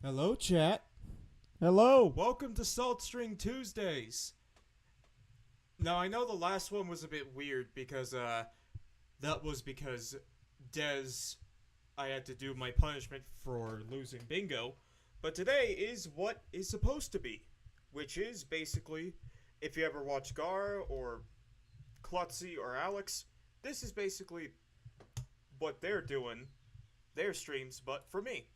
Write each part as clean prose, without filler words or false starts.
Hello, chat. Hello. Welcome to Salt String Tuesdays. Now, I know the last one was a bit weird because, that was because Dez, I had to do my punishment for losing bingo. But today is what is supposed to be, which is basically, if you ever watch Gar or Klutzy or Alex, this is basically what they're doing, their streams, but for me.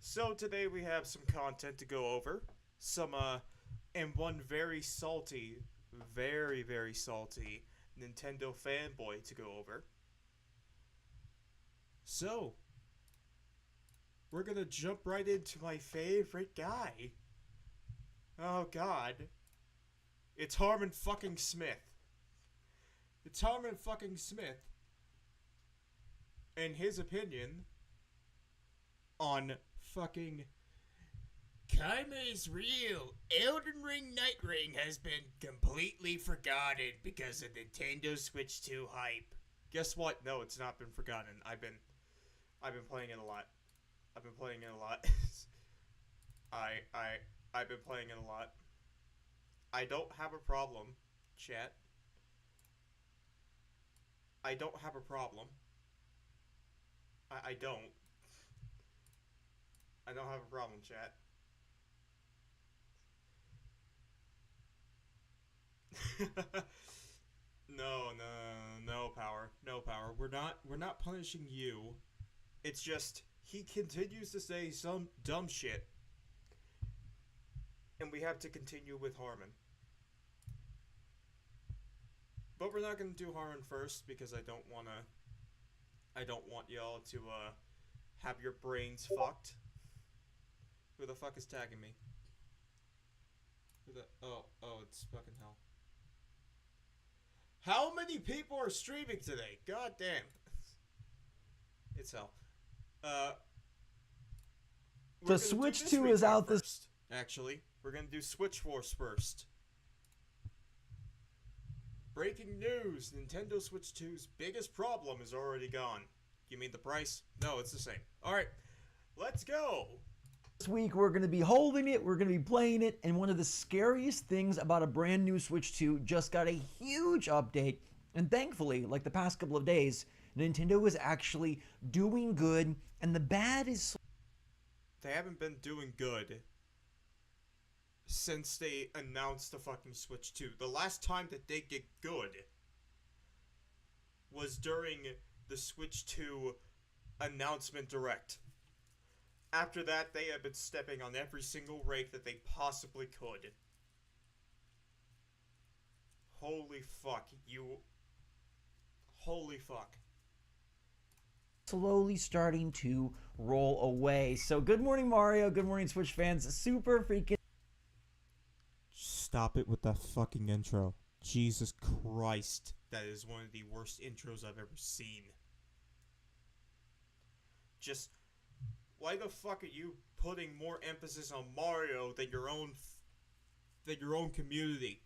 So today we have some content to go over. And one very salty, very salty Nintendo fanboy to go over. So, we're gonna jump right into my favorite guy. Oh god. It's Harmon fucking Smith. It's Harmon fucking Smith. And his opinion on fucking Karma is real. Elden Ring Night Ring has been completely forgotten because of Nintendo Switch 2 hype. Guess what? No, it's not been forgotten. I've been playing it a lot. I've been playing it a lot. I've been playing it a lot. I don't have a problem, chat. I don't have a problem. I don't. I don't have a problem, chat. No, power. No power. We're not punishing you. It's just he continues to say some dumb shit. And we have to continue with Harmon. But we're not gonna do Harmon first because I don't want y'all to have your brains fucked. Who the fuck is tagging me? It's fucking hell. How many people are streaming today? God damn. It's hell. Uh, The Switch 2 is out this. Actually, we're gonna do Switch Wars first. Breaking news: Nintendo Switch 2's biggest problem is already gone. You mean the price? No, it's the same. Alright, let's go! This week we're going to be holding it, we're going to be playing it, and one of the scariest things about a brand new Switch 2 just got a huge update, and thankfully, like the past couple of days, Nintendo is actually doing good, and the bad is... They haven't been doing good since they announced the fucking Switch 2. The last time that they get good was during the Switch 2 announcement direct. After that, they have been stepping on every single rake that they possibly could. Holy fuck, Holy fuck. Slowly starting to roll away. So good morning, Mario. Good morning, Switch fans. Super freaking... Stop it with that fucking intro. Jesus Christ. That is one of the worst intros I've ever seen. Just... Why the fuck are you putting more emphasis on Mario than your own community?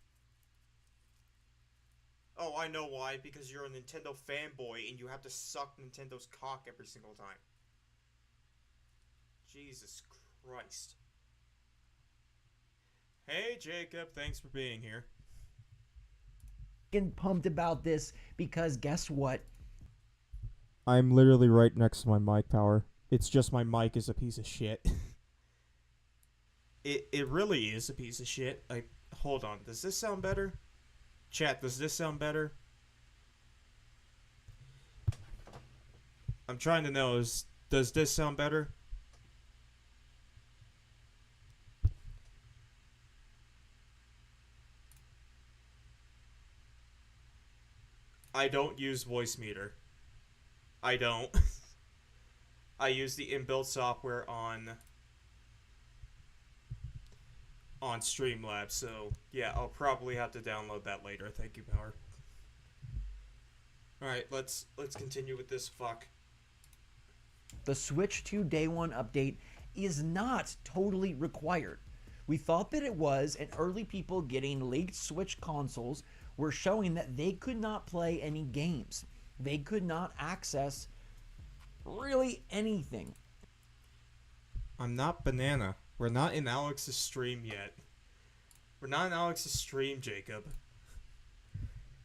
Oh, I know why. Because you're a Nintendo fanboy and you have to suck Nintendo's cock every single time. Jesus Christ. Hey, Jacob. Thanks for being here. pumped about this because guess what? I'm literally right next to my mic, Power. It's just my mic is a piece of shit. It really is a piece of shit. Hold on. Does this sound better? Chat, does this sound better? I'm trying to know, does this sound better? I don't use Voicemeeter. I don't. I use the inbuilt software on Streamlabs, so yeah, I'll probably have to download that later. Thank you, Power. Alright, let's continue with this fuck. The Switch 2 Day 1 update is not totally required. We thought that it was, and early people getting leaked Switch consoles were showing that they could not play any games. They could not access really anything. I'm not Banana. We're not in Alex's stream yet. We're not in Alex's stream, Jacob.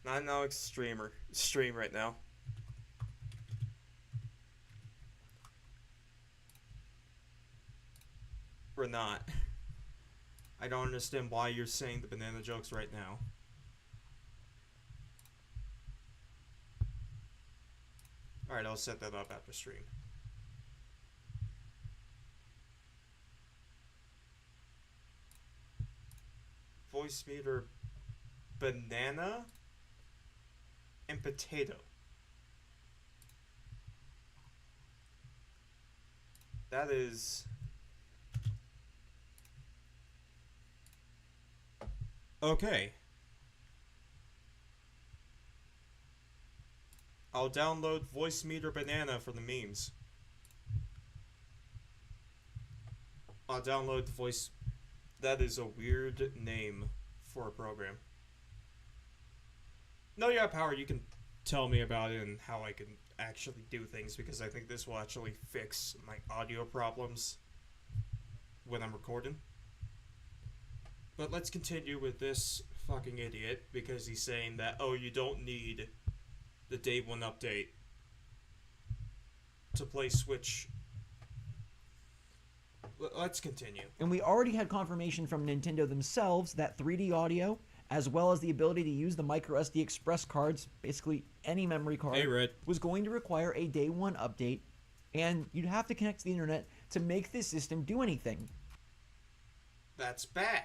Not in Alex's stream right now. We're not. I don't understand why you're saying the banana jokes right now. Alright, I'll set that up after stream. Voice meter, banana, and potato. That is... Okay. I'll download Voice Meter Banana for the memes. I'll download the voice... That is a weird name for a program. No, yeah, Power, you can tell me about it and how I can actually do things, because I think this will actually fix my audio problems when I'm recording. But let's continue with this fucking idiot, because he's saying that, oh, you don't need the Day 1 update to play Switch. Let's continue. And we already had confirmation from Nintendo themselves that 3D audio, as well as the ability to use the micro SD Express cards, basically any memory card, Hey, Red. was going to require a Day 1 update, and you'd have to connect to the internet to make this system do anything. That's bad.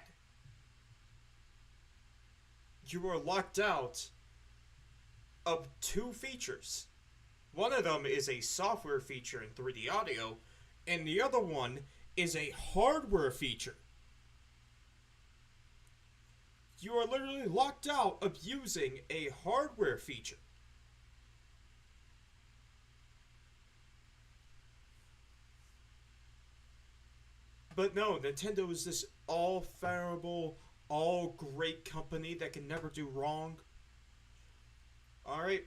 You are locked out of 2 features. One of them is a software feature in 3D audio, and the other one is a hardware feature. You are literally locked out of using a hardware feature. But no, Nintendo is this all-fallible, all-great company that can never do wrong. Alright?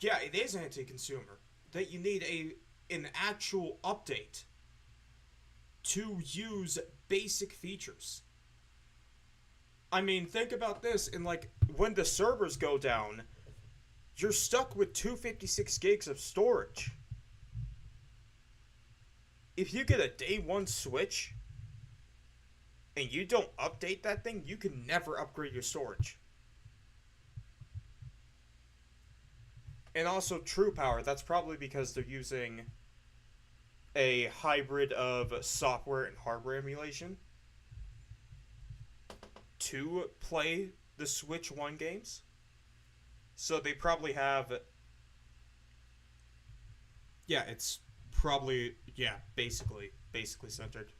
Yeah, it is anti-consumer. That you need an actual update to use basic features. I mean, think about this, and like, when the servers go down, you're stuck with 256 gigs of storage. If you get a Day 1 Switch, and you don't update that thing, you can never upgrade your storage. And also True Power, that's probably because they're using a hybrid of software and hardware emulation to play the Switch 1 games. So they probably have... Yeah, it's probably... Yeah, basically centered.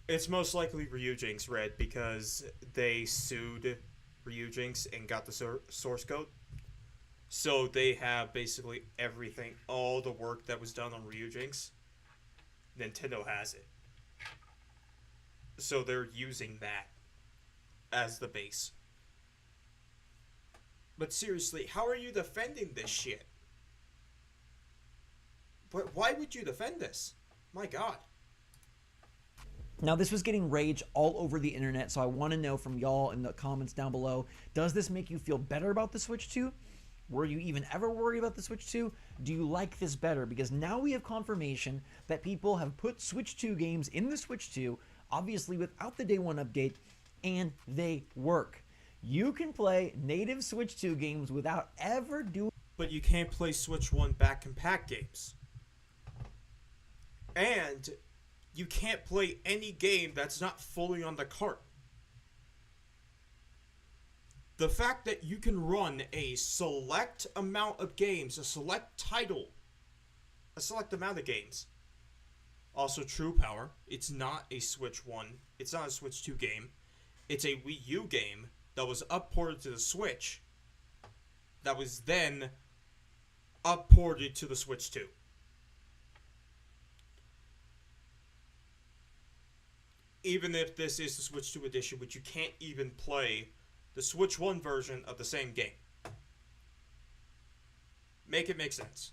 It's most likely Ryujinx, Red, because they sued Ryujinx and got the source code. So they have basically everything, all the work that was done on Ryujinx. Nintendo has it. So they're using that as the base. But seriously, how are you defending this shit? But why would you defend this? My god. Now, this was getting rage all over the internet, so I want to know from y'all in the comments down below, does this make you feel better about the Switch 2? Were you even ever worried about the Switch 2? Do you like this better? Because now we have confirmation that people have put Switch 2 games in the Switch 2, obviously without the Day 1 update, and they work. You can play native Switch 2 games without ever doing... But you can't play Switch 1 back compat games. And you can't play any game that's not fully on the cart. The fact that you can run a select amount of games, a select title, a select amount of games. Also, True Power. It's not a Switch 1. It's not a Switch 2 game. It's a Wii U game that was upported to the Switch. That was then upported to the Switch 2. Even if this is the Switch 2 edition, which you can't even play the Switch 1 version of the same game. Make it make sense.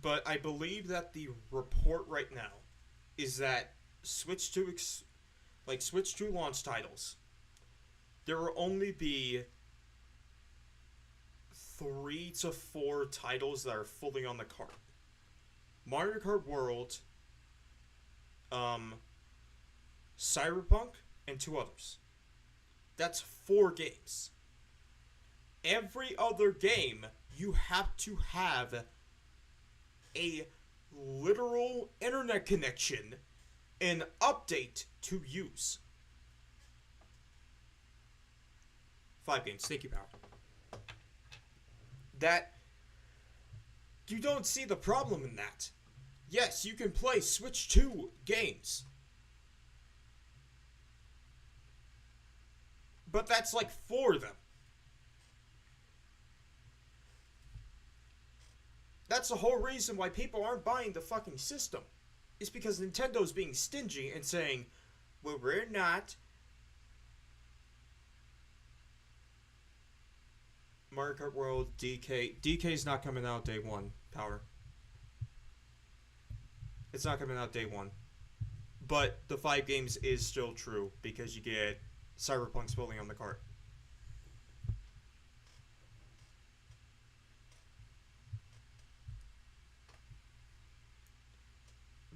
but I believe that the report right now is that Switch 2 Switch 2 launch titles, there will only be 3 to 4 titles that are fully on the cart. Mario Kart World, Cyberpunk, and 2 others. That's 4 games. Every other game, you have to have a literal internet connection and update to use. 5 games. Thank you, Power. That, you don't see the problem in that. Yes, you can play Switch 2 games. But that's like 4 of them. That's the whole reason why people aren't buying the fucking system. It's because Nintendo's being stingy and saying, well, we're not. Mario Kart World, DK. DK's not coming out day 1, Power. It's not coming out day 1. But the 5 games is still true because you get Cyberpunk's fully on the cart.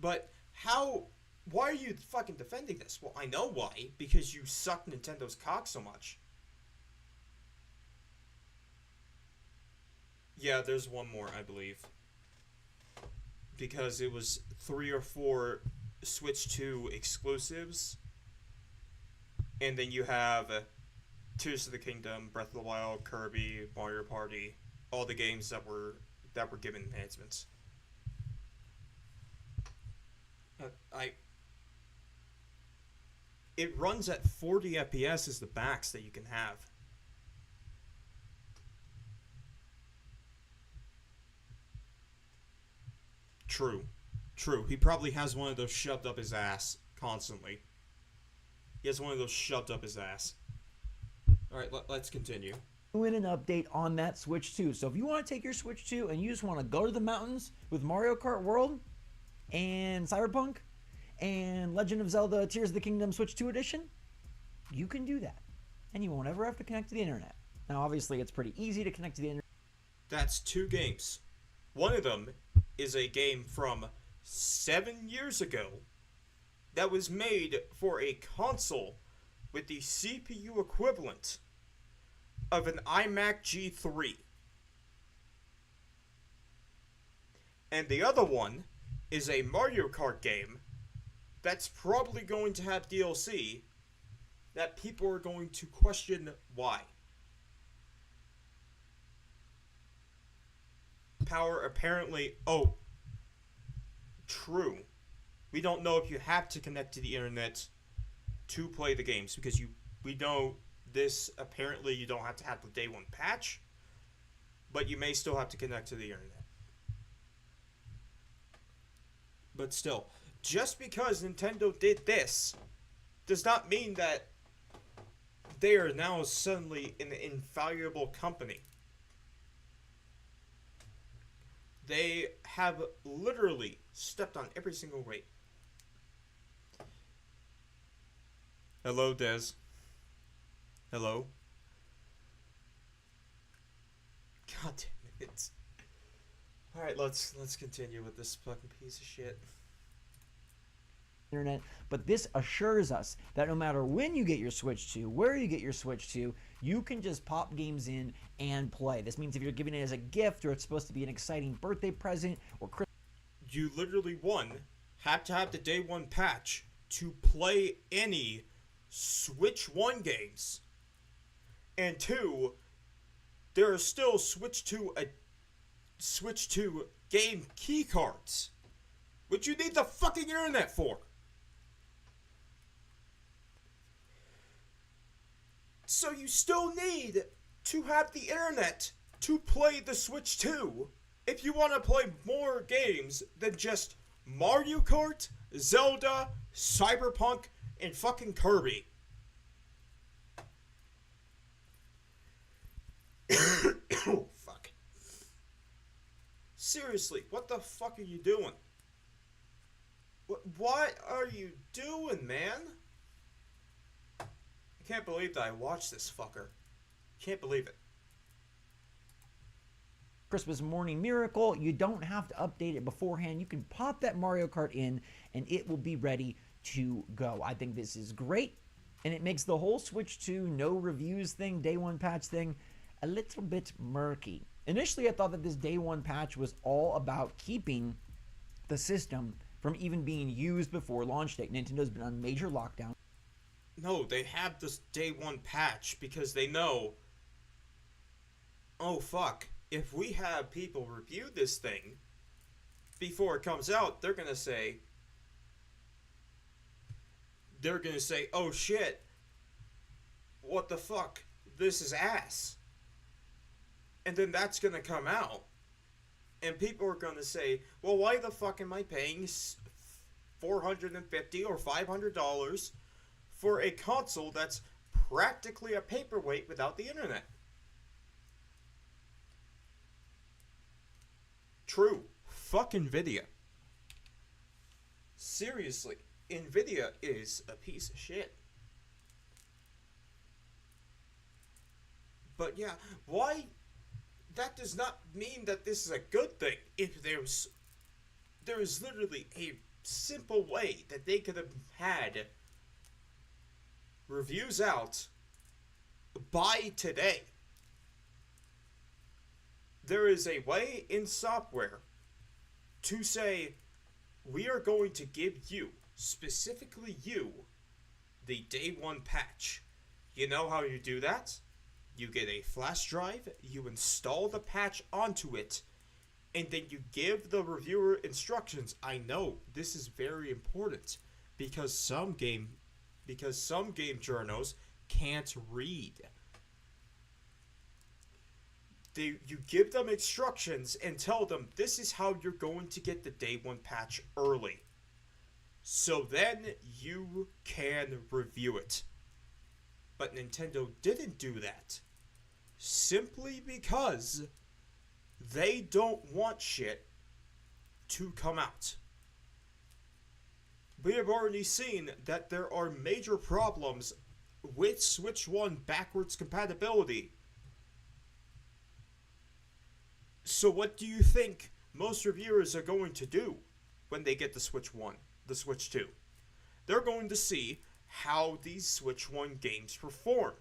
But why are you fucking defending this? Well, I know why. Because you suck Nintendo's cock so much. Yeah, there's one more, I believe. Because it was 3 or 4 Switch 2 exclusives. And then you have Tears of the Kingdom, Breath of the Wild, Kirby, Mario Party. All the games that were given enhancements. It runs at 40 FPS is the max that you can have. True. He probably has one of those shoved up his ass constantly. He has one of those shoved up his ass. Alright, let's continue. Doing an update on that Switch 2. So if you want to take your Switch 2 and you just want to go to the mountains with Mario Kart World and Cyberpunk and Legend of Zelda Tears of the Kingdom Switch 2 Edition, you can do that. And you won't ever have to connect to the internet. Now, obviously, it's pretty easy to connect to the internet. That's 2 games. One of them is a game from 7 years ago that was made for a console with the CPU equivalent of an iMac G3. And the other one is a Mario Kart game that's probably going to have DLC that people are going to question why. Power apparently... Oh. True. We don't know if you have to connect to the internet to play the games because we know this apparently you don't have to have the day 1 patch, but you may still have to connect to the internet. But still, just because Nintendo did this does not mean that they are now suddenly an invaluable company. They have literally stepped on every single rate. Hello, Des. Hello? God damn it. Alright, let's continue with this fucking piece of shit. Internet, but this assures us that no matter when you get your Switch 2, where you get your Switch 2, you can just pop games in and play. This means if you're giving it as a gift or it's supposed to be an exciting birthday present or Christmas, you literally, 1, have to have the day 1 patch to play any Switch 1 games. And 2, there are still Switch 2 game key cards, which you need the fucking internet for. So you still need to have the internet to play the Switch 2 if you want to play more games than just Mario Kart, Zelda, Cyberpunk, and fucking Kirby. Oh, fuck. Seriously, what the fuck are you doing? What are you doing, man? I can't believe that I watched this fucker. Can't believe it. Christmas morning miracle. You don't have to update it beforehand. You can pop that Mario Kart in and it will be ready to go. I think this is great, and it makes the whole Switch 2 no reviews thing, day one patch thing, a little bit murky. Initially, I thought that this day one patch was all about keeping the system from even being used before launch date. Nintendo's been on major lockdown. No, they have this day one patch because they know, oh fuck, if we have people review this thing before it comes out, they're gonna say, oh shit, what the fuck, this is ass. And then that's gonna come out, and people are gonna say, well, why the fuck am I paying $450 or $500 for a console that's practically a paperweight without the internet? True. Fuck Nvidia. Seriously, Nvidia is a piece of shit. But yeah, why? That does not mean that this is a good thing. If there is literally a simple way that they could have had reviews out by today. There is a way in software to say, we are going to give you, specifically you, the day one patch. You know how you do that? You get a flash drive, you install the patch onto it, and then you give the reviewer instructions. I know this is very important because some game journals can't read. You give them instructions and tell them this is how you're going to get the day one patch early. So then you can review it. But Nintendo didn't do that. Simply because they don't want shit to come out. We have already seen that there are major problems with Switch 1 backwards compatibility. So what do you think most reviewers are going to do when they get the Switch 1, the Switch 2? They're going to see how these Switch 1 games perform.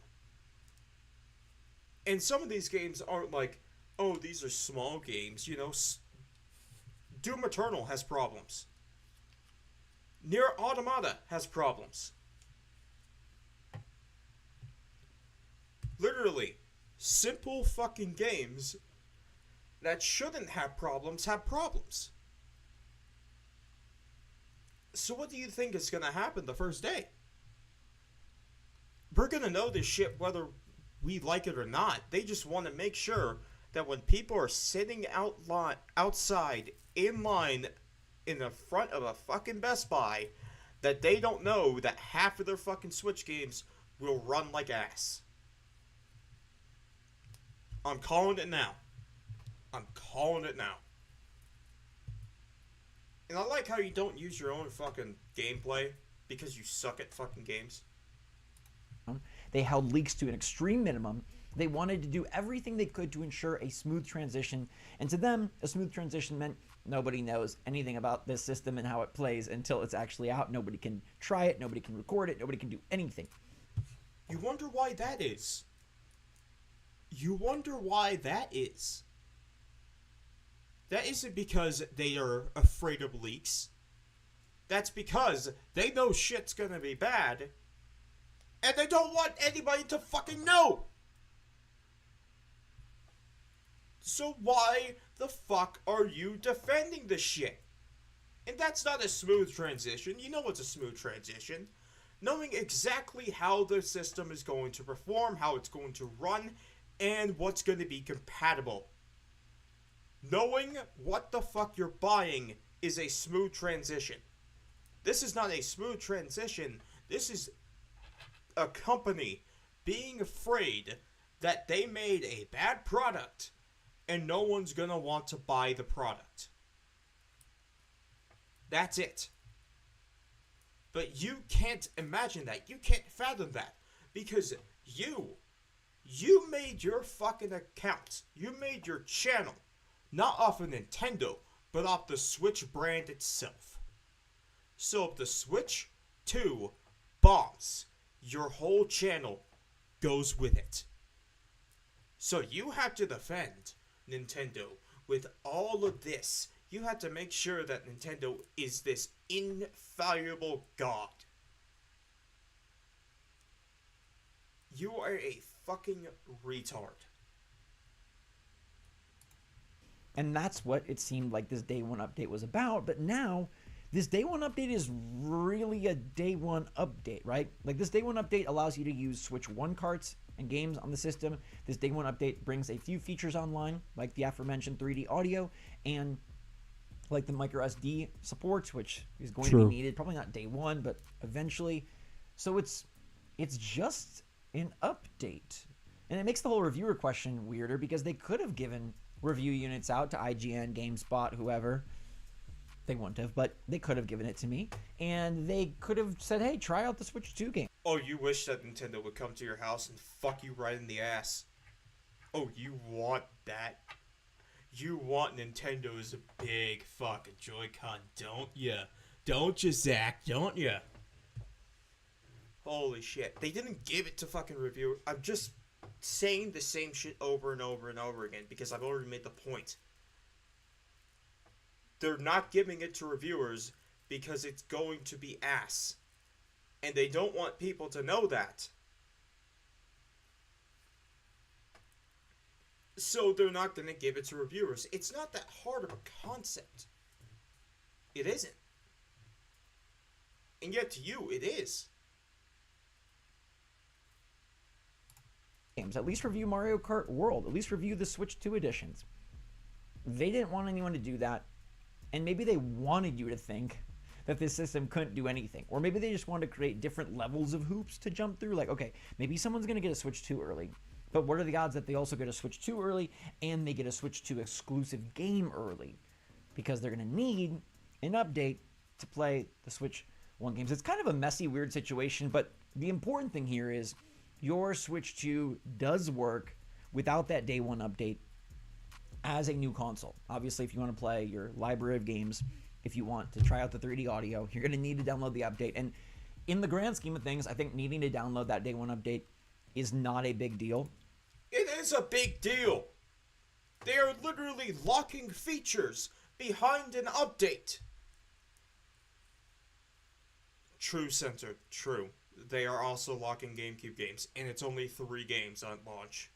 And some of these games aren't like, oh, these are small games, you know. Doom Eternal has problems. Nier Automata has problems. Literally, simple fucking games that shouldn't have problems have problems. So what do you think is going to happen the first day? We're going to know this shit whether we like it or not. They just want to make sure that when people are sitting outside in line in the front of a fucking Best Buy, that they don't know that half of their fucking Switch games will run like ass. I'm calling it now. I'm calling it now. And I like how you don't use your own fucking gameplay because you suck at fucking games. They held leaks to an extreme minimum. They wanted to do everything they could to ensure a smooth transition. And to them, a smooth transition meant nobody knows anything about this system and how it plays until it's actually out. Nobody can try it. Nobody can record it. Nobody can do anything. You wonder why that is. You wonder why that is. That isn't because they are afraid of leaks. That's because they know shit's gonna be bad. And they don't want anybody to fucking know. So why the fuck are you defending this shit? And that's not a smooth transition. You know it's a smooth transition. Knowing exactly how the system is going to perform, how it's going to run, and what's going to be compatible. Knowing what the fuck you're buying is a smooth transition. This is not a smooth transition. This is a company being afraid that they made a bad product and no one's gonna want to buy the product. That's it. But you can't imagine that. You can't fathom that. Because you made your fucking account. You made your channel. Not off of Nintendo, but off the Switch brand itself. So if the Switch 2 bombs, your whole channel goes with it. So you have to defend Nintendo with all of this. You have to make sure that Nintendo is this infallible god. You are a fucking retard. And that's what it seemed like this day one update was about. But now, this day one update is really a day one update, right? Like, this day one update allows you to use Switch 1 carts and games on the system. This day one update brings a few features online, like the aforementioned 3D audio and like the micro SD support, which is going to be needed, probably not day one, but eventually. So it's just an update. And it makes the whole reviewer question weirder, because they could have given review units out to IGN, GameSpot, whoever. They wouldn't have, but they could have given it to me. And they could have said, hey, try out the Switch 2 game. Oh, you wish that Nintendo would come to your house and fuck you right in the ass. Oh, you want that? You want Nintendo's big fucking Joy-Con, don't ya? Don't ya, Zach? Don't ya? Holy shit. They didn't give it to fucking reviewer. I'm just saying the same shit over and over and over again because I've already made the point. They're not giving it to reviewers because it's going to be ass. And they don't want people to know that. So they're not going to give it to reviewers. It's not that hard of a concept. It isn't. And yet to you, it is. Games. At least review Mario Kart World. At least review the Switch 2 editions. They didn't want anyone to do that. And maybe they wanted you to think that this system couldn't do anything. Or maybe they just wanted to create different levels of hoops to jump through. Like, okay, maybe someone's going to get a Switch 2 early. But what are the odds that they also get a Switch 2 early and they get a Switch 2 exclusive game early? Because they're going to need an update to play the Switch 1 games. It's kind of a messy, weird situation, but the important thing here is your Switch 2 does work without that day one update as a new console. Obviously, if you want to play your library of games, if you want to try out the 3D audio, you're going to need to download the update. And in the grand scheme of things, I think needing to download that day one update is not a big deal. It is a big deal. They are literally locking features behind an update. True, Center, true. They are also locking GameCube games, and it's only 3 games on launch.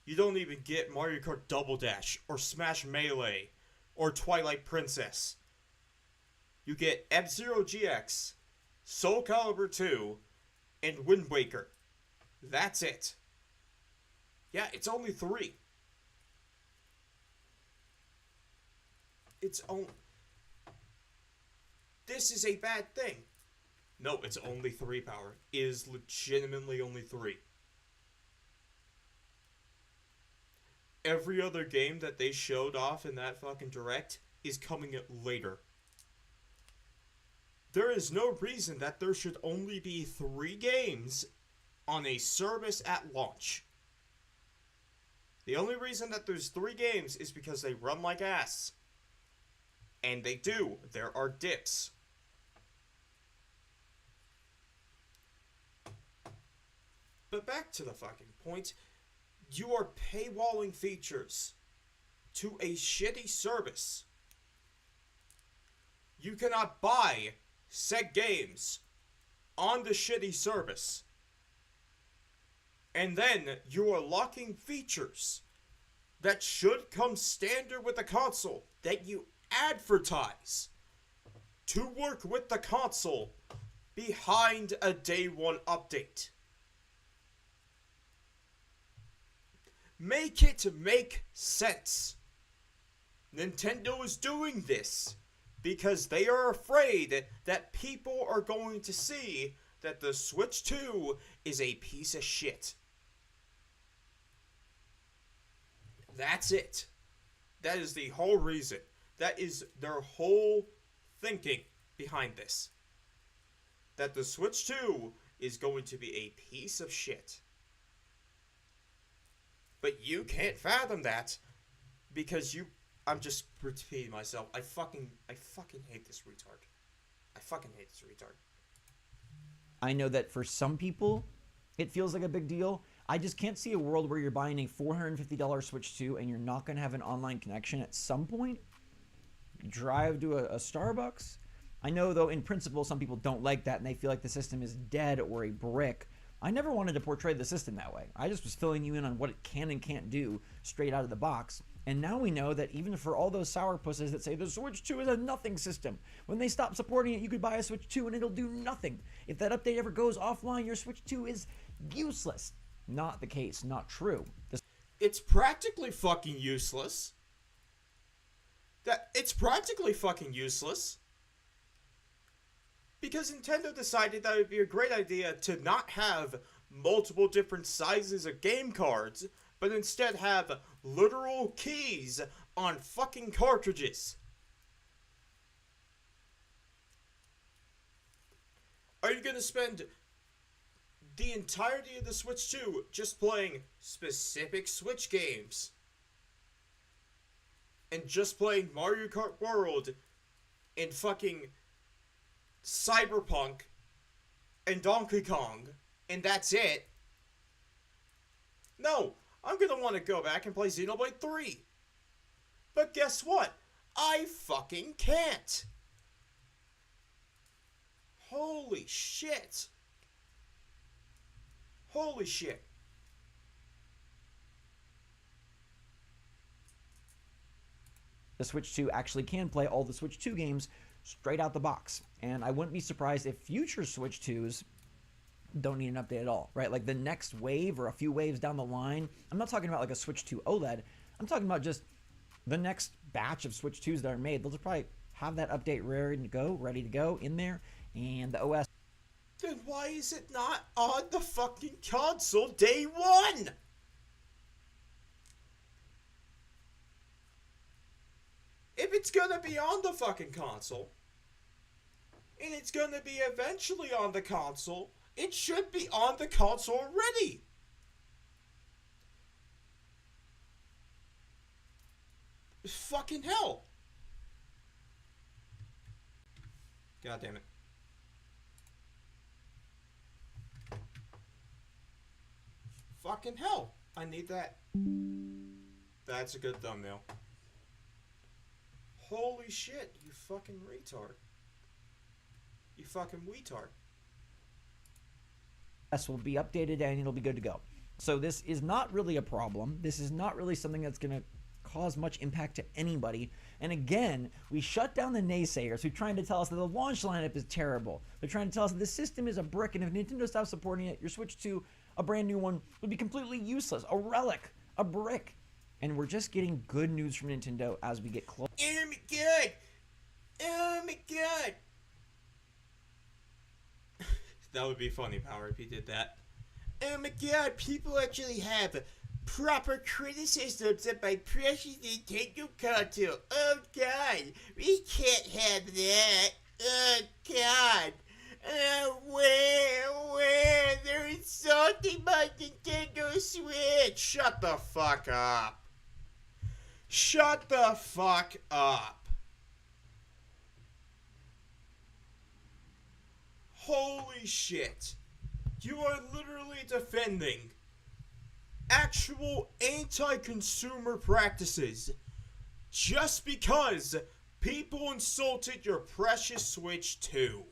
You don't even get Mario Kart Double Dash, or Smash Melee, or Twilight Princess. You get F-Zero GX, Soul Calibur 2, and Wind Waker. That's it. Yeah, it's only 3. It's only... This is a bad thing. No, it's only 3, Power. It is legitimately only 3. Every other game that they showed off in that fucking direct is coming later. There is no reason that there should only be 3 games on a service at launch. The only reason that there's 3 games is because they run like ass. And they do. There are dips. But back to the fucking point. You are paywalling features to a shitty service. You cannot buy said games on the shitty service. And then you are locking features that should come standard with the console that you advertise to work with the console behind a day one update. Make it make sense. Nintendo is doing this because they are afraid that people are going to see that the Switch 2 is a piece of shit. That's it. That is the whole reason. That is their whole thinking behind this. That the Switch 2 is going to be a piece of shit. But you can't fathom that because I'm just repeating myself. I fucking hate this retard. I fucking hate this retard. I know that for some people, it feels like a big deal. I just can't see a world where you're buying a $450 Switch 2 and you're not going to have an online connection at some point. Drive to a Starbucks. I know, though, in principle, some people don't like that and they feel like the system is dead or a brick. I never wanted to portray the system that way. I just was filling you in on what it can and can't do straight out of the box. And now we know that even for all those sourpusses that say the Switch 2 is a nothing system, when they stop supporting it, you could buy a Switch 2 and it'll do nothing. If that update ever goes offline, your Switch 2 is useless. Not the case. Not true. It's practically fucking useless. It's practically fucking useless. Because Nintendo decided that it would be a great idea to not have multiple different sizes of game cards, but instead have literal keys on fucking cartridges. Are you gonna spend the entirety of the Switch 2 just playing specific Switch games? And just playing Mario Kart World and fucking Cyberpunk and Donkey Kong, and that's it? No, I'm gonna want to go back and play Xenoblade 3. But guess what? I fucking can't. Holy shit. Holy shit. The Switch 2 actually can play all the Switch 2 games straight out the box. And I wouldn't be surprised if future Switch 2s don't need an update at all, right? Like the next wave or a few waves down the line. I'm not talking about like a Switch 2 OLED. I'm talking about just the next batch of Switch 2s that are made. They'll just probably have that update ready to go in there. And the OS. Then why is it not on the fucking console day one? If it's gonna be on the fucking console, and it's gonna be eventually on the console, it should be on the console already. Fucking hell. God damn it. Fucking hell. I need that. That's a good thumbnail. Holy shit, you fucking retard. You fucking retard. Will be updated and it'll be good to go. So this is not really a problem. This is not really something that's going to cause much impact to anybody. And again, we shut down the naysayers who are trying to tell us that the launch lineup is terrible. They're trying to tell us that the system is a brick, and if Nintendo stops supporting it, your Switch 2, a brand new one, would be completely useless. A relic. A brick. And we're just getting good news from Nintendo as we get close. Oh my god! Oh my god! That would be funny, Power, if he did that. Oh my god, people actually have proper criticisms of my precious Nintendo console. Oh god, we can't have that. Oh god. Where? They're insulting my Nintendo Switch. Shut the fuck up. Shut the fuck up. Holy shit. You are literally defending actual anti-consumer practices just because people insulted your precious Switch 2.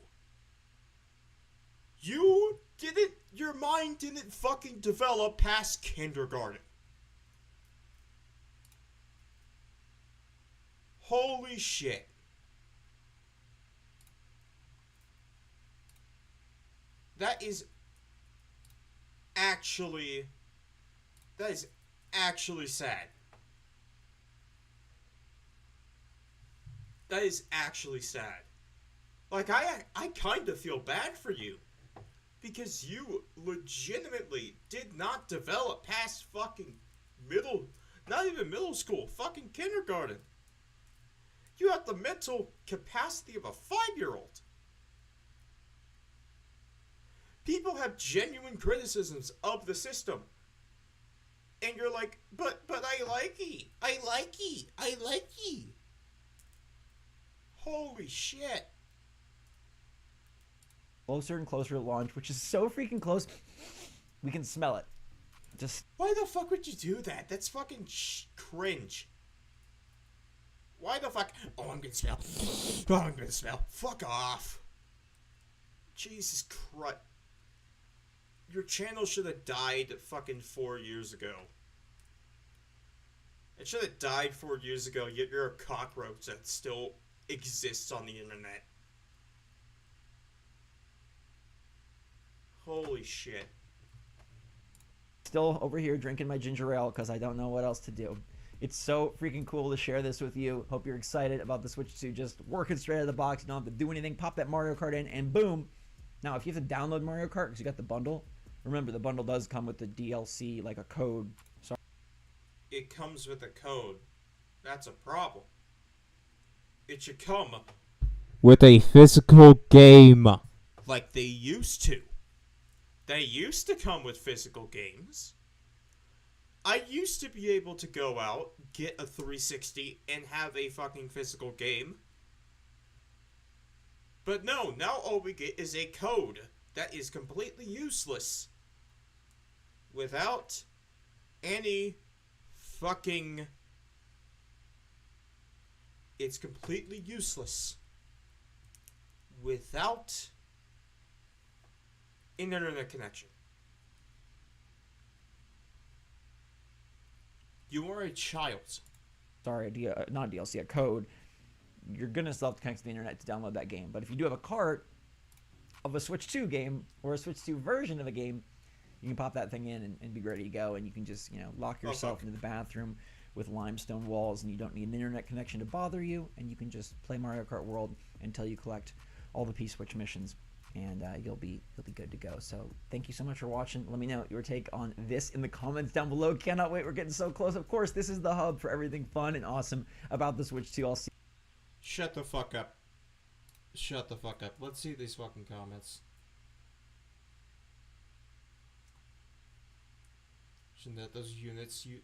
Your mind didn't fucking develop past kindergarten. Holy shit. That is actually sad. That is actually sad. Like, I kind of feel bad for you. Because you legitimately did not develop past fucking Not even middle school, fucking kindergarten. You have the mental capacity of a 5-year-old. People have genuine criticisms of the system. And you're like, but I like it. I like it. I like it. Holy shit. Closer and closer to launch, which is so freaking close. We can smell it. Just Why the fuck would you do that? That's fucking cringe. Why the fuck? Oh, I'm gonna smell. Oh, I'm gonna smell. Fuck off. Jesus Christ. Your channel should have died fucking 4 years ago. It should have died 4 years ago, yet you're a cockroach that still exists on the internet. Holy shit. still over here drinking my ginger ale because I don't know what else to do. It's so freaking cool to share this with you. Hope you're excited about the Switch 2 just working straight out of the box. You don't have to do anything. Pop that Mario Kart in and boom. Now, if you have to download Mario Kart because you got the bundle, remember the bundle does come with the DLC, like a code. Sorry. It comes with a code. That's a problem. It should come with a physical game. like they used to. They used to come with physical games. I used to be able to go out, get a 360, and have a fucking physical game. But no, now all we get is a code that is completely useless. Without any fucking... It's completely useless. Without an internet connection. You are a child. Sorry, not DLC, a code. You're gonna still have to connect to the internet to download that game. But if you do have a cart of a Switch 2 game or a Switch 2 version of a game, you can pop that thing in and be ready to go. And you can just, lock yourself into the bathroom with limestone walls, and you don't need an internet connection to bother you. And you can just play Mario Kart World until you collect all the P-Switch missions, and you'll be good to go. So thank you so much for watching. Let me know your take on this in the comments down below. Cannot wait. We're getting so close. Of course, this is the hub for everything fun and awesome about the Switch 2. I'll see. Shut the fuck up. Shut the fuck up. Let's see these fucking comments. Shouldn't that those units you...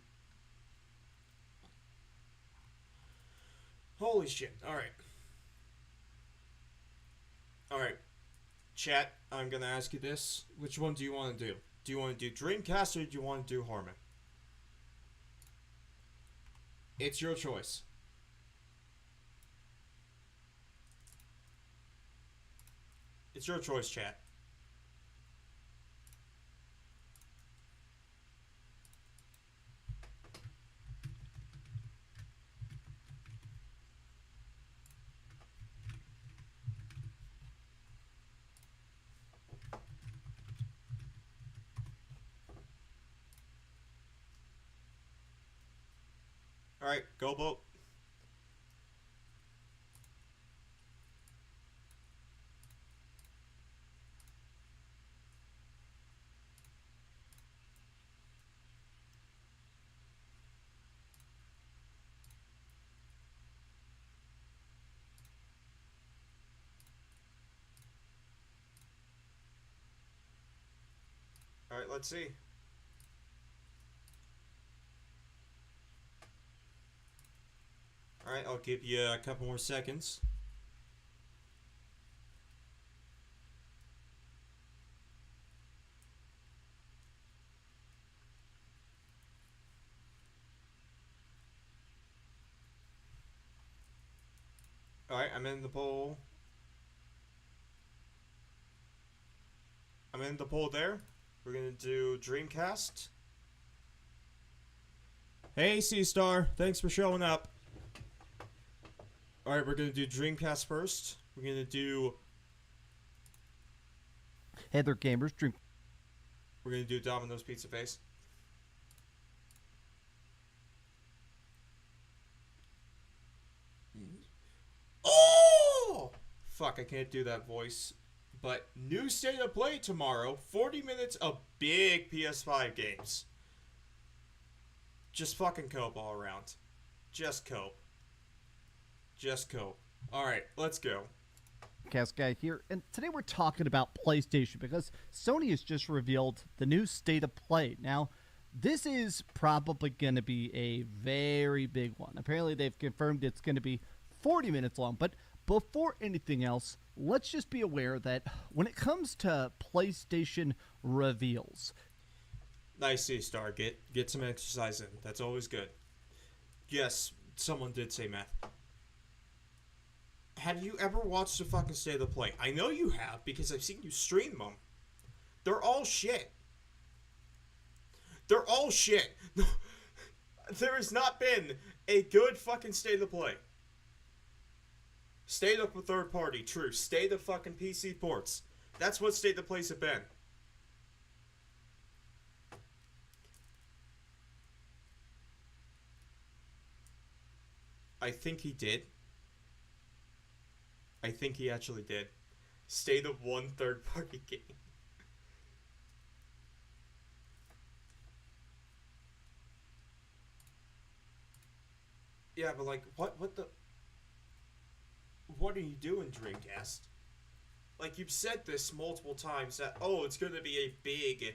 Holy shit. Alright. Alright. Chat, I'm gonna ask you this. Which one do you want to do? Do you want to do Dreamcast or do you want to do Harmon? It's your choice. It's your choice, chat. Alright, go vote. Alright, let's see. Alright, I'll give you a couple more seconds. Alright, I'm in the poll. I'm in the poll there. We're gonna do Dreamcast. Hey, C-Star, thanks for showing up. Alright, we're gonna do Dreamcast first. We're gonna do... Hey there, gamers. We're gonna do Domino's Pizza Face. Oh! Fuck, I can't do that voice. But new state of play tomorrow. 40 minutes of big PS5 games. Just fucking cope all around. Just cope. Just cope. Alright, let's go. Cast Guy here, and today we're talking about PlayStation because Sony has just revealed the new State of Play. Now, this is probably going to be a very big one. Apparently, they've confirmed it's going to be 40 minutes long, but before anything else, let's just be aware that when it comes to PlayStation reveals, Nice C-Star. Get some exercise in. That's always good. Yes, someone did say math. Have you ever watched a fucking State of Play? I know you have because I've seen you stream them. They're all shit. They're all shit. There has not been a good fucking State of Play. State of a third party, true. State of fucking PC ports. That's what State of Plays have been. I think he did. I think he actually did. State of one third party game. Yeah, but like, what are you doing, Dreamcast? Like, you've said this multiple times that, oh, it's gonna be a big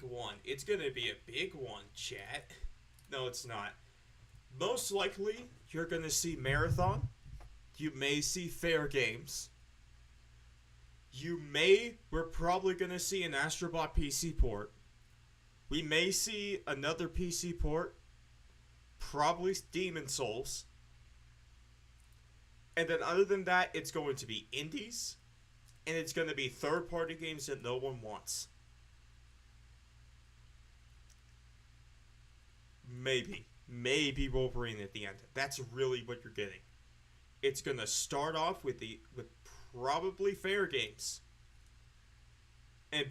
one. It's gonna be a big one, chat. No, it's not. Most likely, you're gonna see Marathon. You may see Fair Games. We're probably gonna see an Astrobot PC port. We may see another PC port. Probably Demon Souls. And then other than that, it's going to be indies. And it's going to be third-party games that no one wants. Maybe Wolverine at the end. That's really what you're getting. It's gonna start off with probably Fair Games, and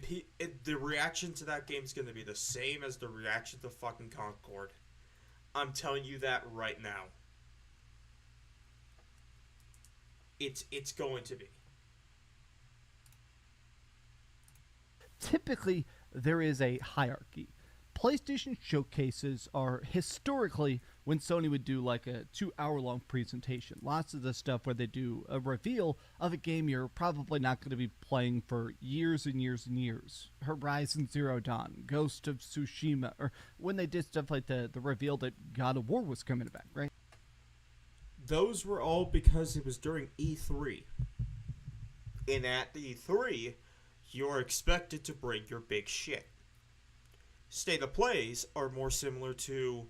the reaction to that game is gonna be the same as the reaction to fucking Concord. I'm telling you that right now. It's going to be. typically there is a hierarchy. PlayStation showcases are historically when Sony would do like a 2-hour-long presentation. Lots of the stuff where they do a reveal of a game you're probably not going to be playing for years and years and years. Horizon Zero Dawn, Ghost of Tsushima, or when they did stuff like the reveal that God of War was coming back, right? Those were all because it was during E3. And at the E3, you're expected to bring your big shit. State of Plays are more similar to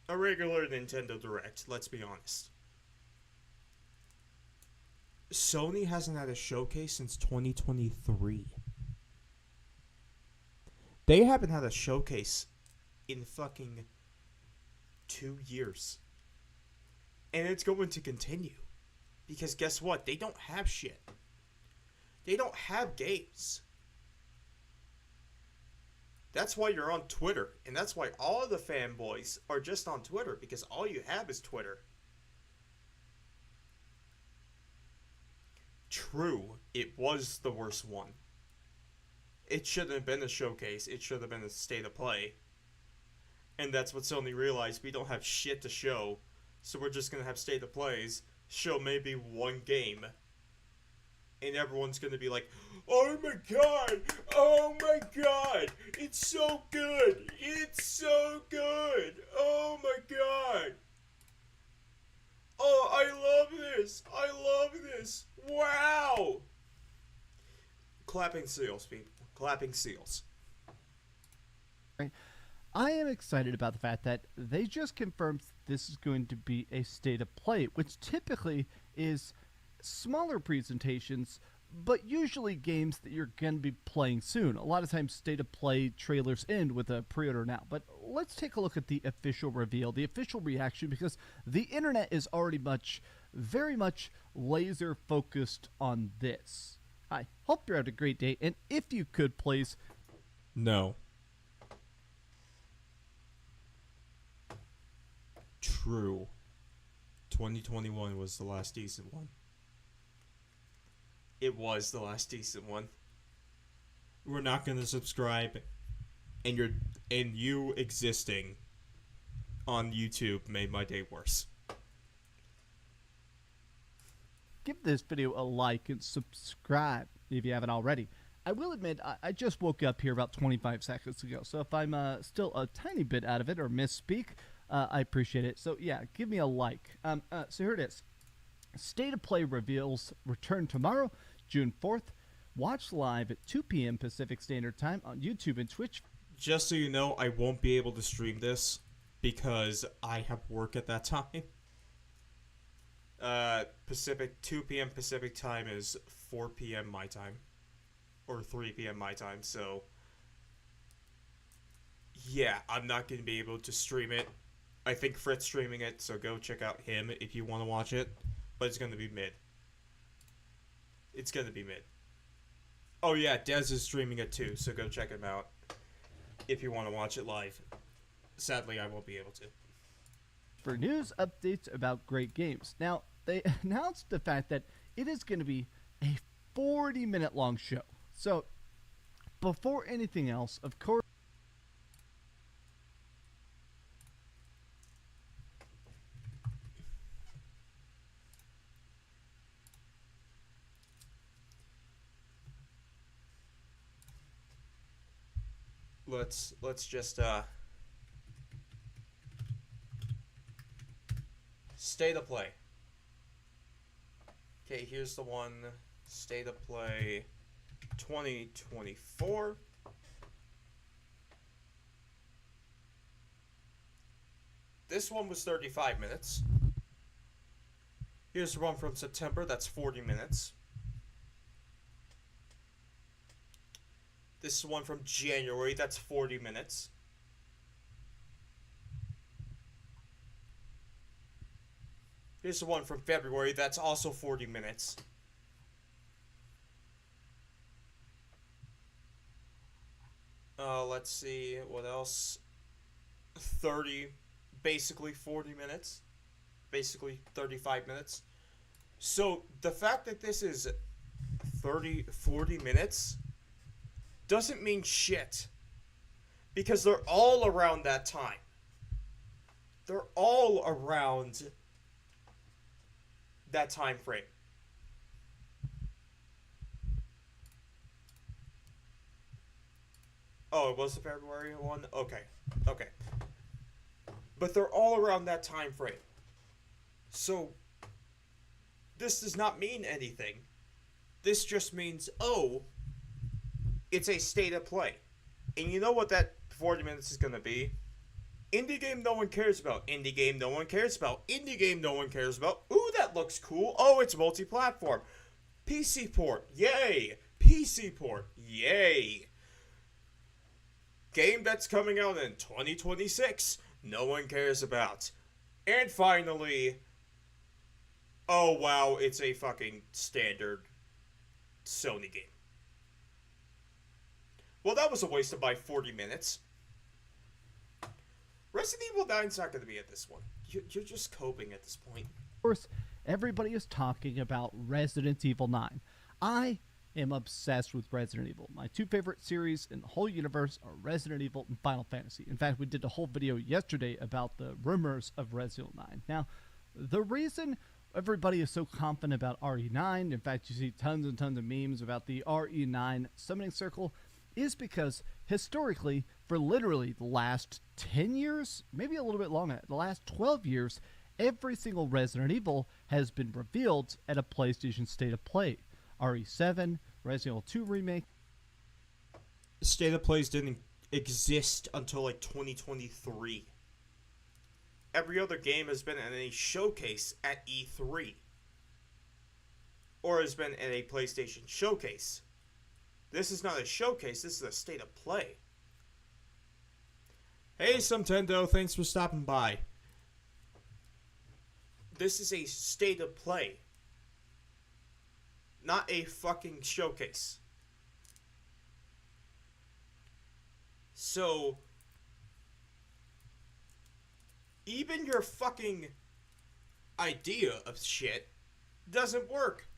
a regular Nintendo Direct, let's be honest. Sony hasn't had a showcase since 2023. They haven't had a showcase in fucking 2 years. And it's going to continue. Because guess what? They don't have shit. They don't have games. That's why you're on Twitter. And that's why all of the fanboys are just on Twitter. Because all you have is Twitter. True, it was the worst one. It shouldn't have been a showcase. It should have been a state of play. And that's what Sony realized. We don't have shit to show. So we're just going to have state of plays. Show maybe one game. And everyone's going to be like, oh my god! Oh my god! It's so good! It's so good! Oh my god! Oh, I love this! I love this! Wow! Clapping seals, people. Clapping seals. I am excited about the fact that they just confirmed this is going to be a state of play, which typically is smaller presentations, but usually games that you're going to be playing soon. A lot of times state of play trailers end with a pre-order now, but let's take a look at the official reveal, the official reaction, because the internet is already very much laser focused on this. I hope you're having a great day, and if you could please... No. True. 2021 was the last decent one. It was the last decent one. we're not gonna subscribe, and you existing on YouTube made my day worse. Give this video a like and subscribe if you haven't already. I will admit, I just woke up here about 25 seconds ago, so if I'm still a tiny bit out of it or misspeak, I appreciate it. So yeah, give me a like. So here it is. State of Play reveals return tomorrow, June 4th. Watch live at 2 p.m. Pacific Standard Time on YouTube and Twitch. Just so you know, I won't be able to stream this because I have work at that time. 2 p.m. Pacific time is 4 p.m. my time. Or 3 p.m. my time, so yeah, I'm not going to be able to stream it. I think Frit's streaming it, so go check out him if you want to watch it, but it's going to be mid. It's going to be mid. Oh yeah, Dez is streaming it too, so go check him out if you want to watch it live. Sadly, I won't be able to. For news updates about great games. Now, they announced the fact that it is going to be a 40-minute long show. So, before anything else, of course, let's just State of Play. Okay, here's the one. State of Play 2024. This one was 35 minutes. Here's the one from September, that's 40 minutes. This is one from January, that's 40 minutes. Here's the one from February, that's also 40 minutes. Let's see, what else? 30, basically 40 minutes. Basically 35 minutes. So, the fact that this is 40 minutes doesn't mean shit. Because they're all around that time. They're all around that time frame. Oh, it was the February one? Okay. Okay. But they're all around that time frame. So, this does not mean anything. This just means, oh, it's a state of play. And you know what that 40 minutes is going to be? Indie game no one cares about. Indie game no one cares about. Indie game no one cares about. Ooh, that looks cool. Oh, it's multi-platform. PC port. Yay. PC port. Yay. Game that's coming out in 2026. No one cares about. And finally, oh wow, it's a fucking standard Sony game. Well, that was a waste of my 40 minutes. Resident Evil 9's not going to be at this one. You're just coping at this point. of course, everybody is talking about Resident Evil 9. I am obsessed with Resident Evil. My two favorite series in the whole universe are Resident Evil and Final Fantasy. In fact, we did a whole video yesterday about the rumors of Resident Evil 9. Now, the reason everybody is so confident about RE9, in fact, you see tons and tons of memes about the RE9 summoning circle, is because historically, for literally the last 10 years, maybe a little bit longer, the last 12 years, every single Resident Evil has been revealed at a PlayStation State of Play. RE7, Resident Evil 2 Remake. State of Plays didn't exist until like 2023. Every other game has been in a showcase at E3. Or has been in a PlayStation showcase. This is not a showcase, this is a state of play. Hey, Sumtendo, thanks for stopping by. This is a state of play. Not a fucking showcase. So, even your fucking idea of shit doesn't work.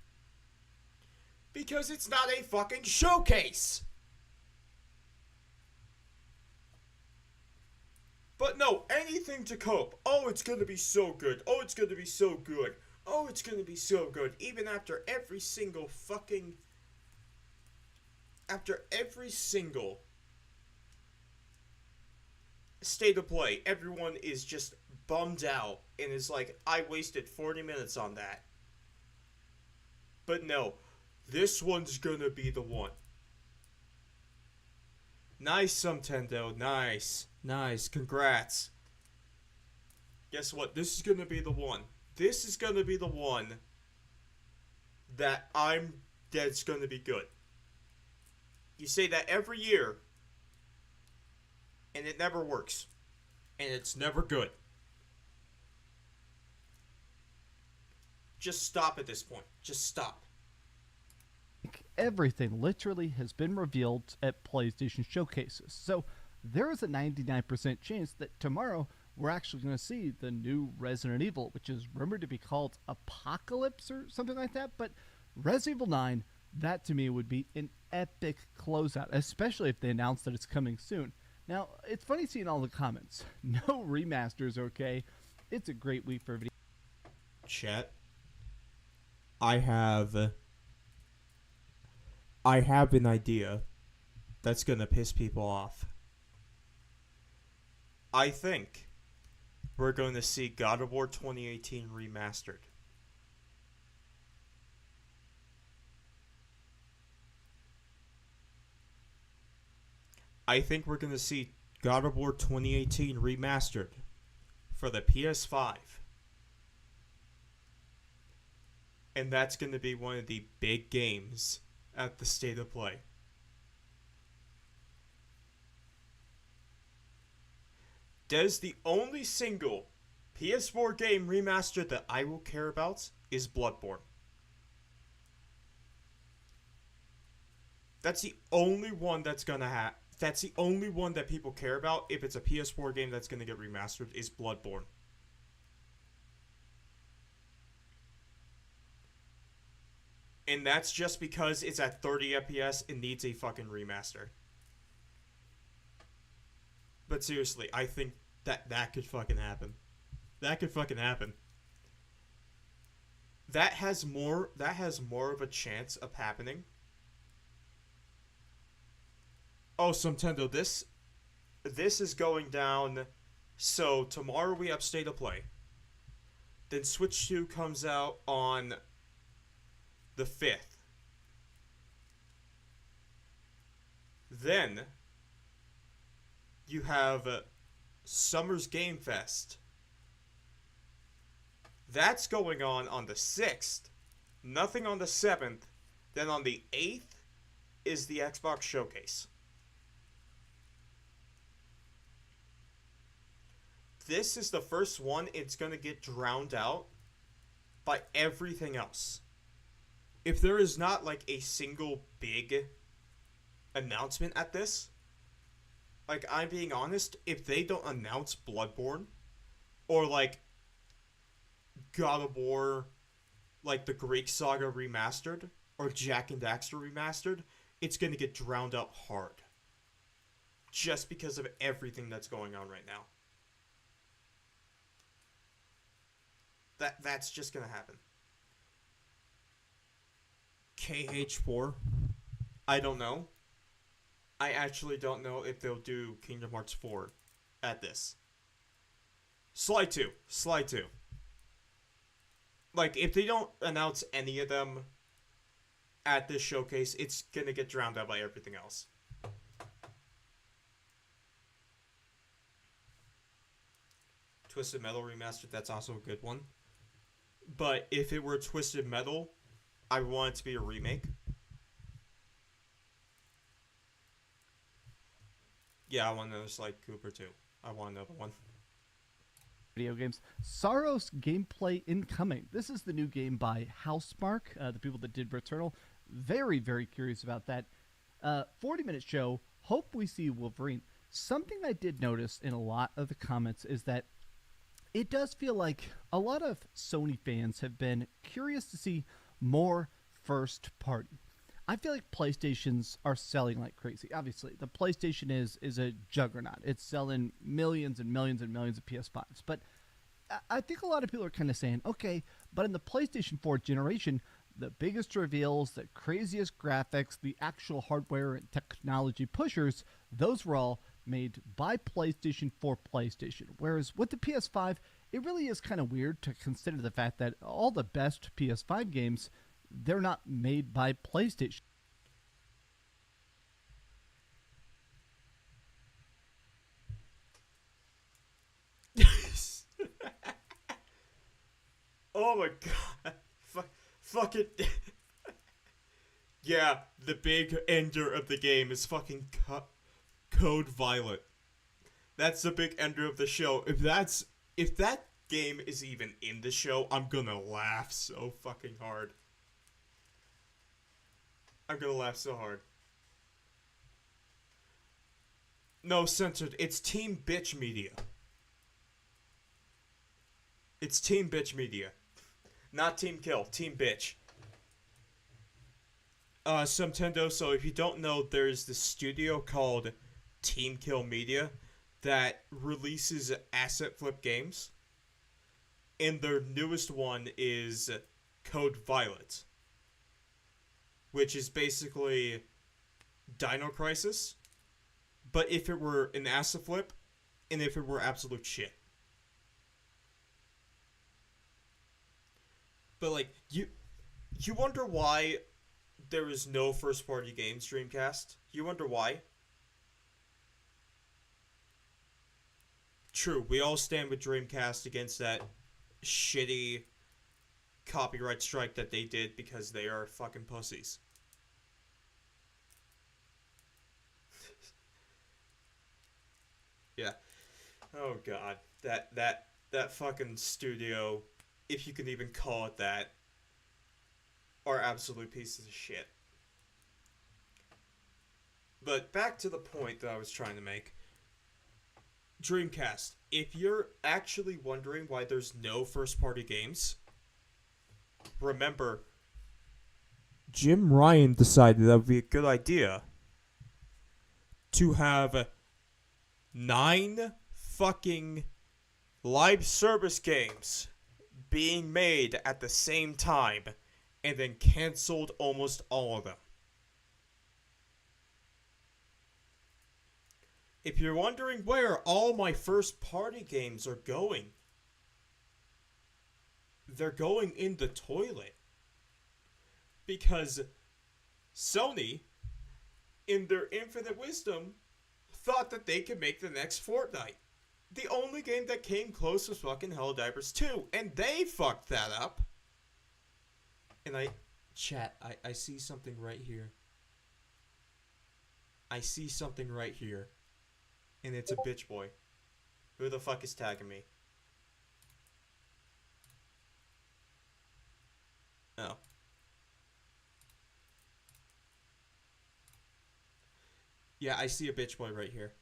Because it's not a fucking showcase. But no, anything to cope. Oh, it's gonna be so good. Oh, it's gonna be so good. Oh, it's gonna be so good. Even after every single fucking... After every single state of play, everyone is just bummed out and is like, I wasted 40 minutes on that. But no, this one's gonna be the one. Nice, Nintendo. Nice. Nice. Congrats. Guess what? This is gonna be the one. This is gonna be the one that's gonna be good. You say that every year, and it never works. And it's never good. Just stop at this point. Just stop. Everything literally has been revealed at PlayStation showcases. So there is a 99% chance that tomorrow we're actually going to see the new Resident Evil, which is rumored to be called Apocalypse or something like that. But Resident Evil 9, that to me would be an epic closeout, especially if they announce that it's coming soon. Now, it's funny seeing all the comments. No remasters, okay? It's a great week for video. Chat. I have an idea that's gonna piss people off. I think we're going to see God of War 2018 remastered. I think we're going to see God of War 2018 remastered for the PS5. And that's going to be one of the big games at the State of Play. Des, the only single PS4 game remastered that I will care about is Bloodborne. That's the only one that's gonna have. That's the only one that people care about if it's a PS4 game that's gonna get remastered is Bloodborne. And that's just because it's at 30 FPS and needs a fucking remaster. But seriously, I think that could fucking happen. That could fucking happen. That has more of a chance of happening. Oh, so Nintendo, this is going down. So tomorrow we have State of Play. Then Switch 2 comes out on the 5th. Then you have Summer's Game Fest. That's going on the 6th. Nothing on the 7th. Then on the 8th is the Xbox Showcase. This is the first one. It's going to get drowned out by everything else. If there is not like a single big announcement at this, like, I'm being honest, if they don't announce Bloodborne or like God of War, like the Greek Saga remastered or Jak and Daxter remastered, it's going to get drowned out hard. Just because of everything that's going on right now. That's just going to happen. KH4, I don't know. I actually don't know if they'll do Kingdom Hearts 4 at this. Sly 2. Like, if they don't announce any of them at this showcase, it's gonna get drowned out by everything else. Twisted Metal Remastered, that's also a good one. But if it were Twisted Metal, I want it to be a remake. Yeah, I want another Sly Cooper too. I want another one. Video games. Saros gameplay incoming. This is the new game by Housemarque, the people that did Returnal. Very, very curious about that. 40-minute show. Hope we see Wolverine. Something I did notice in a lot of the comments is that it does feel like a lot of Sony fans have been curious to see more first party. I feel like PlayStations are selling like crazy. Obviously, the PlayStation is a juggernaut. It's selling millions and millions and millions of PS5s. But I think a lot of people are kind of saying, okay, but in the PlayStation 4 generation, the biggest reveals, the craziest graphics, the actual hardware and technology pushers, those were all made by PlayStation for PlayStation. Whereas with the PS5, it really is kind of weird to consider the fact that all the best PS5 games, they're not made by PlayStation. Oh my god. Fuck it. Yeah, the big ender of the game is fucking Code Violet. That's the big ender of the show. If that game is even in the show, I'm gonna laugh so fucking hard. I'm gonna laugh so hard. No, censored. It's Team Bitch Media. It's Team Bitch Media. Not Team Kill. Team Bitch. Nintendo, so if you don't know, there's this studio called Team Kill Media that releases asset flip games. And their newest one is Code Violet, which is basically Dino Crisis, but if it were an asset flip, and if it were absolute shit. But like, you wonder why there is no first-party games Dreamcast? You wonder why? True, we all stand with Dreamcast against that shitty copyright strike that they did because they are fucking pussies. Yeah. Oh god. That fucking studio, if you can even call it that, are absolute pieces of shit. But back to the point that I was trying to make. Dreamcast, if you're actually wondering why there's no first-party games, remember, Jim Ryan decided that would be a good idea to have 9 fucking live service games being made at the same time, and then canceled almost all of them. If you're wondering where all my first-party games are going, they're going in the toilet. Because Sony, in their infinite wisdom, thought that they could make the next Fortnite. The only game that came close was fucking Helldivers 2, and they fucked that up. And I see something right here. I see something right here. And it's a bitch boy. Who the fuck is tagging me? Oh. Yeah, I see a bitch boy right here.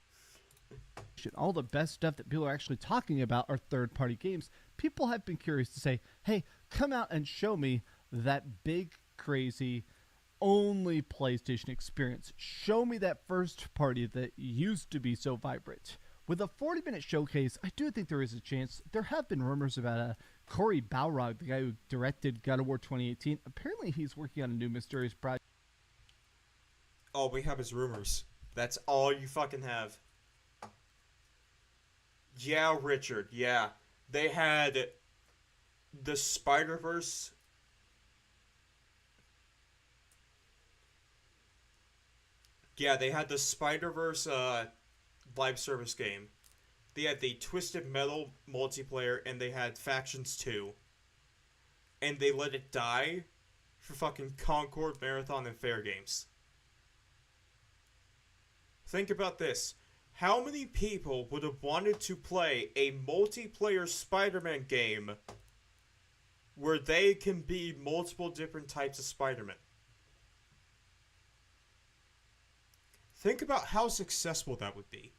All the best stuff that people are actually talking about are third-party games. People have been curious to say, hey, come out and show me that big, crazy, only PlayStation experience. Show me that first party that used to be so vibrant. With a 40-minute showcase, I do think there is a chance. There have been rumors about Cory Balrog, the guy who directed God of War 2018. Apparently he's working on a new mysterious project. All we have is rumors. That's all you fucking have. Yeah, Richard, yeah. They had the Spider-Verse. Yeah, they had the Spider-Verse live service game. They had the Twisted Metal multiplayer, and they had Factions 2. And they let it die for fucking Concord, Marathon, and Fair Games. Think about this. How many people would have wanted to play a multiplayer Spider-Man game where they can be multiple different types of Spider-Man? Think about how successful that would be.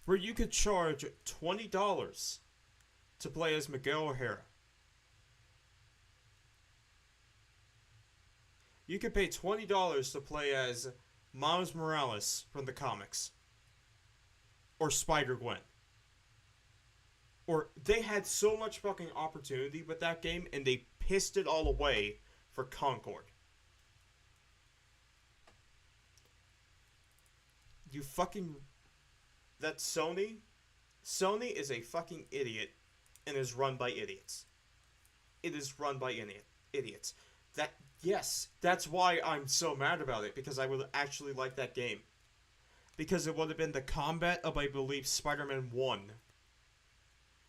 Where you could charge $20 to play as Miguel O'Hara. You could pay $20 to play as Miles Morales from the comics. Or Spider-Gwen. Or they had so much fucking opportunity with that game and they pissed it all away for Concord. You fucking... That's Sony? Sony is a fucking idiot and is run by idiots. It is run by idiots. Yes, that's why I'm so mad about it, because I would actually like that game. Because it would have been the combat of, I believe, Spider-Man 1.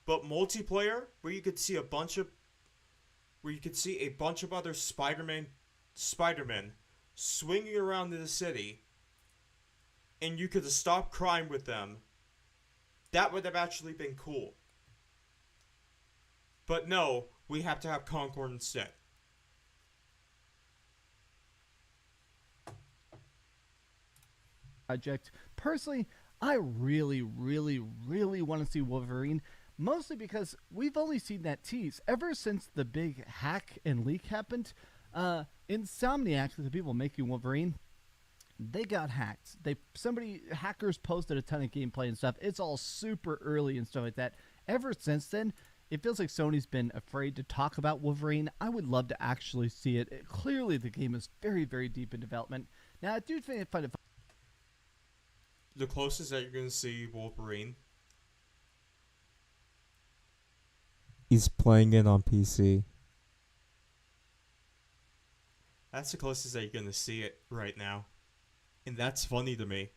But multiplayer, where you could see a bunch of other Spider-Men swinging around in the city, and you could stop crime with them, that would have actually been cool. But no, we have to have Concord instead. Project. Personally, I really, really, really want to see Wolverine, mostly because we've only seen that tease ever since the big hack and leak happened. Insomniac, the people making Wolverine, they got hacked. Hackers posted a ton of gameplay and stuff. It's all super early and stuff like that. Ever since then, it feels like Sony's been afraid to talk about Wolverine. I would love to actually see it. Clearly, the game is very, very deep in development. Now, I do find it. The closest that you're going to see Wolverine He's playing it on PC. That's the closest that you're going to see it right now. And that's funny to me.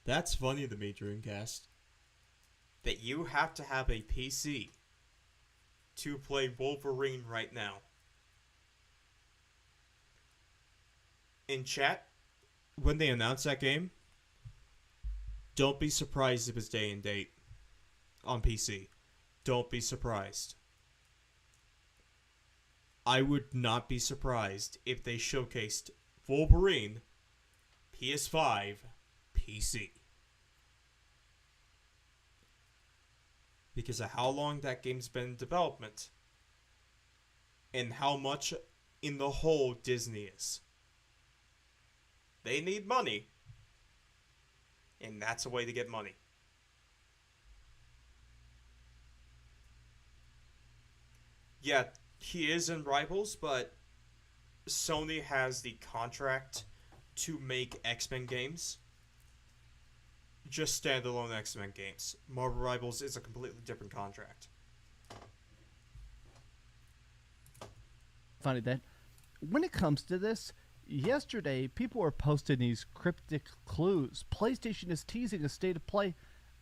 That's funny to me, Dreamcast. That you have to have a PC to play Wolverine right now. In chat, when they announce that game, don't be surprised if it's day and date on PC. Don't be surprised. I would not be surprised if they showcased Wolverine, PS5, PC. Because of how long that game's been in development. And how much in the hole Disney is. They need money. And that's a way to get money. Yeah, he is in Rivals, but Sony has the contract to make X-Men games. Just standalone X-Men games. Marvel Rivals is a completely different contract. Funny that when it comes to this, yesterday people were posting these cryptic clues. PlayStation is teasing a state of play.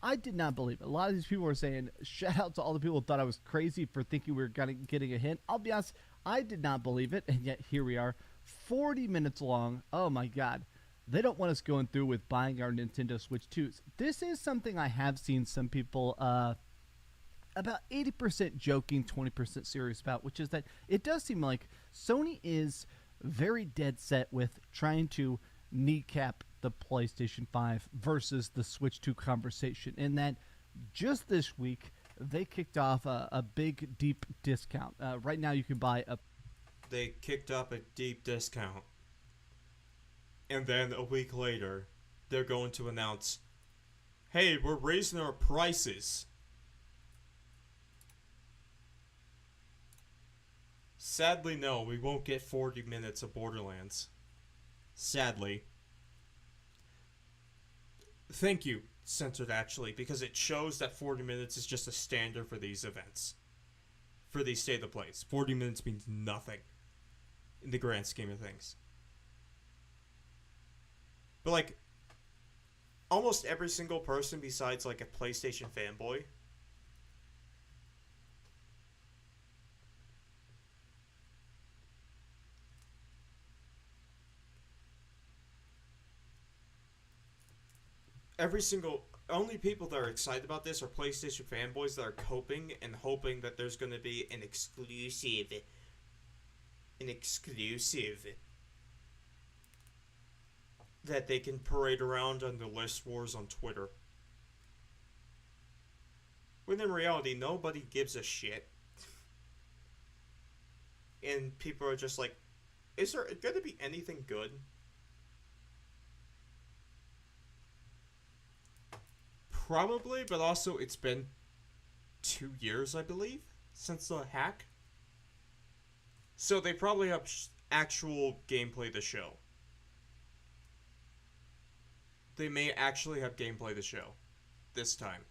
I did not believe it. A lot of these people were saying, shout out to all the people who thought I was crazy for thinking we were getting a hint. I'll be honest, I did not believe it, and yet here we are, 40 minutes long. Oh my god. They don't want us going through with buying our Nintendo Switch 2s. This is something I have seen some people about 80% joking, 20% serious about, which is that it does seem like Sony is very dead set with trying to kneecap the PlayStation 5 versus the Switch 2 conversation, in that just this week they kicked off a big, deep discount. Right now you can buy a... They kicked up a deep discount. And then a week later, they're going to announce, hey, we're raising our prices. Sadly, no, we won't get 40 minutes of Borderlands. Sadly. Thank you, Censored, actually, because it shows that 40 minutes is just a standard for these events. For these state of plays. 40 minutes means nothing in the grand scheme of things. But, like, almost every single person besides, like, a PlayStation fanboy only people that are excited about this are PlayStation fanboys that are coping and hoping that there's going to be an exclusive that they can parade around on the list wars on Twitter. When in reality, nobody gives a shit. And people are just like, is there going to be anything good? Probably, but also it's been 2 years, I believe, since the hack. So they probably have actual gameplay to show. They may actually have gameplay to show this time.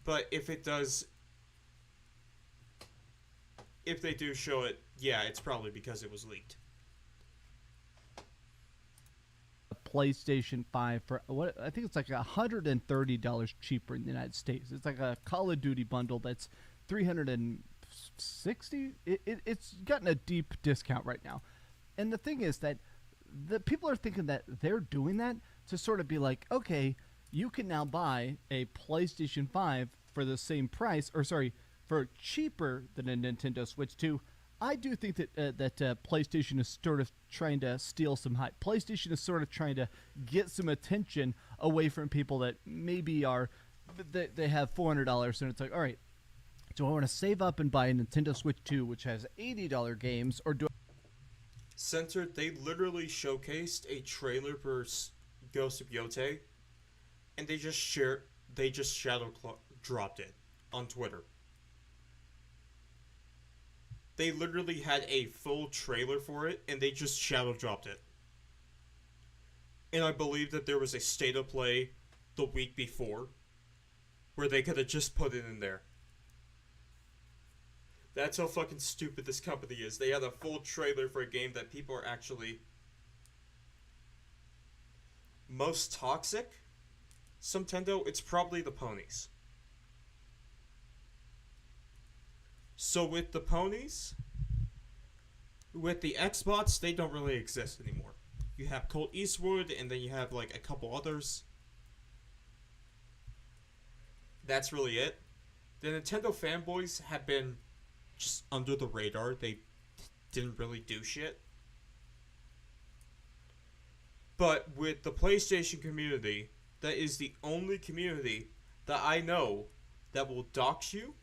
But if it does, if they do show it, yeah, it's probably because it was leaked. PlayStation 5 for what I think it's like $130 cheaper in the United States. It's like a Call of Duty bundle that's $360. It's gotten a deep discount right now. And the thing is that the people are thinking that they're doing that to sort of be like, okay, you can now buy a PlayStation 5 for the same price, or sorry, for cheaper than a Nintendo Switch 2. I do think that PlayStation is sort of trying to steal some hype. PlayStation is sort of trying to get some attention away from people that maybe are they have $400 and it's like, all right, do I want to save up and buy a Nintendo Switch 2 which has $80 games, or do Censored, they literally showcased a trailer for Ghost of Yotei, and they just dropped it on Twitter. They literally had a full trailer for it, and they just shadow dropped it. And I believe that there was a state of play the week before, where they could have just put it in there. That's how fucking stupid this company is. They had a full trailer for a game that people are actually most toxic. Nintendo, it's probably the ponies. So with the ponies, with the Xbots, they don't really exist anymore. You have Colt Eastwood, and then you have like a couple others. That's really it. The Nintendo fanboys have been just under the radar. They didn't really do shit. But with the PlayStation community, that is the only community that I know that will dox you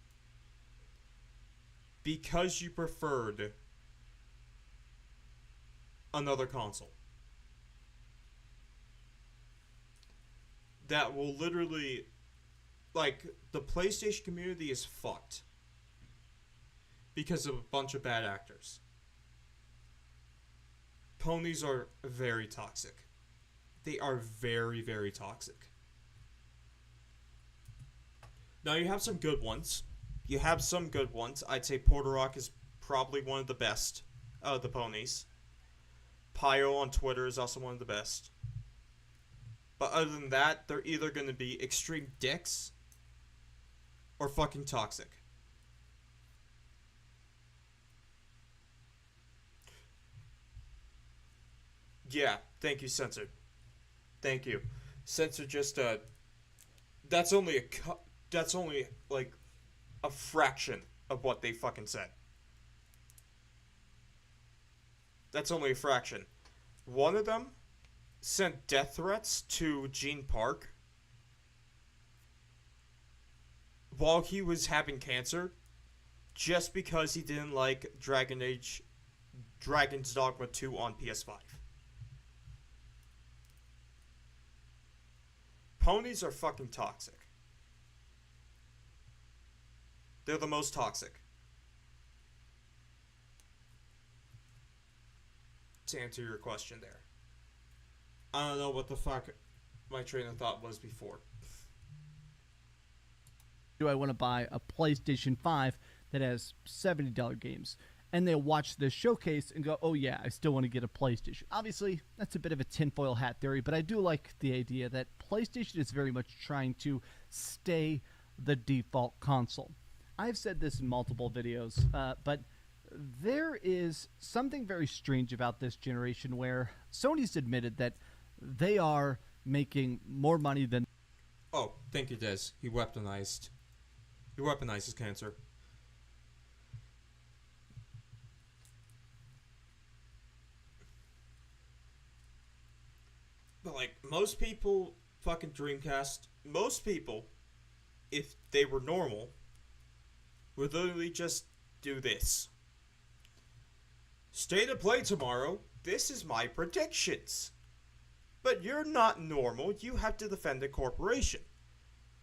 because you preferred another console. That will literally, like, the PlayStation community is fucked because of a bunch of bad actors. Ponies are very toxic. They are very, very toxic. Now you have some good ones. I'd say Portorock is probably one of the best of the ponies. Pio on Twitter is also one of the best. But other than that, they're either going to be extreme dicks or fucking toxic. Yeah, thank you, Censored. Thank you. Censored just, that's only like a fraction of what they fucking said. That's only a fraction. One of them sent death threats to Gene Park while he was having cancer just because he didn't like Dragon's Dogma 2 on PS5. Ponies are fucking toxic. They're the most toxic. To answer your question there. I don't know what the fuck my train of thought was before. do I want to buy a PlayStation 5 that has $70 games? And they'll watch this showcase and go, oh yeah, I still want to get a PlayStation. Obviously, that's a bit of a tinfoil hat theory, but I do like the idea that PlayStation is very much trying to stay the default console. I've said this in multiple videos, but there is something very strange about this generation where Sony's admitted that they are making more money than... Oh, thank you, Des. He weaponized his cancer. But, like, most people fucking Dreamcast, most people, if they were normal, would literally just do this. State of play tomorrow. This is my predictions. But you're not normal. You have to defend a corporation.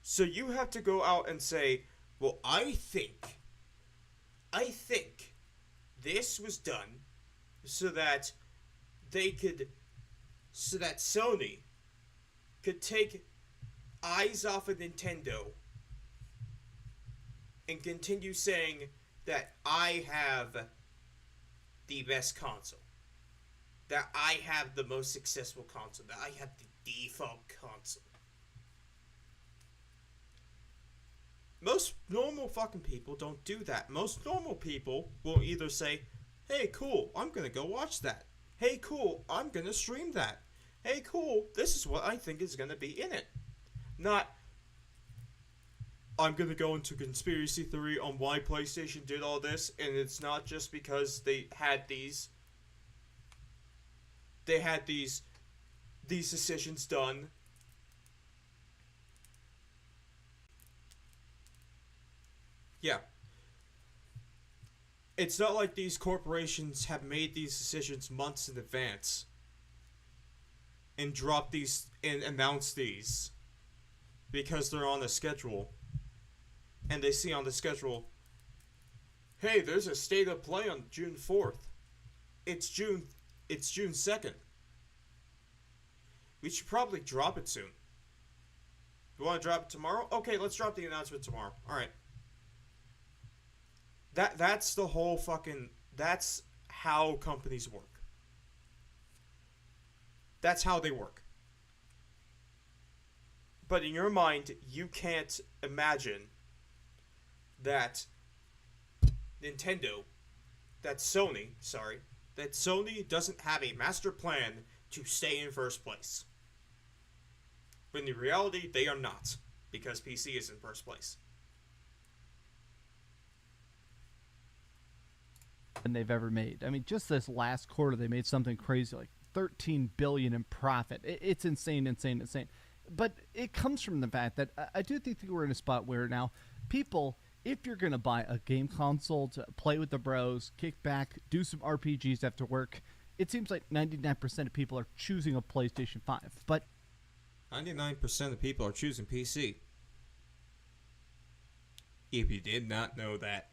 So you have to go out and say, well, I think this was done so that Sony could take eyes off of Nintendo and continue saying that I have the best console, that I have the most successful console, that I have the default console. Most normal fucking people don't do that. Most normal people will either say, hey, cool, I'm gonna go watch that. Hey, cool, I'm gonna stream that. Hey, cool, this is what I think is gonna be in it. Not, I'm gonna go into conspiracy theory on why PlayStation did all this, and it's not just because they had these decisions done. Yeah. It's not like these corporations have made these decisions months in advance and drop these and announce these because they're on a schedule and they see on the schedule, hey, there's a state of play on June 4th. It's June 2nd. We should probably drop it soon. You want to drop it tomorrow? Okay, let's drop the announcement tomorrow. All right. That's the whole fucking... That's how companies work. That's how they work. But in your mind, you can't imagine that Sony doesn't have a master plan to stay in first place. But in reality, they are not, because PC is in first place. Than they've ever made. I mean, just this last quarter, they made something crazy like $13 billion in profit. It's insane. But it comes from the fact that I do think that we're in a spot where now people, if you're going to buy a game console to play with the bros, kick back, do some RPGs after work, it seems like 99% of people are choosing a PlayStation 5. But 99% of people are choosing PC. If you did not know that.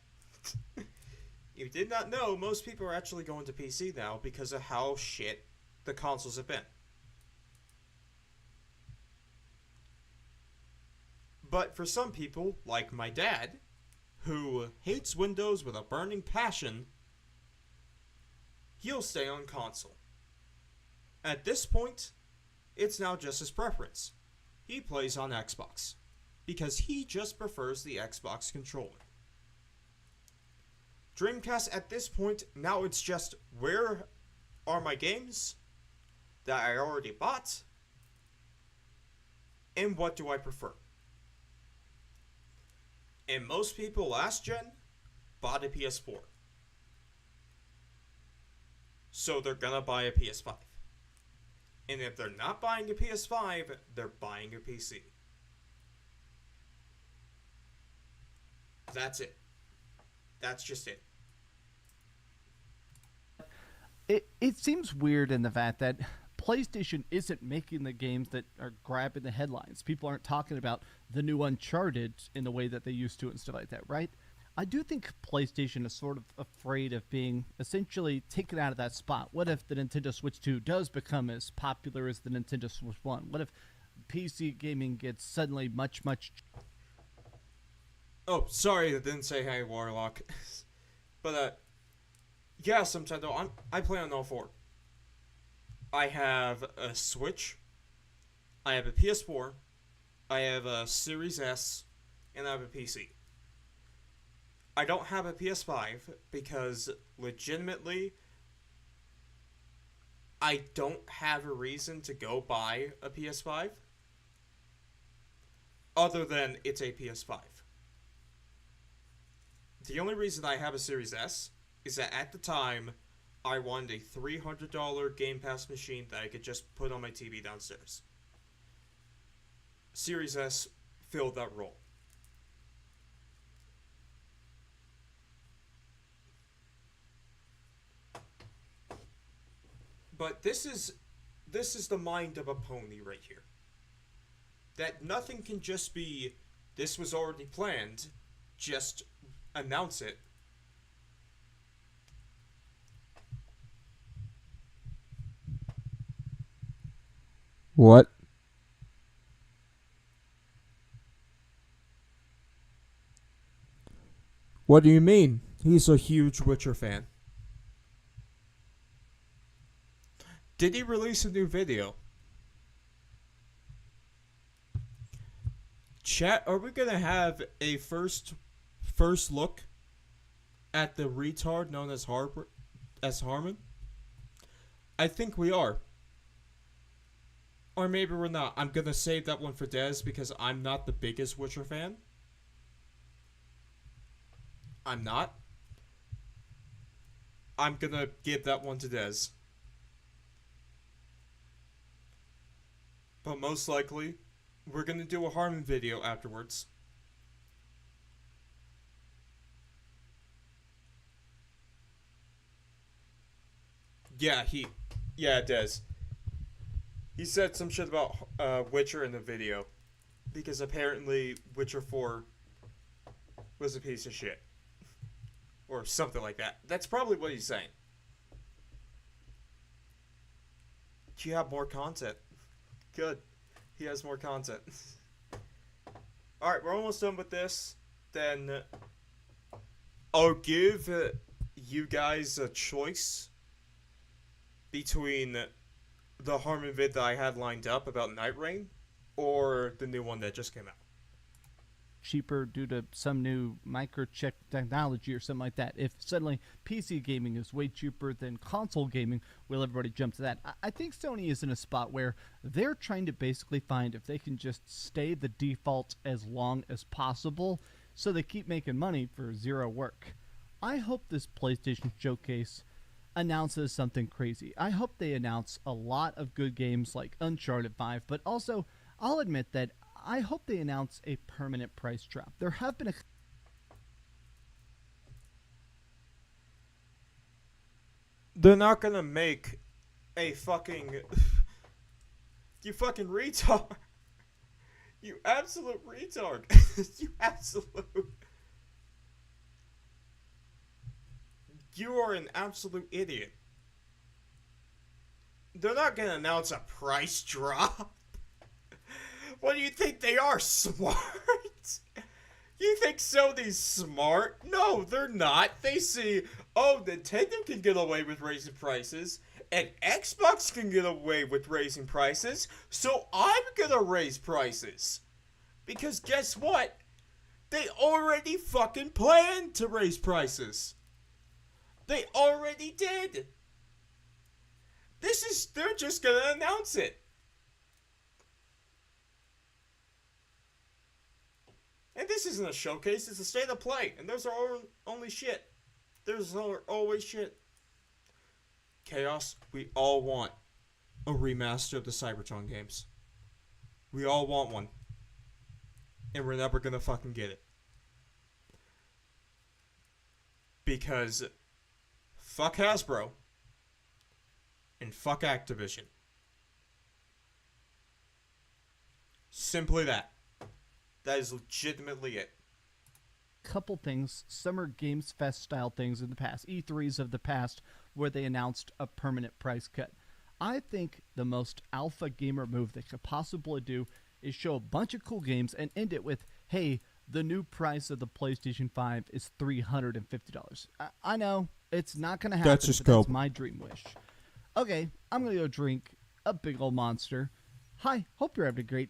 If you did not know, most people are actually going to PC now because of how shit the consoles have been. But for some people, like my dad, who hates Windows with a burning passion, he'll stay on console. At this point, it's now just his preference. He plays on Xbox because he just prefers the Xbox controller. Dreamcast at this point, now it's just, where are my games that I already bought? And what do I prefer? And most people last gen bought a PS4. So they're gonna buy a PS5. And if they're not buying a PS5, they're buying a PC. That's it. That's just it. It seems weird in the fact that PlayStation isn't making the games that are grabbing the headlines. People aren't talking about the new Uncharted in the way that they used to and stuff like that, right? I do think PlayStation is sort of afraid of being essentially taken out of that spot. What if the Nintendo Switch 2 does become as popular as the Nintendo Switch 1? What if PC gaming gets suddenly much... Oh, sorry I didn't say hey, Warlock. But, yes, Nintendo, I play on all four. I have a Switch, I have a PS4, I have a Series S, and I have a PC. I don't have a PS5 because, legitimately, I don't have a reason to go buy a PS5 other than it's a PS5. The only reason I have a Series S is that at the time, I wanted a $300 Game Pass machine that I could just put on my TV downstairs. Series S filled that role. But this is the mind of a pony right here. That nothing can just be, this was already planned, just announce it. What? What do you mean? He's a huge Witcher fan. Did he release a new video? Chat, are we gonna have a first look at the retard known as Harmon? I think we are. Or maybe we're not. I'm gonna save that one for Dez because I'm not the biggest Witcher fan. I'm not. I'm gonna give that one to Dez. But most likely, we're gonna do a Harmon video afterwards. Yeah, Dez. He said some shit about Witcher in the video. Because apparently Witcher 4 was a piece of shit. Or something like that. That's probably what he's saying. You have more content. Good. He has more content. Alright, we're almost done with this. Then I'll give you guys a choice between the Harmon vid that I had lined up about Night Rain or the new one that just came out. Cheaper due to some new microchip technology or something like that. If suddenly PC gaming is way cheaper than console gaming, will everybody jump to that? I think Sony is in a spot where they're trying to basically find if they can just stay the default as long as possible, so they keep making money for zero work. I hope this PlayStation Showcase announces something crazy. I hope they announce a lot of good games like Uncharted 5, but also I'll admit that I hope they announce a permanent price drop. There have been They're not gonna make a fucking... You fucking retard. You absolute retard. You absolute... You are an absolute idiot. They're not gonna announce a price drop. What do you think they are, smart? You think Sony's smart? No, they're not. They see, oh, Nintendo can get away with raising prices, and Xbox can get away with raising prices, so I'm gonna raise prices. Because guess what? They already fucking planned to raise prices. They already did. They're just gonna announce it. And this isn't a showcase, it's a state of play. And those are only shit. There's always shit. Chaos, we all want a remaster of the Cybertron games. We all want one. And we're never gonna fucking get it. Because fuck Hasbro. And fuck Activision. Simply that. That is legitimately it. couple things, Summer Games Fest style things in the past, E3s of the past, where they announced a permanent price cut. I think the most alpha gamer move they could possibly do is show a bunch of cool games and end it with, hey, the new price of the PlayStation 5 is $350. I know, it's not going to happen, That's your but that's scope. my dream wish. Okay, I'm going to go drink a big old monster. Hi, hope you're having a great...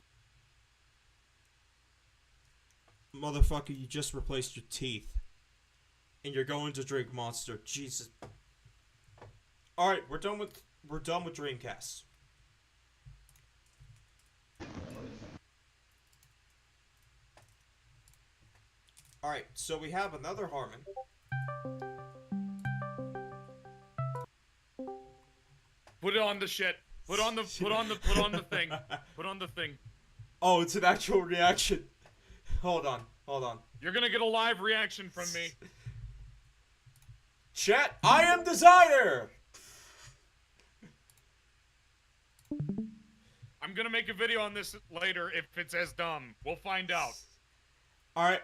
Motherfucker, you just replaced your teeth. And you're going to drink Monster. Jesus. Alright, we're done with Dreamcast. Alright, so we have another Harmon. Put it on the shit. Put on the thing. Put on the thing. Oh, it's an actual reaction. Hold on. You're gonna get a live reaction from me. Chat, I am Desire! I'm gonna make a video on this later if it's as dumb. We'll find out. All right.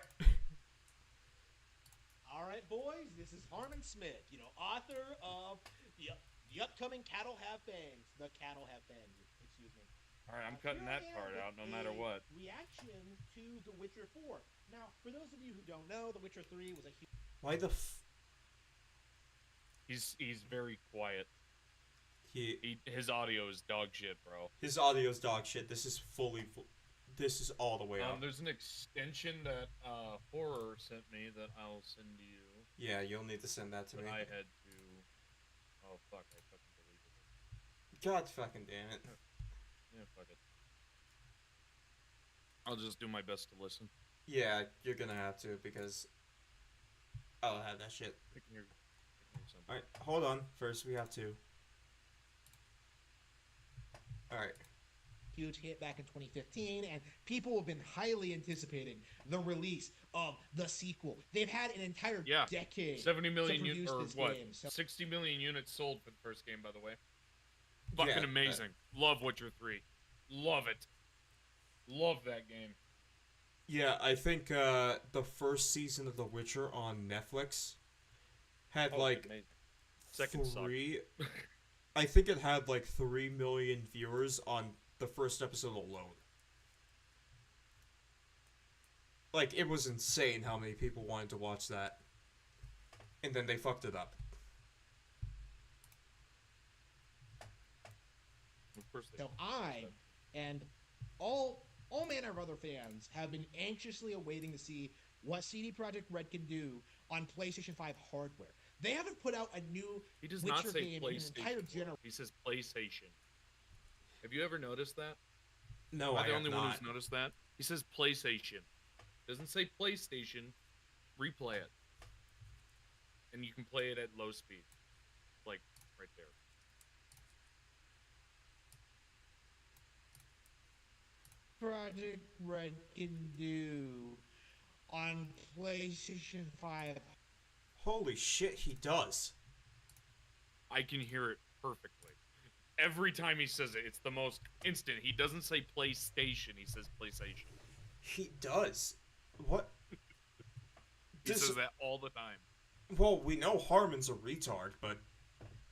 All right, boys, this is Harmon Smith, author of the upcoming Cattle Have Fangs. The Cattle Have Fangs, excuse me. All right, I'm cutting Here I that am part with out no matter a what. Reaction to The Witcher 4. Now, for those of you who don't know, The Witcher 3 was a huge... Why the He's very quiet. he His audio is dog shit, bro. his audio's dog shit. This is this is all the way up. There's an extension that Horror sent me that I'll send to you. Yeah, you'll need to send that to But me. I had to. Oh fuck! I fucking deleted it. God fucking damn it. Yeah, fuck it. I'll just do my best to listen. Yeah, you're gonna have to because I'll have that shit. Pick your something. Alright, hold on. First we have to. Alright. huge hit back in 2015, and people have been highly anticipating the release of the sequel. They've had an entire decade 70 million to produce units, or this what? game. So 60 million units sold for the first game, by the way. Fucking Yeah, amazing. Love Witcher 3. Love it. Love that game. Yeah, I think the first season of The Witcher on Netflix had like amazing. Second three. I think it had like 3 million viewers on the first episode alone. Like, it was insane how many people wanted to watch that. And then they fucked it up. Of course they So I and all manner of other fans have been anxiously awaiting to see what CD Projekt Red can do on PlayStation 5 hardware. They haven't put out a new He does Witcher not say game in an entire PlayStation. generation. He says PlayStation. Have you ever noticed that? No, Am I I the have only not. one who's noticed that? He says PlayStation. Doesn't say PlayStation. Replay it. And you can play it at low speed. Like, right there. Project Red can do on PlayStation 5. Holy shit, he does. I can hear it perfectly. Every time he says it, it's the most instant. He doesn't say PlayStation, he says PlayStation. He does. What? He says that all the time. Well, we know Harmon's a retard, but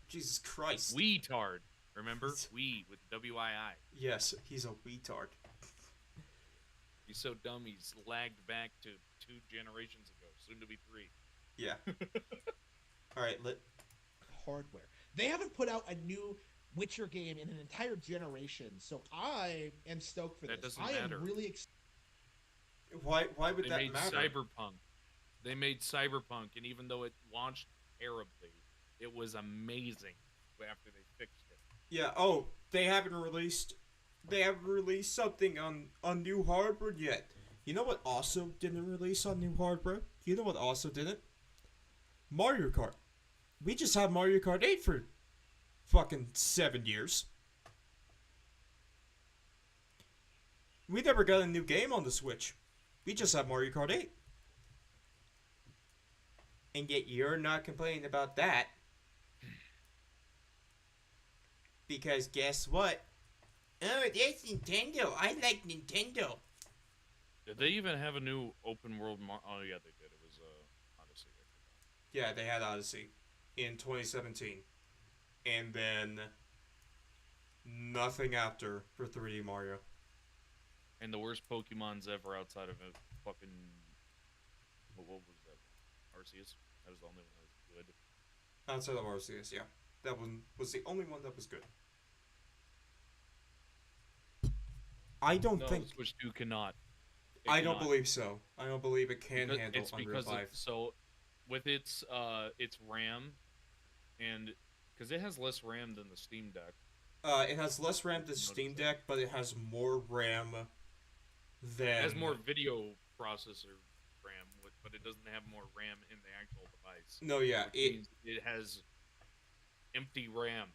Jesus Christ. Weetard. Remember? We with W-I-I. Yes, he's a retard. He's so dumb he's lagged back to 2 generations ago, soon to be 3. Yeah. Alright, Hardware. They haven't put out a new Witcher game in an entire generation, so I am stoked for That this. doesn't I matter. am really excited. why would They that made matter? Cyberpunk. They made Cyberpunk, and even though it launched terribly, it was amazing after they fixed it. Yeah, they haven't released something on new hardware yet. You know what also didn't release on new hardware? You know what also didn't? Mario Kart. We just had Mario Kart 8 for fucking 7 years. We never got a new game on the Switch. We just had Mario Kart 8. And yet you're not complaining about that. Because guess what? Oh, that's Nintendo. I like Nintendo. Did they even have a new open world? Oh yeah, they did. It was Odyssey. I forgot. Yeah, they had Odyssey in 2017. And then nothing after for 3D Mario. And the worst Pokemon's ever outside of it. Fucking. What was that? Arceus. That was the only one that was good. Outside of Arceus, yeah. That one was the only one that was good. I don't No, think... Switch 2 cannot. It I don't cannot. believe so. I don't believe it can Because- handle it's Unreal because 5. so with its RAM and because it has less RAM than the Steam Deck. It has less RAM than Steam Deck, but it has more RAM than... It has more video processor RAM, but it doesn't have more RAM in the actual device. No, yeah, Which means it has empty RAM,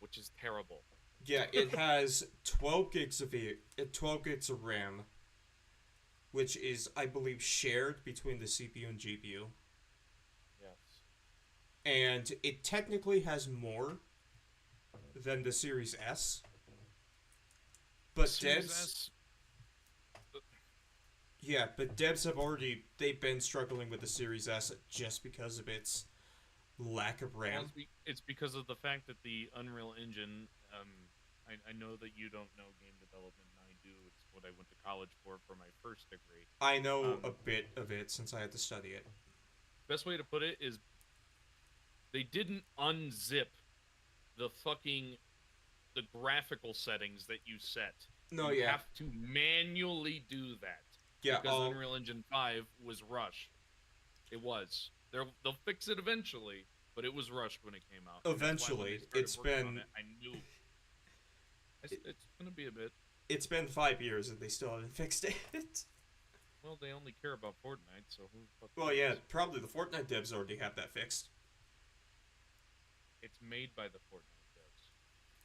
which is terrible. Yeah, it has 12 gigs of 12 gigs of RAM, which is, I believe, shared between the CPU and GPU. Yes. And it technically has more than the Series S. But Series devs, S, yeah, but devs they've been struggling with the Series S just because of its lack of well, RAM. it's because of the fact that the Unreal Engine. I know that you don't know game development, and I do. It's what I went to college for my first degree. I know a Um, bit of it since I had to study it. Best way to put it is they didn't unzip the graphical settings that you set. No, You yeah. have to manually do that. Yeah, Because Unreal Engine 5 was rushed. It was. They'll fix it eventually, but it was rushed when it came out. And that's why when they Eventually, started it's working on been- it, I knew it's gonna be a bit. It's been 5 years and they still haven't fixed it. Well, they only care about Fortnite, so who the fuck Well, cares? yeah, probably the Fortnite devs already have that fixed. It's made by the Fortnite devs.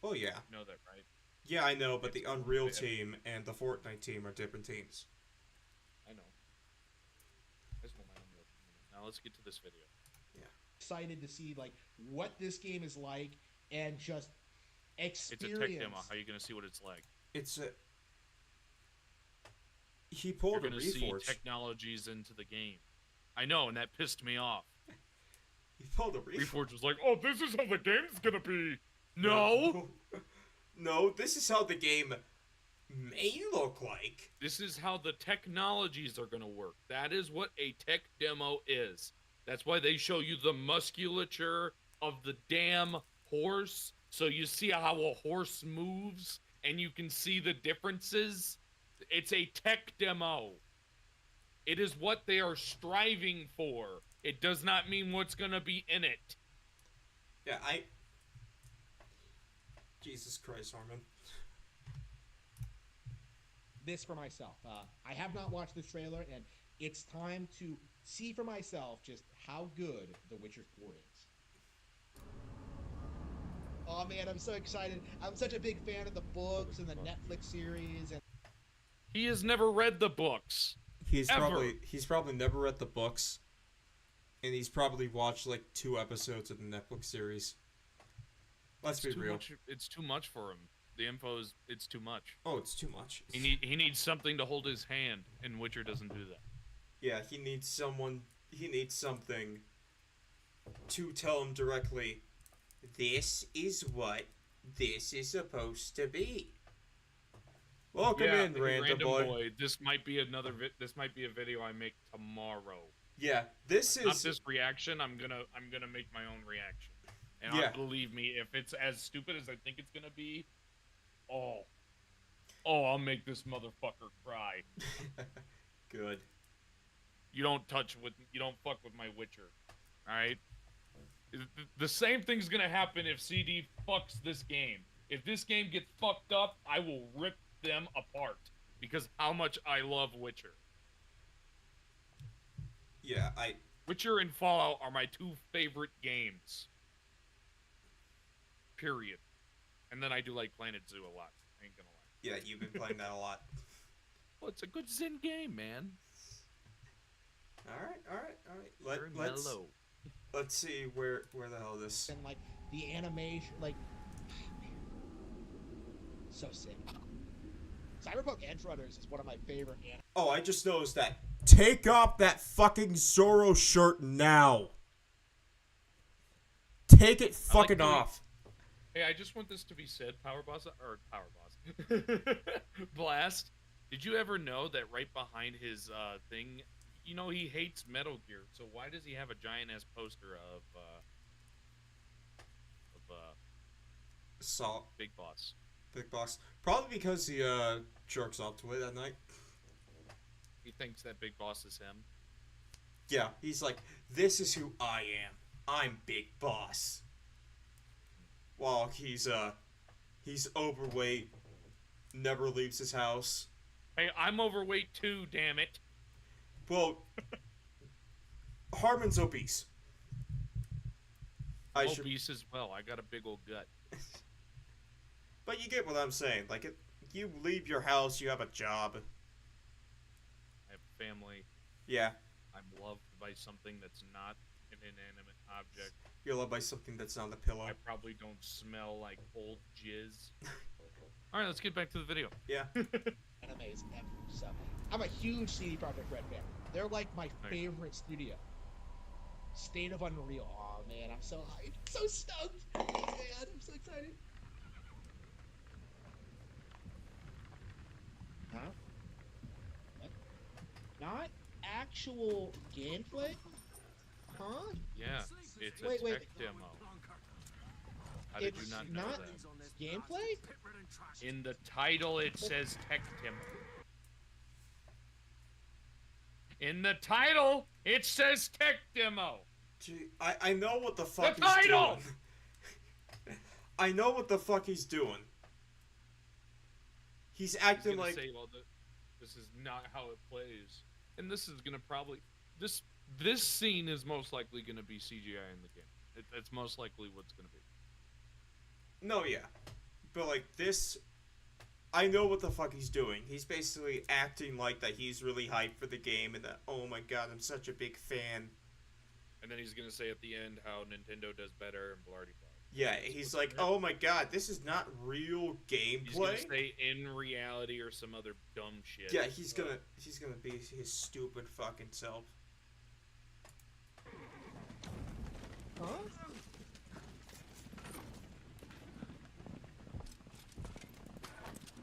Oh, yeah. You know that, right? Yeah, I know, but the It's Unreal owned by- team and the Fortnite team are different teams. I know. I just want my Unreal team. Now let's get to this video. Excited to see like what this game is like and just It's experience. a tech demo. How are you gonna see what it's like? It's a... He You're pulled a gonna see Reforge. technologies into the game. I know, and that pissed me off. He pulled a Reforge. Reforge was like, "Oh, this is how the game's gonna be." No, No, this is how the game may look like. this is how the technologies are gonna work. That is what a tech demo is. That's why they show you the musculature of the damn horse, so you see how a horse moves, and you can see the differences. It's a tech demo. It is what they are striving for. It does not mean what's gonna be in it. Yeah, Jesus Christ, Harmon. This for myself. I have not watched this trailer, and it's time to see for myself just how good The Witcher 4 is. Oh man, I'm so excited. I'm such a big fan of the books and the Netflix series, and He has never read the books. He's Ever. probably never read the books, and he's probably watched like 2 episodes of the Netflix series. Let's be Too real. much, it's too much for him. The info is it's too much. Oh, it's too much. He needs something to hold his hand, and Witcher doesn't do that. Yeah, he needs someone. He needs something to tell him directly. This is what this is supposed to be. Welcome in, hey, random boy. This might be this might be a video I make tomorrow. Yeah, this Not is. this reaction. I'm gonna make my own reaction. And Yeah. believe me, if it's as stupid as I think it's gonna be, I'll make this motherfucker cry. Good. You don't fuck with my Witcher. Alright? The same thing's gonna happen if CD fucks this game. If this game gets fucked up, I will rip them apart. Because how much I love Witcher. Yeah, Witcher and Fallout are my 2 favorite games. Period. And then I do like Planet Zoo a lot. I ain't gonna lie. Yeah, you've been playing that a lot. Well, it's a good Zen game, man. All right. Very mellow. Let's see where the hell this. and like the animation, like so sick. Cyberpunk Edge Runners is one of my favorite anime. Oh, I just noticed that. Take off that fucking Zoro shirt now. Take it fucking the way- off. Hey, I just want this to be said, Power Boss. Blast. Did you ever know that right behind his thing, you know he hates Metal Gear, so why does he have a giant ass poster of Salt, Big Boss? big box. Probably because he jerks off to it at night. He thinks that Big Boss is him. Yeah, he's like, this is who I am. I'm Big Boss. While he's overweight, never leaves his house. Hey, I'm overweight too, damn it. Well, Harmon's obese. Obese as well. I got a big old gut. But you get what I'm saying. Like, you leave your house, you have a job. I have a family. Yeah, I'm loved by something that's not an inanimate object. you're loved by something that's not a pillow. I probably don't smell like old jizz. All right, let's get back to the video. Yeah. Animes ever. So I'm a huge CD Projekt Red fan. They're like my favorite studio. State of Unreal. Oh man, I'm so hyped. So stoked. Oh man, I'm so excited. Huh? What? Not actual gameplay? Huh? Yeah, it's a Wait, wait. tech demo. How did you It's not know not that? gameplay? In the title, it says tech demo. In the title, it says tech demo. Gee, I know what the fuck The he's title! doing. I know what the fuck he's doing. He's He's acting gonna like say, well, this is not how it plays, and this is gonna probably this scene is most likely gonna be CGI in the game. It's most likely what's gonna be. no, yeah, but like this, I know what the fuck he's doing. He's basically acting like that he's really hyped for the game and that, oh my god, I'm such a big fan. And then he's gonna say at the end how Nintendo does better and blah blah blah. Yeah, he's like, oh my god, this is not real He's gonna gameplay. say in reality or some other dumb shit. Yeah, he's gonna be his stupid fucking self. Huh?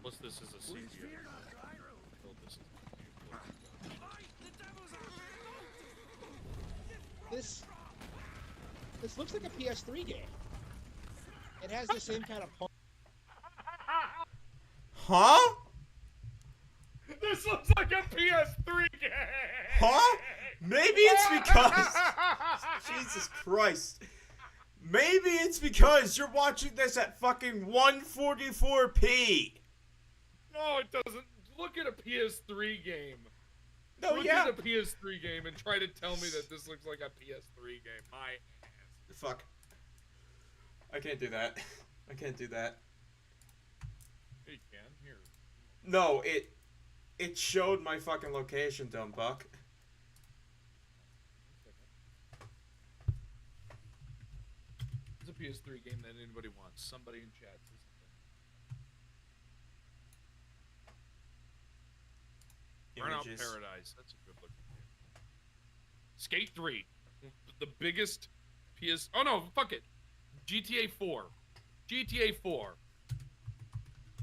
Plus, this is a CGI. Oh, this is This looks like a PS3 game. It has the same kind of Huh? This looks like a PS3 game. Huh? Maybe it's because Jesus Christ. Maybe it's because you're watching this at fucking 144p. No, it doesn't. Look at a PS3 game. No, Look yeah. at a PS3 game and try to tell me that this looks like a PS3 game. My ass. Fuck. I can't do that. I can't do that. You can. Here. No, it showed my fucking location, dumb buck. It's a PS3 game that anybody wants. Somebody in chat says something. Burnout Images. Paradise. That's a good looking game. Skate 3. The biggest PS... Oh no, fuck it. GTA 4. GTA 4.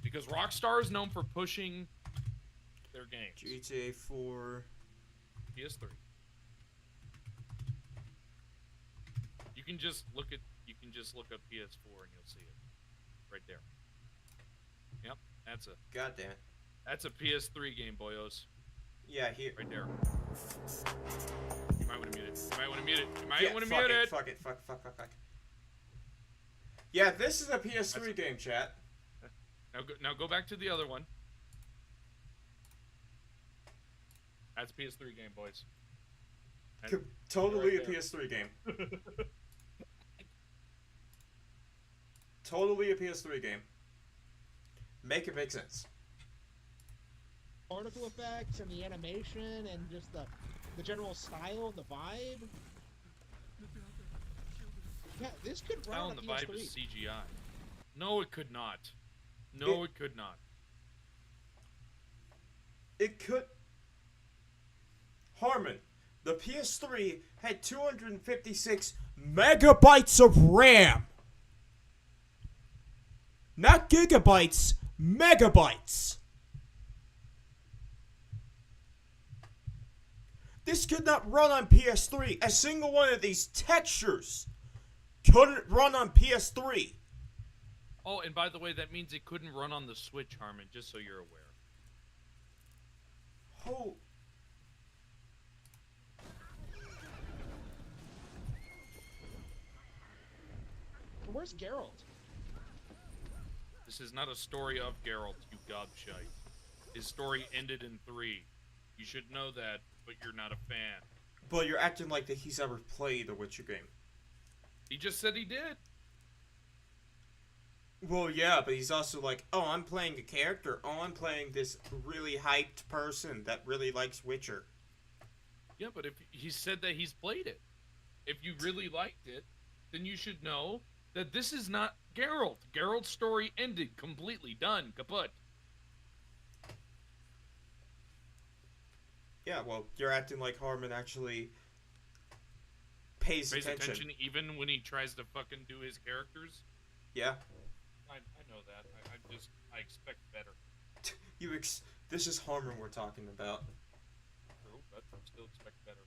Because Rockstar is known for pushing their games. GTA 4. PS3. You can just look up PS4 and you'll see it. Right there. Yep, God damn it. that's a PS3 game, boyos. Yeah, here. Right there. You might want to mute it. You might want to mute it. You might Yeah, want to fuck mute it. it. Fuck it. Fuck. Yeah, this is a PS3 game, chat. Now go back to the other one. That's PS3 game, boys. And Totally right a there. PS3 game. Totally a PS3 game. Make it make sense. particle effects and the animation and just the general style and the vibe. Yeah, this could run Style on and a the PS3. vibe is CGI. No, it could not. No, it could not. It could. Harmon, the PS3 had 256 megabytes of RAM. Not gigabytes, megabytes. This could not run on PS3. A single one of these textures couldn't run on PS3. Oh, and by the way, that means it couldn't run on the Switch, Harmon, just so you're aware. Oh. Where's Geralt? This is not a story of Geralt, you gobshite. His story ended in 3. You should know that, but you're not a fan. But you're acting like that he's ever played a Witcher game. He just said he did. Well, yeah, but he's also like, oh, I'm playing a character. Oh, I'm playing this really hyped person that really likes Witcher. Yeah, but if he said that he's played it, if you really liked it, then you should know that this is not Geralt. Geralt's story ended, completely done, kaput. Yeah, well, you're acting like Harmon actually pays attention. Even when he tries to fucking do his characters. Yeah. I know that. I expect better. This is Harmon we're talking about. True, but I still expect better.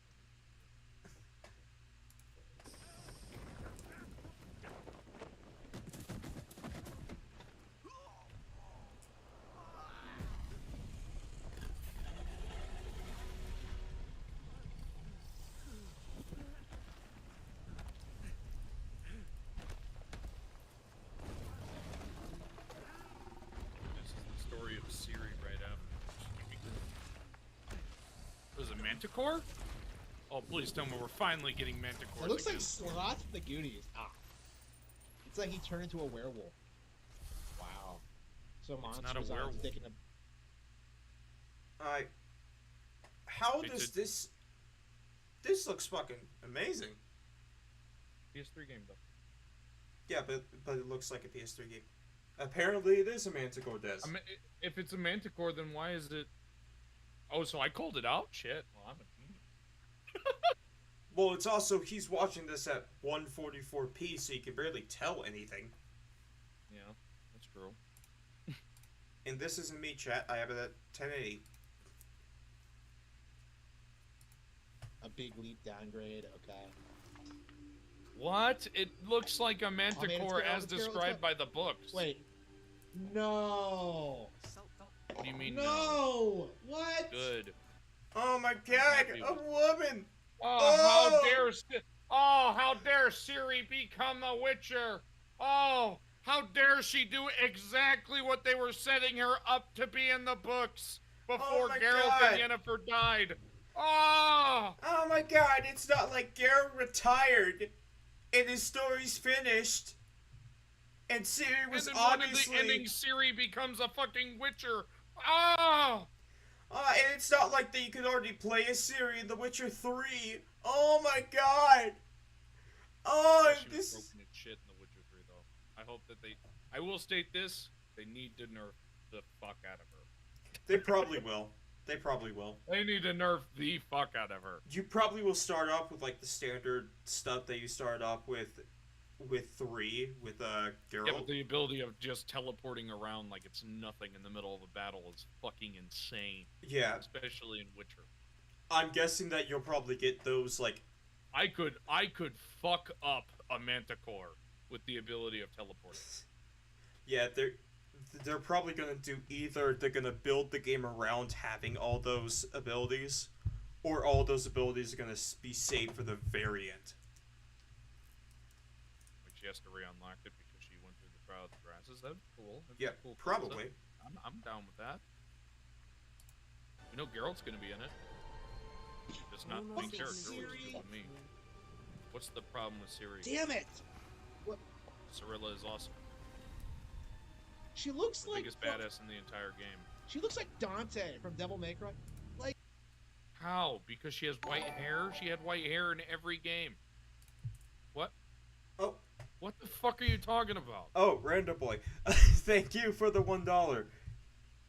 This is the story of Ciri right after. Was it Manticore? Oh, please tell me we're finally getting Manticore. It looks like Sloth from the Goonies. It's like he turned into a werewolf. Wow. So monsters not a werewolf. taking a... How It's does a- this... This looks fucking amazing. PS3 game though. Yeah, but it looks like a PS3 game. Apparently it is a Manticore, Des. I mean, if it's a Manticore, then why is it? Oh, so I called it out. Shit. Well, I'm a genius. Well, it's also, he's watching this at 144p, so you can barely tell anything. Yeah, that's true. And this isn't me, chat. I have it at 1080. A big leap downgrade, okay. What? It looks like a Manticore as it's Geralt, described by the books. Wait. No! What do you mean? No! What? Good. Oh my god, a woman! Oh, how dare Ciri become a Witcher? Oh, how dare she do exactly what they were setting her up to be in the books before my Geralt God. and Yennefer died. Oh! Oh my god, it's not like Geralt retired and his story's finished. And Ciri was and then obviously... one of the endings, Ciri becomes a fucking Witcher. Oh! and it's not like that you could already play as Ciri in The Witcher 3. Oh my god! Oh, She was this... broken as shit in The Witcher 3, though. I hope that they... I will state this. They need to nerf the fuck out of her. They probably will. They probably will. They need to nerf the fuck out of her. You probably will start off with like the standard stuff that you started off with 3 with Geralt. Yeah, but the ability of just teleporting around like it's nothing in the middle of a battle is fucking insane. Yeah, Especially in Witcher. I'm guessing that you'll probably get those like... I could fuck up a Manticore with the ability of teleporting. Yeah, they're probably gonna do either they're gonna build the game around having all those abilities, or all those abilities are gonna be saved for the very end. Like she has to re-unlock it because she went through the trial of the grasses. That'd be cool. That'd be Yeah, a cool probably. concept. I'm down with that. You know Geralt's gonna be in it. Just not the main Fucking character, which is Ciri. me. What's the problem with Ciri? Damn it! Cirilla is awesome. She looks The like... biggest badass in the entire game. She looks like Dante from Devil May Cry. Like... How? Because she has white hair? She had white hair in every game. What? Oh. What the fuck are you talking about? Oh, Random Boy. Thank you for the $1.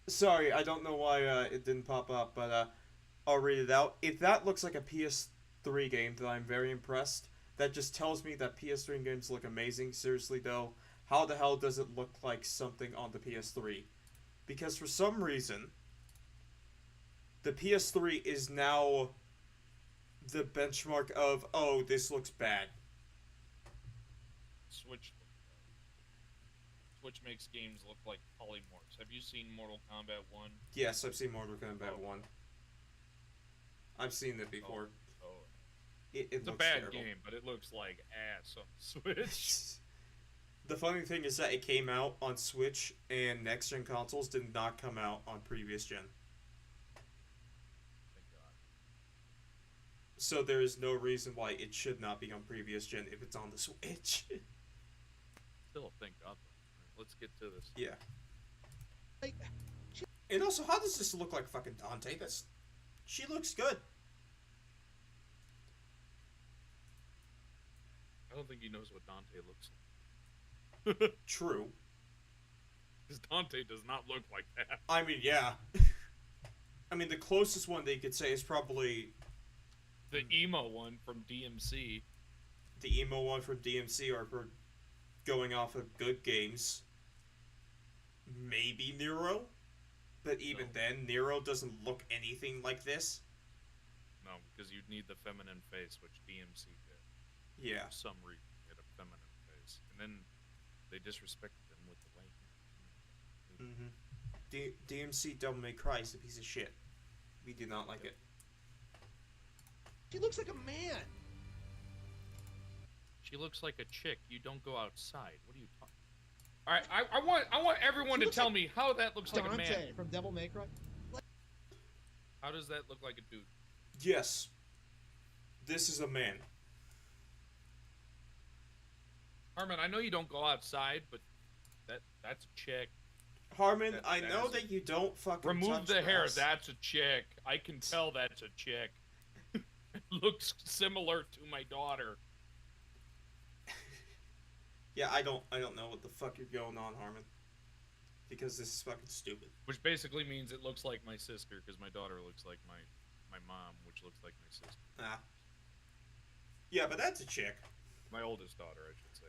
Sorry, I don't know why it didn't pop up, but I'll read it out. If that looks like a PS3 game, then I'm very impressed. That just tells me that PS3 games look amazing. Seriously though, how the hell does it look like something on the PS3? Because for some reason, the PS3 is now the benchmark of, oh, this looks bad. Switch. Switch makes games look like polymorphs. Have you seen Mortal Kombat 1? Yes, I've seen Mortal Kombat Oh. 1. I've seen it before. Oh. It It's a looks bad terrible. game, but it looks like ass on Switch. The funny thing is that it came out on Switch, and next-gen consoles did not come out on previous gen. Thank God. So there is no reason why it should not be on previous gen if it's on the Switch. Still, thank God. Let's get to this. Yeah. like And also, how does this look like fucking Dante? She looks good. I don't think he knows what Dante looks like. True. Because Dante does not look like that. I mean, yeah. I mean, the closest one they could say is probably The emo one from DMC. the emo one from DMC, or for going off of good games. Maybe Nero? But even No. then, Nero doesn't look anything like this. No, because you'd need the feminine face, which DMC did. Yeah. For some reason, he had a feminine face. And then they disrespected him with the white hair. Mm-hmm. DMC Devil May Cry is a piece of shit. We do not like it. She looks like a man. She looks like a chick. You don't go outside. What are you talking? All right, I want everyone She to looks tell like me how that looks like a man. Dante from Devil May Cry. How does that look like a dude? Yes. This is a man. Harmon, I know you don't go outside, but that's a chick. Harmon, That- I that know is- that you don't fucking Remove touch the hair. grass. That's a chick. I can tell that's a chick. Looks similar to my daughter. Yeah, I don't know what the fuck you're going on, Harmon. Because this is fucking stupid. Which basically means it looks like my sister, because my daughter looks like my mom, which looks like my sister. Ah. Yeah, but that's a chick. My oldest daughter, I should say.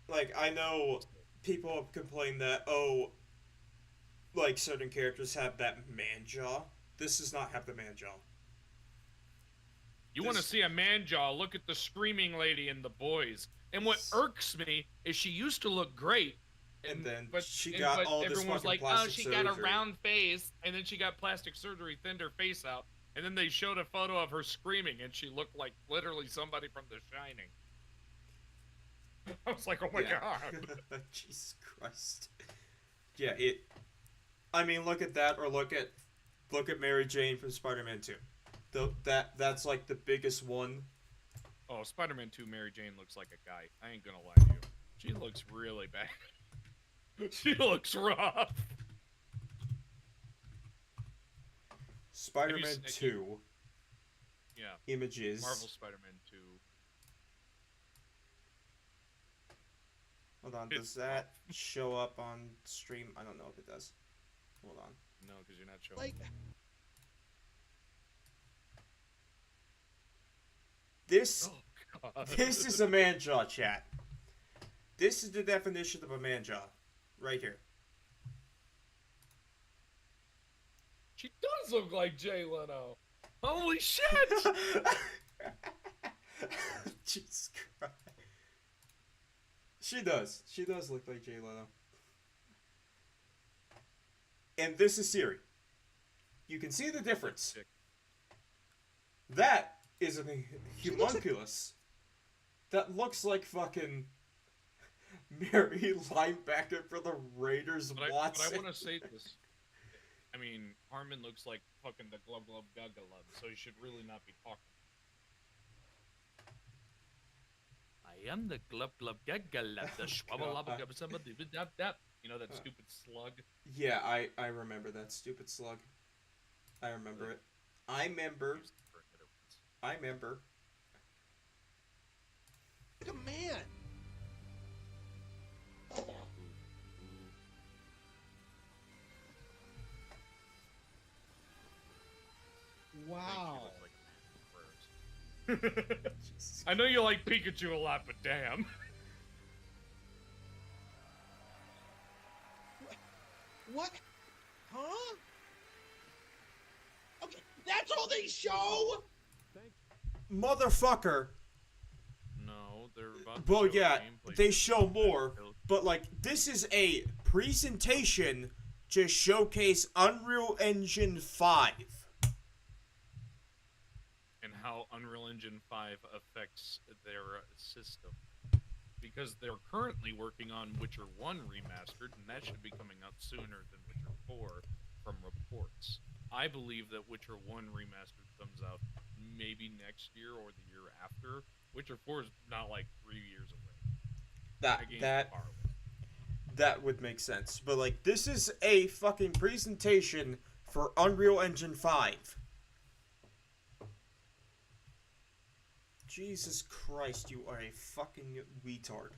Like, I know people have complained that, oh, like, certain characters have that man jaw. This does not have the man jaw. You want to This- see a man jaw? Look at the screaming lady in The Boys. And what irks me is she used to look great. And then she got all this everyone was fucking like, oh, plastic she got a surgery." round face, and then she got plastic surgery, thinned her face out, and then they showed a photo of her screaming, and she looked like literally somebody from The Shining. I was like, oh my god. Jesus Christ. Yeah, I mean, look at that, or look at Mary Jane from Spider-Man 2. That's like the biggest one. Oh, Spider-Man 2 Mary Jane looks like a guy. I ain't gonna lie to you. She looks really bad. She looks rough. Spider-Man Have you 2 Yeah, images. Marvel Spider-Man 2. Hold on, It's does that show up on stream? I don't know if it does. Hold on. No, because you're not showing. Like, This Oh god. this is a man jaw, chat. This is the definition of a man jaw. Right here. She does look like Jay Leno. Holy shit! Jesus Christ. She does. She does look like Jay Leno. And this is Siri. You can see the difference. Sick. That is a She looks like- homunculus. That looks like fucking Mary linebacker for the Raiders, But I Watson. want to say this. I mean, Harmon looks like fucking the Glub Glub Guggalub, so he should really not be talking. I am the Glub Glub Guggalub, the Schwabbalabba. You know that stupid slug? Yeah, I remember that stupid slug. I remember it. I remember. Used it for a hitter once. I remember. like a man. Wow. I know you like Pikachu a lot, but damn. What? Huh? Okay, that's all they show? Motherfucker. No, they're about to Well, show yeah, gameplay. they show more, but like, this is a presentation to showcase Unreal Engine 5. And how Unreal Engine 5 affects their system. Because they're currently working on Witcher 1 remastered, and that should be coming out sooner than Witcher 4 from reports. I believe that Witcher 1 remastered comes out maybe next year or the year after. Witcher 4 is not like 3 years away. That game's far away. That would make sense. But like, this is a fucking presentation for Unreal Engine 5. Jesus Christ, you are a fucking retard.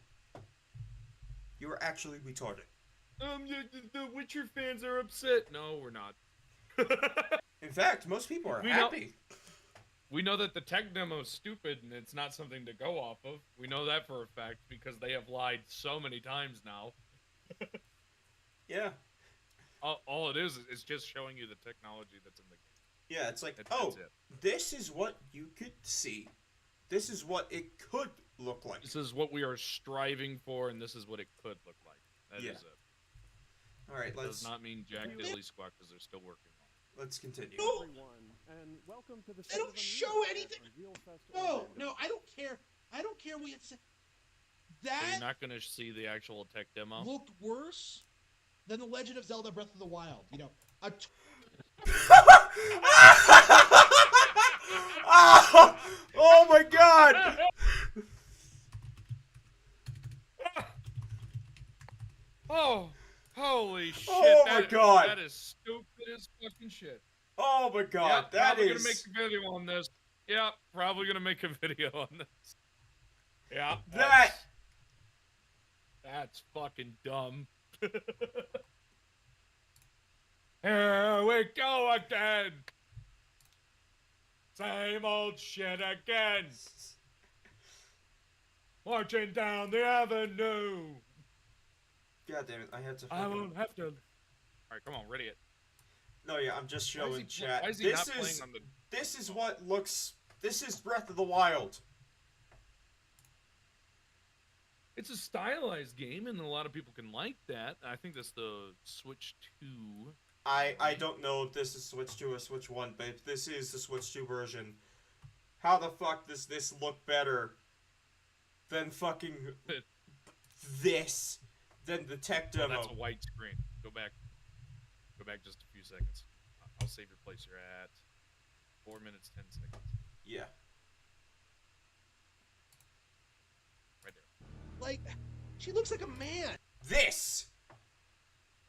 You are actually retarded. The Witcher fans are upset. No, we're not. In fact, most people are We know- happy. We know that the tech demo is stupid and it's not something to go off of. We know that for a fact because they have lied so many times now. Yeah. All it is just showing you the technology that's in the game. Yeah, it's like, That's oh, it. this is what you could see. This is what it could look like. This is what we are striving for, and this is what it could look like. That is Yeah. it. All right, It let's does not mean Jack Diddley Squawk because they're still working on it. let's continue. No, And welcome to the they don't show anything. No, I don't care. I don't care what you say. So you're That not going to see the actual tech demo? looked worse than The Legend of Zelda Breath of the Wild. You know, Oh my god! Oh, holy shit. Oh my God. That is stupid as fucking shit. Oh my god, Yep, that probably is... gonna make a video on this. Yeah, probably gonna make a video on this. Yeah, that's fucking dumb. Here we go again. Same old shit again. Marching down the avenue. God damn it, I had to... I fucking- won't have to. All right, come on, ready it. No, yeah, I'm just Why is showing he- chat. Why is he This not is... playing on the? This is what looks... This is Breath of the Wild. It's a stylized game, and a lot of people can like that. I think that's the Switch 2. I don't know if this is Switch 2 or Switch 1, but if this is the Switch 2 version, how the fuck does this look better than fucking this, than the tech Oh, demo? that's a white screen. Go back. Go back just a few seconds. I'll save your place. You're at 4 minutes 10 seconds. Yeah. Right there. like, she looks like a man. This!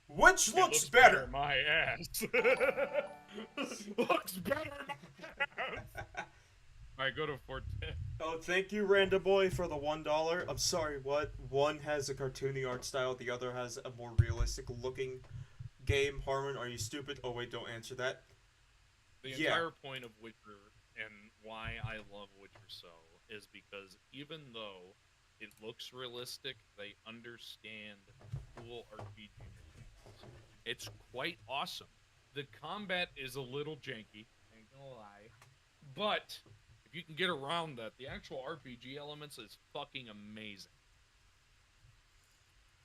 Which It looks better? in my ass. Looks better in my ass. Alright, go to 410. Oh, thank you, Randa Boy, for the $1. I'm sorry, what? One has a cartoony art style, the other has a more realistic looking game. Harmon, are you stupid? Oh, wait, don't answer that. The Yeah. entire point of Witcher and why I love Witcher so is because even though it looks realistic, they understand cool RPG mechanics. It's quite awesome. The combat is a little janky, ain't gonna lie, but if you can get around that, the actual RPG elements is fucking amazing.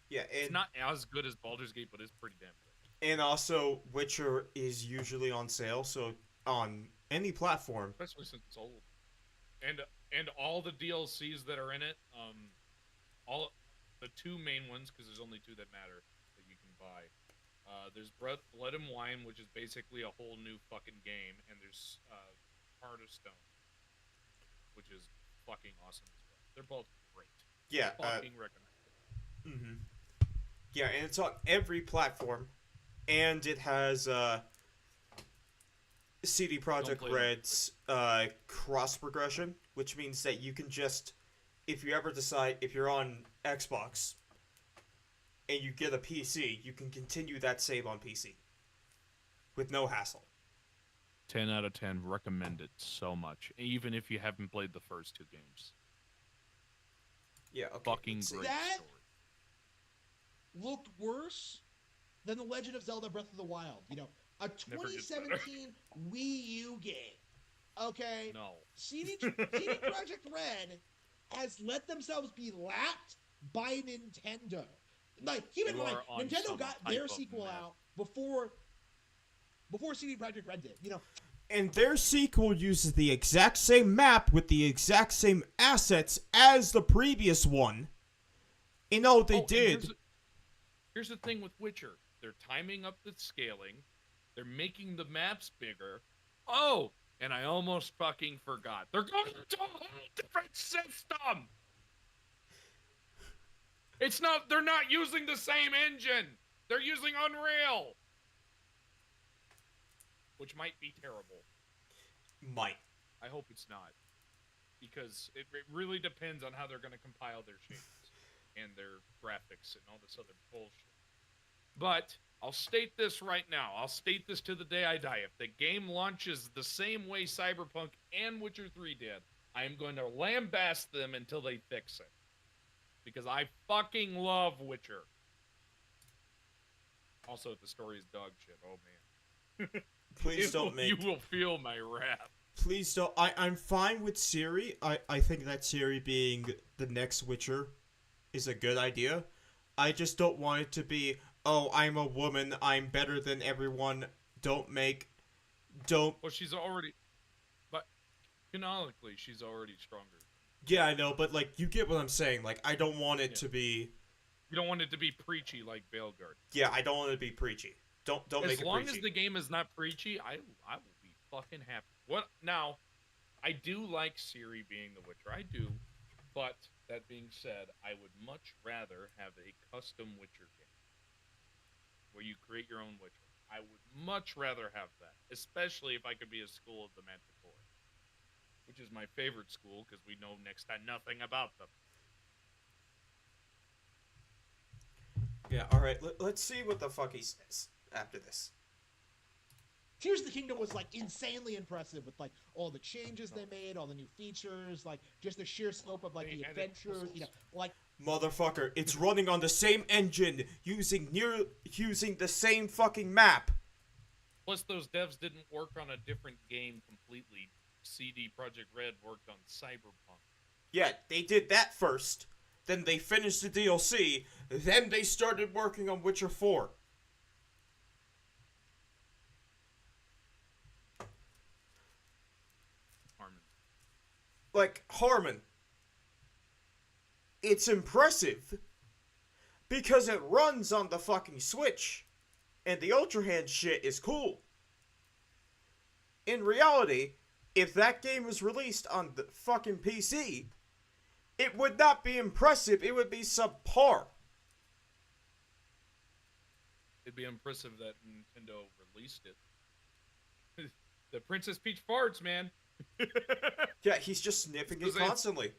Yeah, It's and, not as good as Baldur's Gate, but it's pretty damn good. and also, Witcher is usually on sale, so on any platform. Especially since it's old. And all the DLCs that are in it, all the two main ones, because there's only two that matter that you can buy. There's Blood and Wine, which is basically a whole new fucking game, and there's Heart of Stone, which is fucking awesome as well. They're both great. Yeah, Fucking recommend it. mm-hmm. Yeah, and it's on every platform, and it has CD Projekt play them. Red's cross progression, which means that you can just, if you ever decide, if you're on Xbox and you get a PC, you can continue that save on PC with no hassle. 10 out of 10, recommend it so much, even if you haven't played the first two games. Yeah, okay. Fucking let's see. great That- story. Looked worse than The Legend of Zelda Breath of the Wild. You know, a Never gets better. 2017 Wii U game. Okay? No. CD Projekt Red has let themselves be lapped by Nintendo. Like, keep in You mind, are on Nintendo some got type their of sequel meth. out before CD Projekt Red did. You know, And their sequel uses the exact same map with the exact same assets as the previous one. You know what they and did? Here's the thing with Witcher. They're timing up the scaling. They're making the maps bigger. Oh, and I almost fucking forgot. They're going to a whole different system. They're not using the same engine. They're using Unreal. Which might be terrible. Might. I hope it's not. Because it really depends on how they're going to compile their shaders. and their graphics and all this other bullshit. But I'll state this right now. I'll state this to the day I die. If the game launches the same way Cyberpunk and Witcher 3 did, I am going to lambaste them until they fix it. Because I fucking love Witcher. Also, the story is dog shit. Oh, man. Please don't make... You will feel my wrath. Please don't... I'm fine with Ciri. I think that Ciri being the next Witcher is a good idea. I just don't want it to be, oh, I'm a woman, I'm better than everyone, don't... Well, she's already... But, canonically, she's already stronger. Yeah, I know, but, like, you get what I'm saying. Like, I don't want it to be... You don't want it to be preachy like Veilguard. Yeah, I don't want it to be preachy. Don't make it preachy. As long as the game is not preachy, I will be fucking happy. What now? I do like Ciri being the Witcher. I do, but that being said, I would much rather have a custom Witcher game where you create your own Witcher. I would much rather have that, especially if I could be a school of the Manticore, which is my favorite school because we know next to nothing about them. Yeah, alright, let's see what the fuck he says after this. Tears of the Kingdom was like insanely impressive with like all the changes they made, all the new features, like just the sheer scope of like the adventures, you know, like Motherfucker, it's running on the same engine, using the same fucking map. Plus, those devs didn't work on a different game completely. CD Projekt Red worked on Cyberpunk. Yeah, they did that first. Then they finished the DLC. Then they started working on Witcher 4. Harmon. It's impressive because it runs on the fucking Switch and the Ultra Hand shit is cool. In reality, if that game was released on the fucking PC, it would not be impressive, it would be subpar. It'd be impressive that Nintendo released it. The Princess Peach farts, man. Yeah, he's just sniffing it constantly.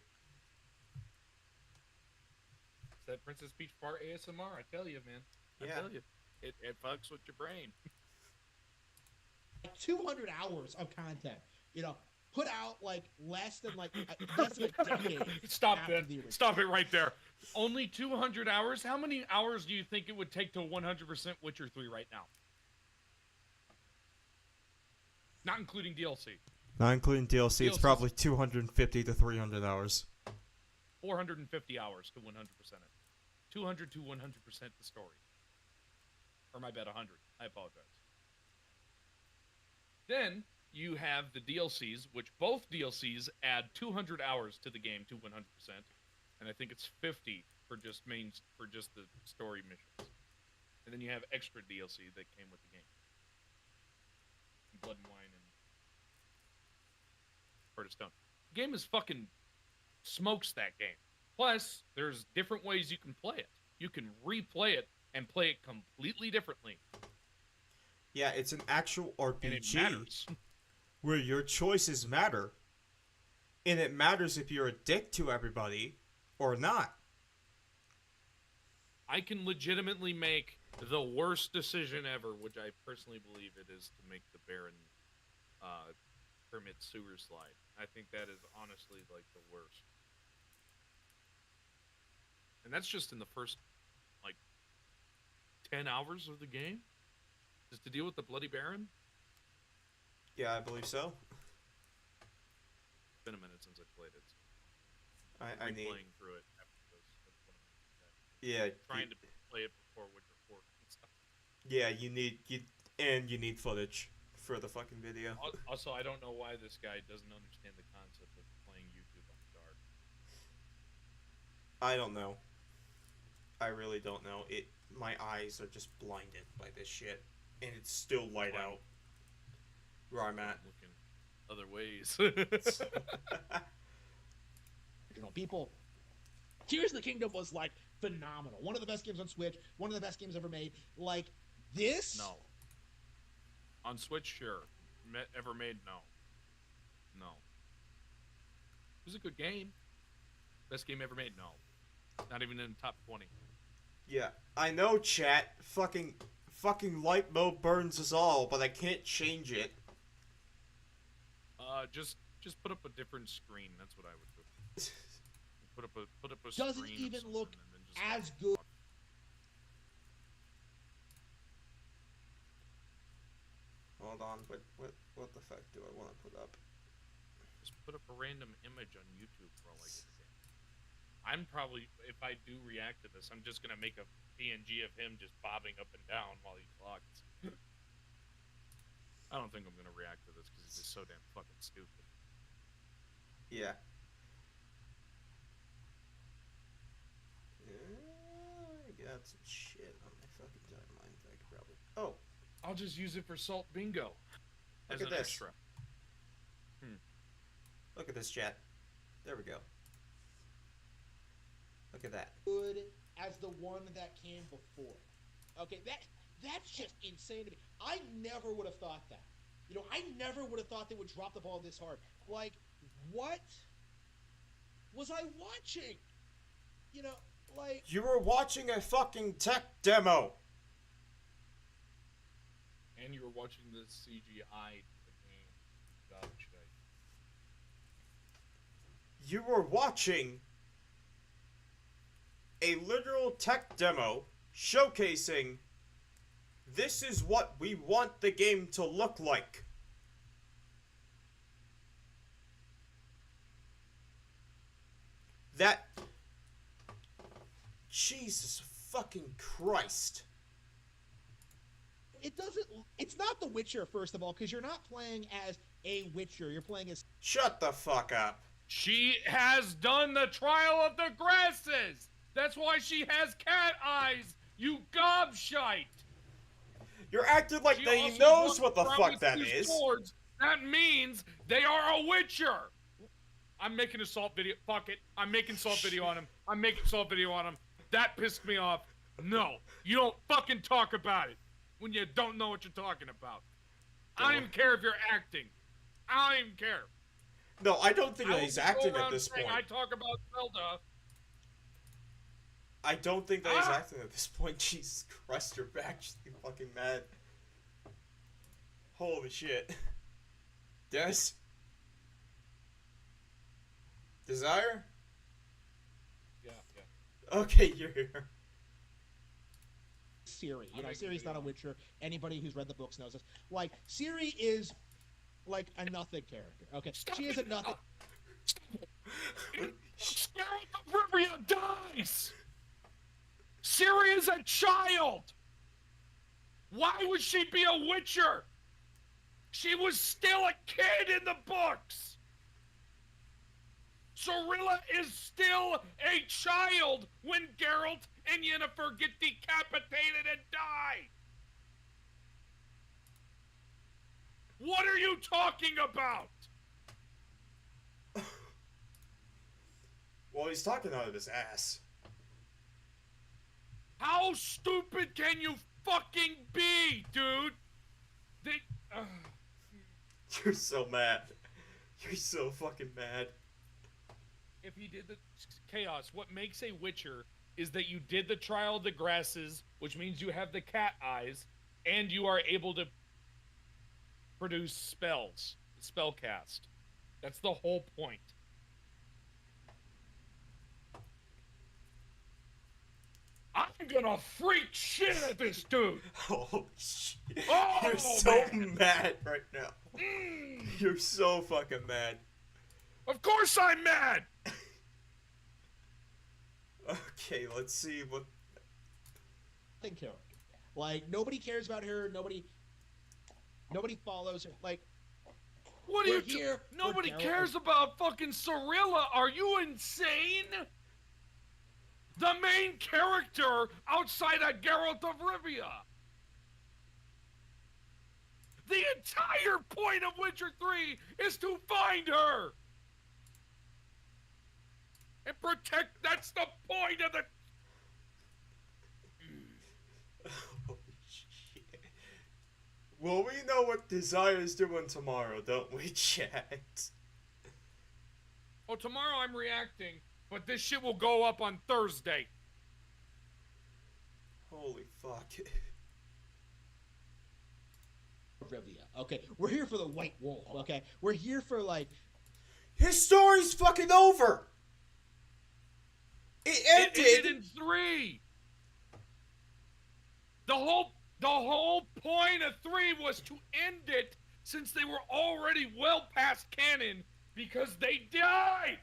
It's that Princess Peach fart ASMR, I tell you, man. I tell you. It fucks with your brain. 200 hours of content, you know, put out like less than a decade. Stop it. Stop it right there. Only 200 hours? How many hours do you think it would take to 100% Witcher 3 right now? Not including DLC. Not including DLC, it's probably 250 to 300 hours. 450 hours to 100% it. 200 to 100% the story. Or my bad, 100. I apologize. Then you have the DLCs, which both DLCs add 200 hours to the game to 100%, and I think it's 50 for just the story missions. And then you have extra DLC that came with the game. Blood and Wine and Heart of Stone. The game is fucking smokes that game. Plus, there's different ways you can play it. You can replay it and play it completely differently. Yeah, it's an actual RPG. And it matters. Where your choices matter. And it matters if you're a dick to everybody or not. I can legitimately make the worst decision ever, which I personally believe it is to make the Baron permit sewer slide. I think that is honestly like the worst. And that's just in the first like 10 hours of the game? Just to deal with the Bloody Baron? Yeah, I believe so. It's been a minute since I played it. I need playing through it after those. Yeah, trying to play it before Witcher 4 and stuff. Yeah, you need footage for the fucking video. Also, I don't know why this guy doesn't understand the concept of playing YouTube on dark. I don't know. I really don't know. My eyes are just blinded by this shit, and it's still light out where I'm at. Looking other ways. You know, people. Tears of the Kingdom was like phenomenal. One of the best games on Switch. One of the best games ever made. Like this. No. On Switch, sure. Ever made? No. No. It was a good game. Best game ever made? No. Not even in the top 20. Yeah, I know, chat. Fucking light mode burns us all, but I can't change it. Just put up a different screen. That's what I would do. Put up a Doesn't screen of even something look and then just as good. Hold on, what the fuck do I want to put up? Just put up a random image on YouTube for all I give a damn. I'm probably, if I do react to this, I'm just gonna make a PNG of him just bobbing up and down while he talks. I don't think I'm gonna react to this because it's just so damn fucking stupid. Yeah. I got some shit on my fucking timeline that I could probably. Oh, I'll just use it for Salt Bingo as Look at an this. extra. look at this, chat. There we go. Look at that. Good as the one that came before. Okay, that's just insane to me. I never would have thought that. You know, I never would have thought they would drop the ball this hard. Like, what was I watching? You know, like, You were watching a fucking tech demo. And you were watching the CGI to the game. God, should I? You were watching a literal tech demo showcasing this is what we want the game to look like. That... Jesus fucking Christ. it doesn't. It's not The Witcher, first of all, because you're not playing as a Witcher. You're playing as. Shut the fuck up. She has done the trial of the grasses. That's why she has cat eyes. You gobshite. You're acting like She they also knows walks what the around fuck with that two is. swords. That means they are a Witcher. I'm making a salt video. Fuck it. I'm making salt video on him. I'm making salt video on him. That pissed me off. No, you don't fucking talk about it when you don't know what you're talking about. I don't even care if you're acting. I don't even care. No, I don't think I that will he's just go acting at around this saying point. I talk about Zelda. I don't think that he's Ah! acting at this point. Jesus Christ, you're actually fucking mad. Holy shit. Des? Desire? Yeah. Okay, you're here. Ciri. You I'm know, making Ciri's not a video. Witcher. Anybody who's read the books knows this. Like, Ciri is like a nothing character. Okay, Stop she is it. a nothing. Geralt of Rivia dies! Ciri is a child! Why would she be a Witcher? She was still a kid in the books! Cirilla is still a child when Geralt and Yennefer get decapitated and die! What are you talking about? Well, he's talking out of his ass. How stupid can you fucking be, dude? They, You're so mad. You're so fucking mad. if he did the chaos, what makes a Witcher is that you did the trial of the grasses, which means you have the cat eyes, and you are able to produce spells, spell cast. That's the whole point. I'm gonna freak shit at this dude. Holy shit. Oh, You're so man. mad right now. You're so fucking mad. Of course I'm mad. Okay, let's see what... Nothing character. Like, nobody cares about her. Nobody follows her. Like, What are We're you? here for Nobody Geralt. cares about fucking Cirilla. Are you insane? The main character outside of Geralt of Rivia. The entire point of Witcher 3 is to find her and protect. That's the point of the. Holy shit. Well, we know what Desire's doing tomorrow, don't we, chat? Oh, tomorrow I'm reacting but this shit will go up on Thursday. Holy fuck. Rivia. Okay, we're here for the White Wolf. Okay, we're here for like His story's fucking over. It It ended. ended in 3. The whole point of 3 was to end it since they were already well past canon because they died.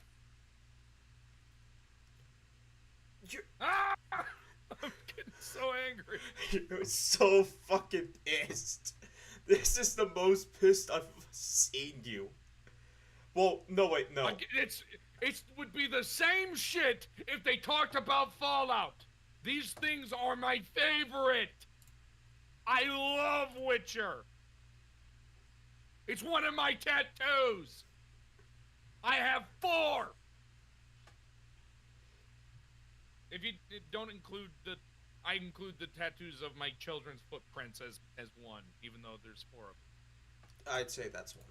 Ah! I'm getting so angry. You're so fucking pissed. This is the most pissed I've seen you. Well, no, wait, no. Like, it would be the same shit if they talked about Fallout. These things are my favorite. I love Witcher. It's one of my tattoos. I have 4. If you don't include I include the tattoos of my children's footprints as one, even though there's 4 of them. I'd say that's one.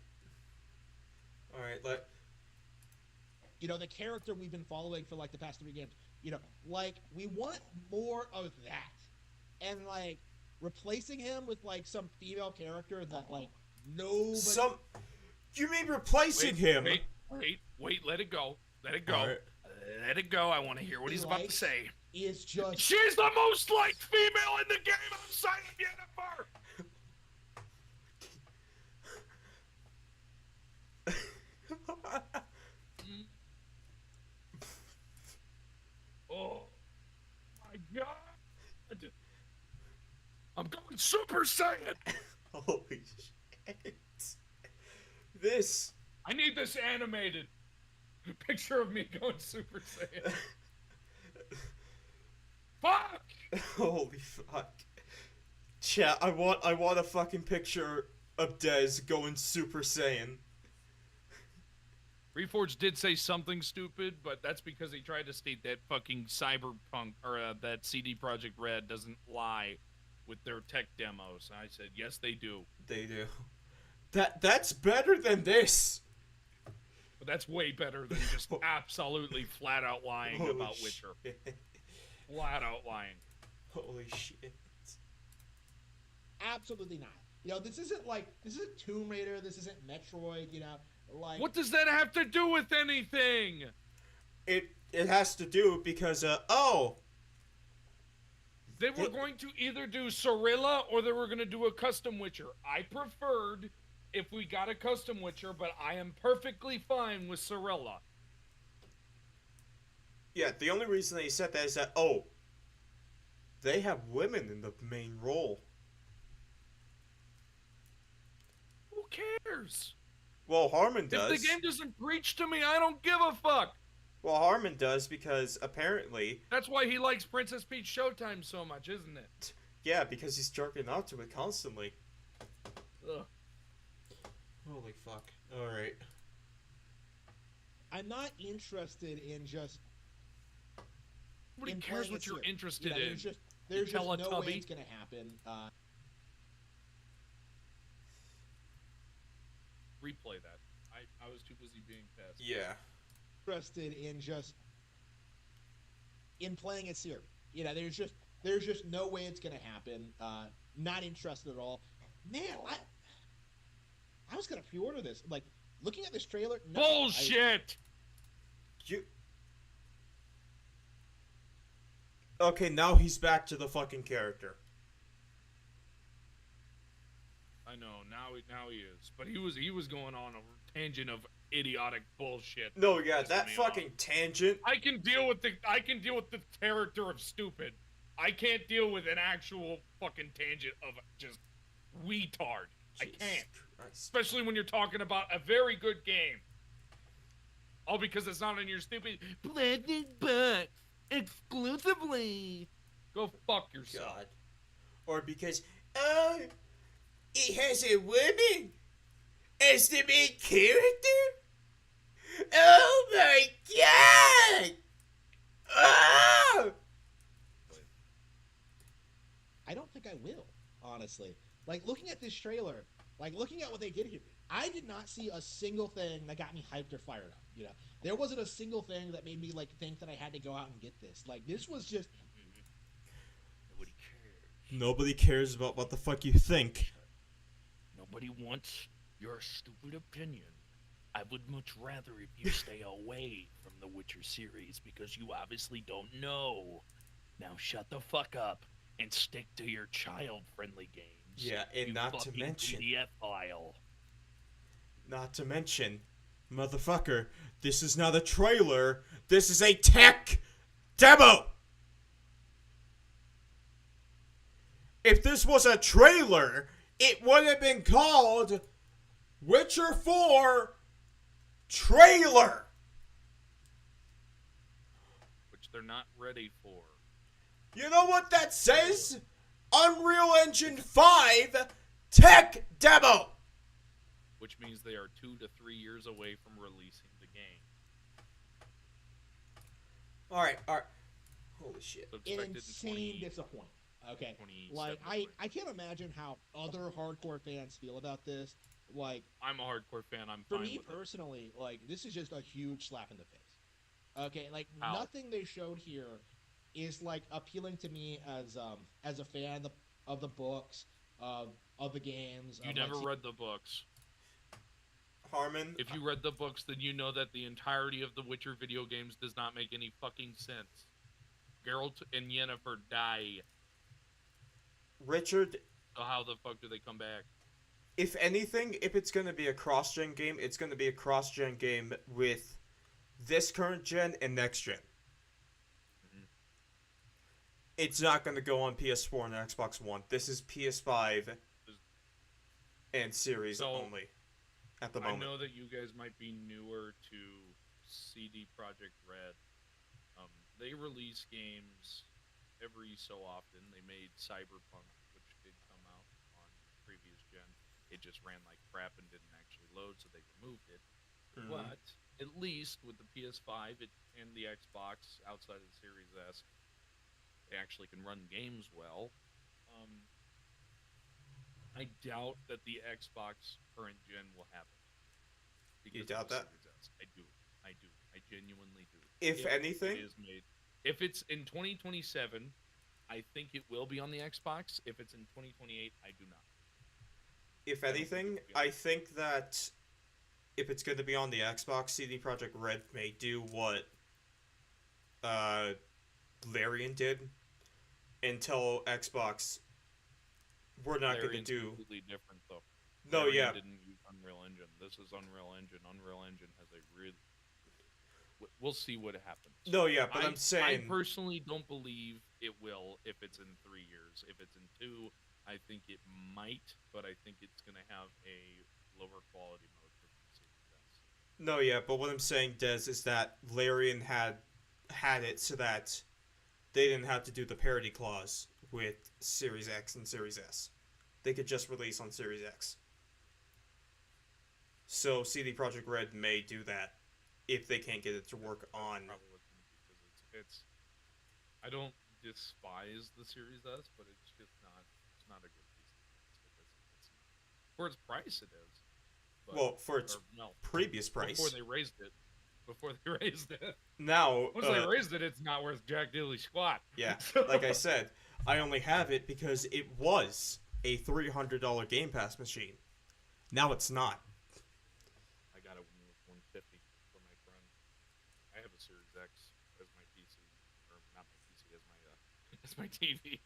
Alright, the character we've been following for like the past 3 games. Like we want more of that, and like replacing him with like some female character that like nobody. You mean replacing him? Wait, let it go. Let it go. Alright. Let it go. I want to hear what he's about to say. Is just She's the most liked female in the game outside of Yennefer! Oh my god! I'm going Super Saiyan! Holy shit. This. I need this animated. Picture of me going Super Saiyan. Fuck! Holy fuck. Chat, I want a fucking picture of Dez going Super Saiyan. Reforged did say something stupid, but that's because he tried to state that fucking Cyberpunk, or that CD Projekt Red doesn't lie with their tech demos. I said, yes, they do. They do. That's better than this. But that's way better than just absolutely flat out lying Holy about Witcher. shit. Flat out lying. Holy shit. absolutely not. This isn't Tomb Raider. This isn't Metroid. Like What does that have to do with anything? It has to do because They were going to either do Cirilla or they were going to do a custom Witcher. I preferred if we got a custom Witcher, but I am perfectly fine with Cirilla. yeah, the only reason they said that is that they have women in the main role. Who cares? Well, Harmon does. If the game doesn't preach to me, I don't give a fuck. Well, Harmon does because apparently, That's why he likes Princess Peach Showtime so much, isn't it? yeah, because he's jerking out to it constantly. Ugh. Holy fuck. Alright. I'm not interested in just. Nobody in cares playing what it you're serious. interested in. There's just no way Teletubby. it's gonna happen. Replay that. I was too busy being pissed. Yeah. Interested in just in playing it serious. There's just no way it's gonna happen. Not interested at all. Man, I was gonna pre-order this. Like looking at this trailer. No, Bullshit! Okay, now he's back to the fucking character. I know, now he is. But he was going on a tangent of idiotic bullshit. No, yeah, Pissing that me fucking off. tangent. I can deal with the character of stupid. I can't deal with an actual fucking tangent of just retard. I Jesus can't. Christ. Especially when you're talking about a very good game. All because it's not in your stupid Black box exclusively. Go fuck yourself. God. Or because, it has a woman as the main character? Oh my god! Oh! I don't think I will, honestly. Like looking at this trailer, like looking at what they did here, I did not see a single thing that got me hyped or fired up. You know, there wasn't a single thing that made me like think that I had to go out and get this. Like this was just Nobody cares. Nobody cares about what the fuck you think. Nobody wants your stupid opinion. I would much rather if you stay away from the Witcher series because you obviously don't know. Now shut the fuck up and stick to your child-friendly games. Yeah, and you not to fucking mention- PDF file. Not to mention, motherfucker, this is not a trailer. This is a tech demo. If this was a trailer, it would have been called Witcher 4 Trailer. Which they're not ready for. You know what that says? Unreal Engine 5 tech demo. Which means they are 2 to 3 years away from releasing the game. All right. Holy shit. So an expect it in insane disappointment. Okay, 27, like right? I can't imagine how other hardcore fans feel about this. Like I'm a hardcore fan. I'm for fine me with it. personally, like this is just a huge slap in the face. Okay, like How? nothing they showed here is like appealing to me as a fan of the books, of the games. You of, never like, read the books. Harmon, If you read the books, then you know that the entirety of the Witcher video games does not make any fucking sense. Geralt and Yennefer die. Richard, So how the fuck do they come back? if anything, if it's going to be a cross-gen game, it's going to be a cross-gen game with this current gen and next gen. Mhm. It's not going to go on PS4 and Xbox One. This is PS5 and Series So, only at the I moment. know that you guys might be newer to CD Projekt Red. They release games every so often. They made Cyberpunk, which did come out on previous gen. It just ran like crap and didn't actually load, so they removed it. Mhm. But at least with the PS5 and the Xbox outside of the Series S, they actually can run games well. I doubt that the Xbox current gen will have it. You because of doubt the that? Series S. I do. I genuinely do. If anything- it is made, if it's in 2027, I think it will be on the Xbox. If it's in 2028, I do not. If don't think anything, it'll be on I think that if it's going to be on the Xbox, CD Projekt Red may do what Larian did and tell Xbox, we're not going to Larian's do... completely different though. No, Larian yeah. didn't use Unreal Engine. This is Unreal Engine. Unreal Engine has a real. We'll see what happens. No, yeah, but I'm I saying... personally don't believe it will if it's in 3 years. If it's in 2, I think it might, but I think it's going to have a lower quality mode for PC. No, yeah, but what I'm saying, Des, is that Larian had it so that they didn't have to do the parity clause with Series X and Series S. They could just release on Series X. So CD Projekt Red may do that if they can't get it to work on... Probably because it's I don't despise the Series S, but it's just not. It's not a good piece. It's not. For its price, it is. But, Well, for its or, no, previous price. before they raised it. Now, Once they raised it, it's not worth jack diddly squat. yeah, So- like I said, I only have it because it was a $300 Game Pass machine. Now it's not. I got it when it was 150 for my friend. I have a Series X as my PC, or not my PC, as my as my TV.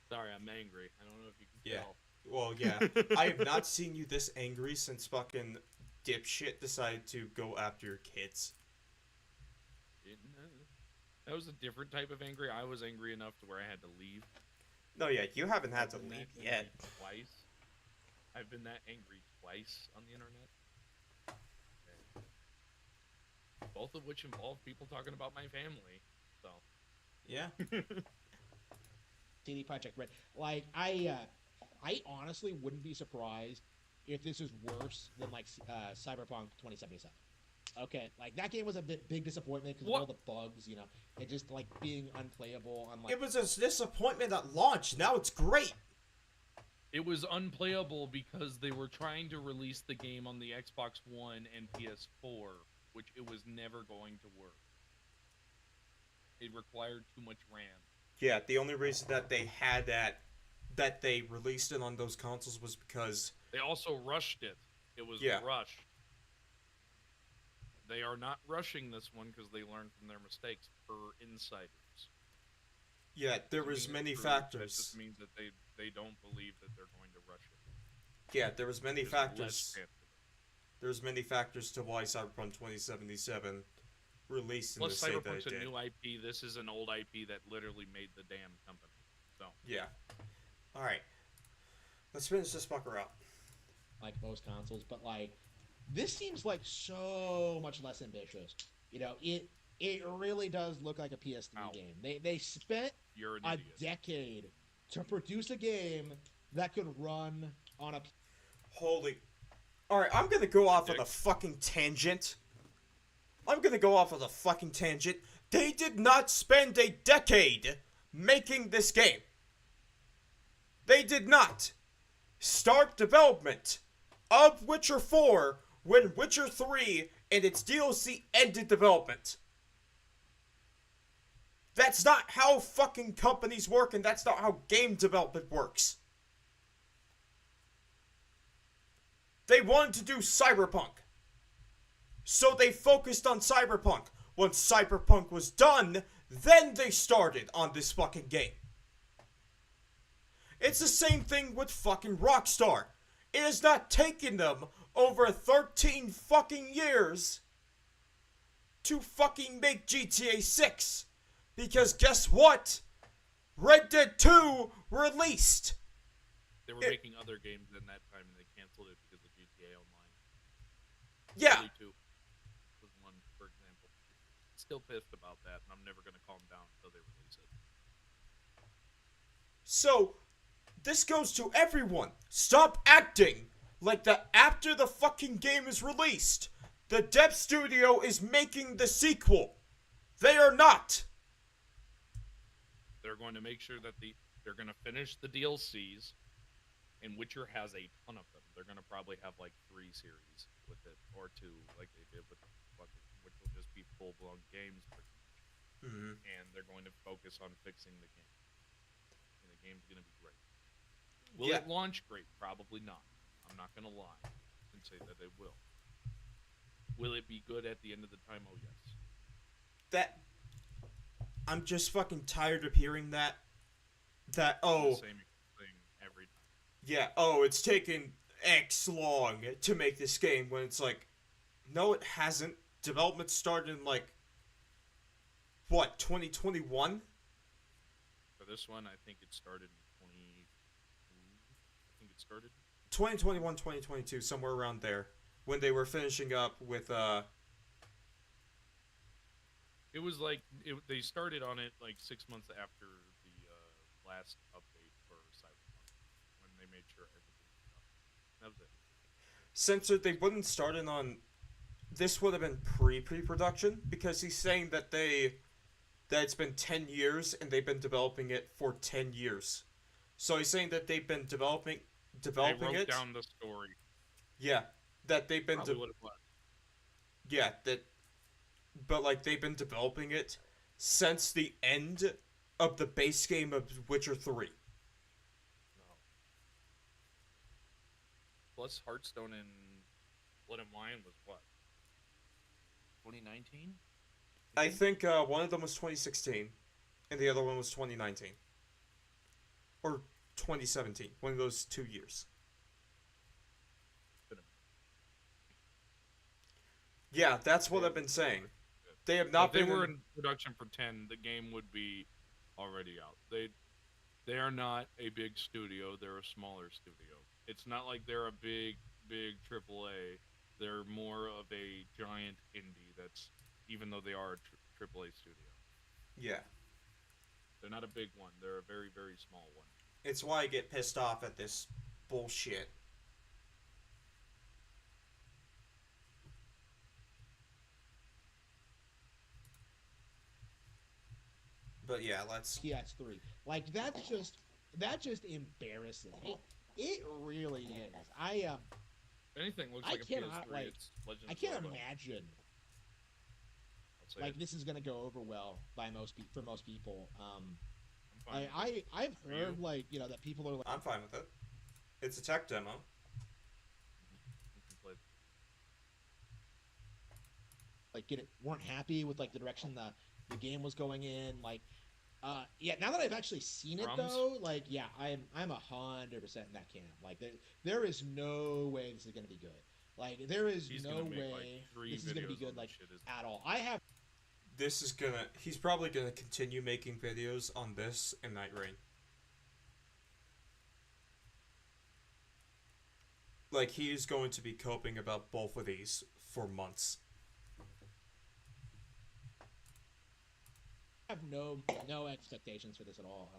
Sorry, I'm angry. I don't know if you can Yeah. tell. Well, yeah. I have not seen you this angry since fucking dipshit decided to go after your kids. That was a different type of angry. I was angry enough to where I had to leave. No, yeah, you haven't had to I've been leave that yet. angry Twice. I've been that angry twice on the internet. And both of which involve people talking about my family. So Yeah. CD Projekt Red. Like I honestly wouldn't be surprised if this is worse than like Cyberpunk 2077. Okay, like that game was a big disappointment because of all the bugs, you know, and just like being unplayable on like. It was a disappointment at launch. Now it's great. It was unplayable because they were trying to release the game on the Xbox One and PS4, which it was never going to work. It required too much RAM. Yeah, the only reason that they had that they released it on those consoles was because They also rushed it. It was Yeah. rushed. They are not rushing this one because they learned from their mistakes, per insiders. yeah, there Doesn't was mean many it's true, That factors. just means that they don't believe that they're going to rush it. Yeah, there was many There's less factors. chance. There's many factors to why Cyberpunk 2077 released in the Plus, state that Cyberpunk's it a did. new IP. This is an old IP that literally made the damn company. So, Yeah. All right. Let's finish this fucker up. like most consoles, but like this seems like so much less ambitious. You know, it really does look like a PS3 Ow. game. They spent you're an a idiot. decade to produce a game that could run on a Holy. All right, I'm gonna go off on Dick. a fucking tangent. They did not spend a decade making this game. They did not start development of Witcher 4 when Witcher 3 and its DLC ended development. That's not how fucking companies work, and that's not how game development works. They wanted to do Cyberpunk. So they focused on Cyberpunk. Once Cyberpunk was done, then they started on this fucking game. It's the same thing with fucking Rockstar. It has not taken them over 13 fucking years to fucking make GTA 6. Because guess what? Red Dead 2 released. They were it- making other games in that time, and they canceled it because of GTA Online. Yeah. Bully 2 was one, for example. Still pissed about that, and I'm never going to calm down until they release it. So, this goes to everyone. Stop acting like that after the fucking game is released, the dev studio is making the sequel. They are not. They're going to make sure that they're going to finish the DLCs, and Witcher has a ton of them. They're going to probably have like 3 series with it, or 2, like they did with fucking, which will just be full-blown games pretty much. Mm-hmm. And they're going to focus on fixing the game. And the game's going to be great. Will Yeah. it launch great? Probably not. I'm not going to lie and say that it will. Will it be good at the end of the time? Oh, yes. That. I'm just fucking tired of hearing that. That, The oh, same thing every time. yeah, oh, it's taken X long to make this game, when it's like, no, it hasn't. Development started in, like, what, 2021? For this one, I think it started in 20. I think it started. 2021, 2022, somewhere around there, when they were finishing up with, It was like they started on it like 6 months after the last update for Cyberpunk, when they made sure everything was done. That was it. censored. They wouldn't start it on. This would have been pre-production, because he's saying that that it's been 10 years and they've been developing it for 10 years. So he's saying that they've been developing They wrote it. down the story. Yeah, that they've been Probably what it was. yeah, but like they've been developing it since the end of the base game of Witcher 3. No. Plus, Hearthstone and Blood and Wine was what? 2019? I think one of them was 2016 and the other one was 2019. Or 2017, one of those 2 years. Yeah, that's what I've been saying. They have not If they been were in production for 10, the game would be already out. They are not a big studio. They're a smaller studio. It's not like they're a big AAA. They're more of a giant indie. That's, even though they are a AAA studio. Yeah. They're not a big one. They're a very, very small one. It's why I get pissed off at this bullshit. But yeah, let's. PS3. Like that's just embarrassing. It really is. If anything looks I like a cannot, PS3, like- it's Legend I of can't Zelda. imagine I'll say like it. this is gonna go over well by for most people. I'm fine with it. I've For you? heard like that people are like I'm fine with it. It's a tech demo. You can play. weren't happy with like the direction the game was going in. Like, yeah. Now that I've actually seen it Crumbs? though, like, yeah, I'm 100% in that camp. Like, there is no way this is gonna be good. Like, there is He's no gonna make way like 3 this is gonna be videos good. on this Like, shit, isn't at all. I have He's probably gonna continue making videos on this and Night Rain. Like, he is going to be coping about both of these for months. have no expectations for this at all.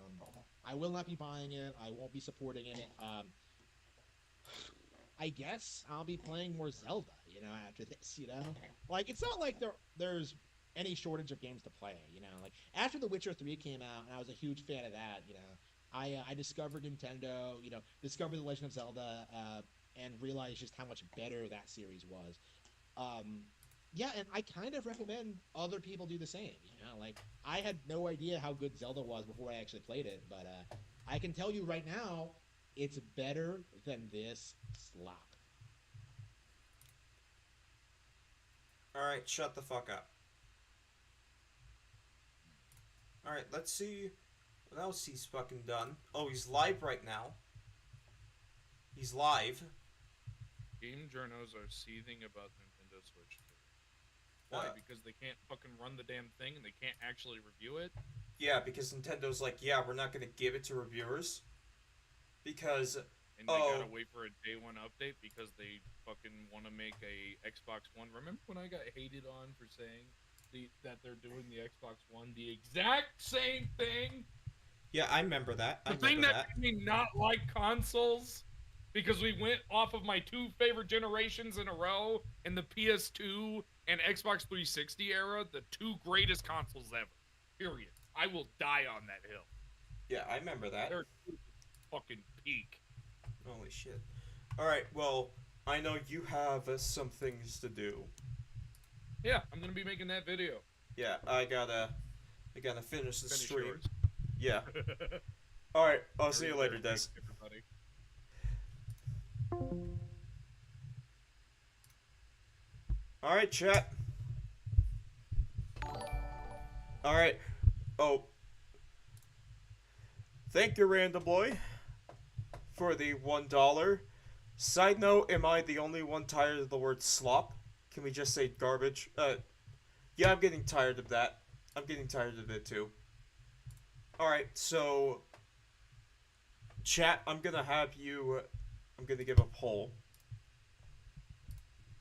I will not be buying it. I won't be supporting it. I guess I'll be playing more Zelda, after this, Like, it's not like there's any shortage of games to play, Like, after The Witcher 3 came out, and I was a huge fan of that, I discovered Nintendo, discovered The Legend of Zelda, and realized just how much better that series was. Yeah, and I kind of recommend other people do the same, Like, I had no idea how good Zelda was before I actually played it, but I can tell you right now, it's better than this slop. Alright, shut the fuck up. Alright, let's see what else he's fucking done. Oh, he's live right now. He's live. Game journos are seething about Nintendo Switch 2. Why? Uh, Because they can't fucking run the damn thing and they can't actually review it? Yeah, because Nintendo's like, yeah, we're not gonna give it to reviewers. Because, And they gotta wait for a day one update because they fucking want to make a Xbox One. Remember when I got hated on for saying that they're doing the Xbox One the exact same thing? yeah, I remember that. I The thing remember that made me not like consoles because we went off of my 2 favorite generations in a row in the PS2 and Xbox 360 era, the 2 greatest consoles ever. Period. I will die on that hill. Yeah, I remember that. They're fucking peak. Holy shit. Alright, well, I know you have some things to do. Yeah, I'm gonna be making that video. Yeah, I gotta finish the Finish stream. yours. Yeah. Alright, I'll see you later, Des. Thanks, everybody. Alright, chat. Alright. Oh. Thank you, Random Boy, for the $1. Side note, am I the only one tired of the word slop? Can we just say garbage? Yeah, I'm getting tired of that. I'm getting tired of it too. Alright, so chat, I'm gonna give a poll.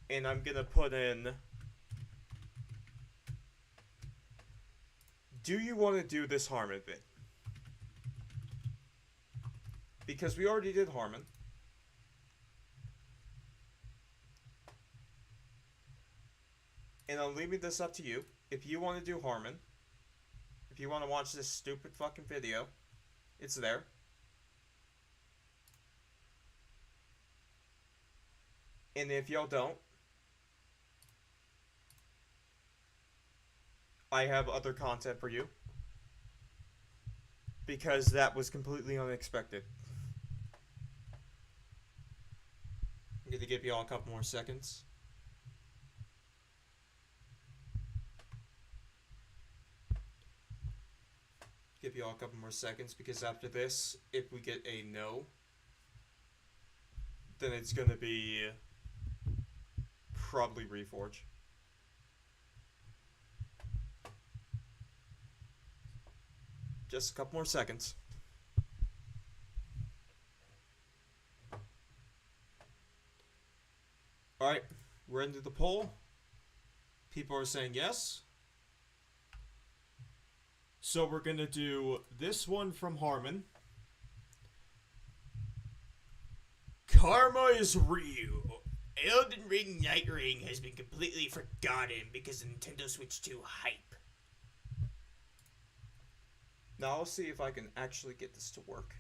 And I'm gonna put in, do you want to do this Harmon vid? Because we already did Harmon. And I'm leaving this up to you. If you want to do Harmon, if you want to watch this stupid fucking video, it's there. And if y'all don't, I have other content for you. Because that was completely unexpected. I'm gonna give y'all a couple more seconds. Give y'all a couple more seconds because after this, if we get a no, then it's gonna be probably Reforge. Just a couple more seconds. Alright, we're into the poll. People are saying yes. So we're gonna do this one from Harmon. Karma is real. Elden Ring Night Ring has been completely forgotten because of Nintendo Switch 2 hype. Now I'll see if I can actually get this to work.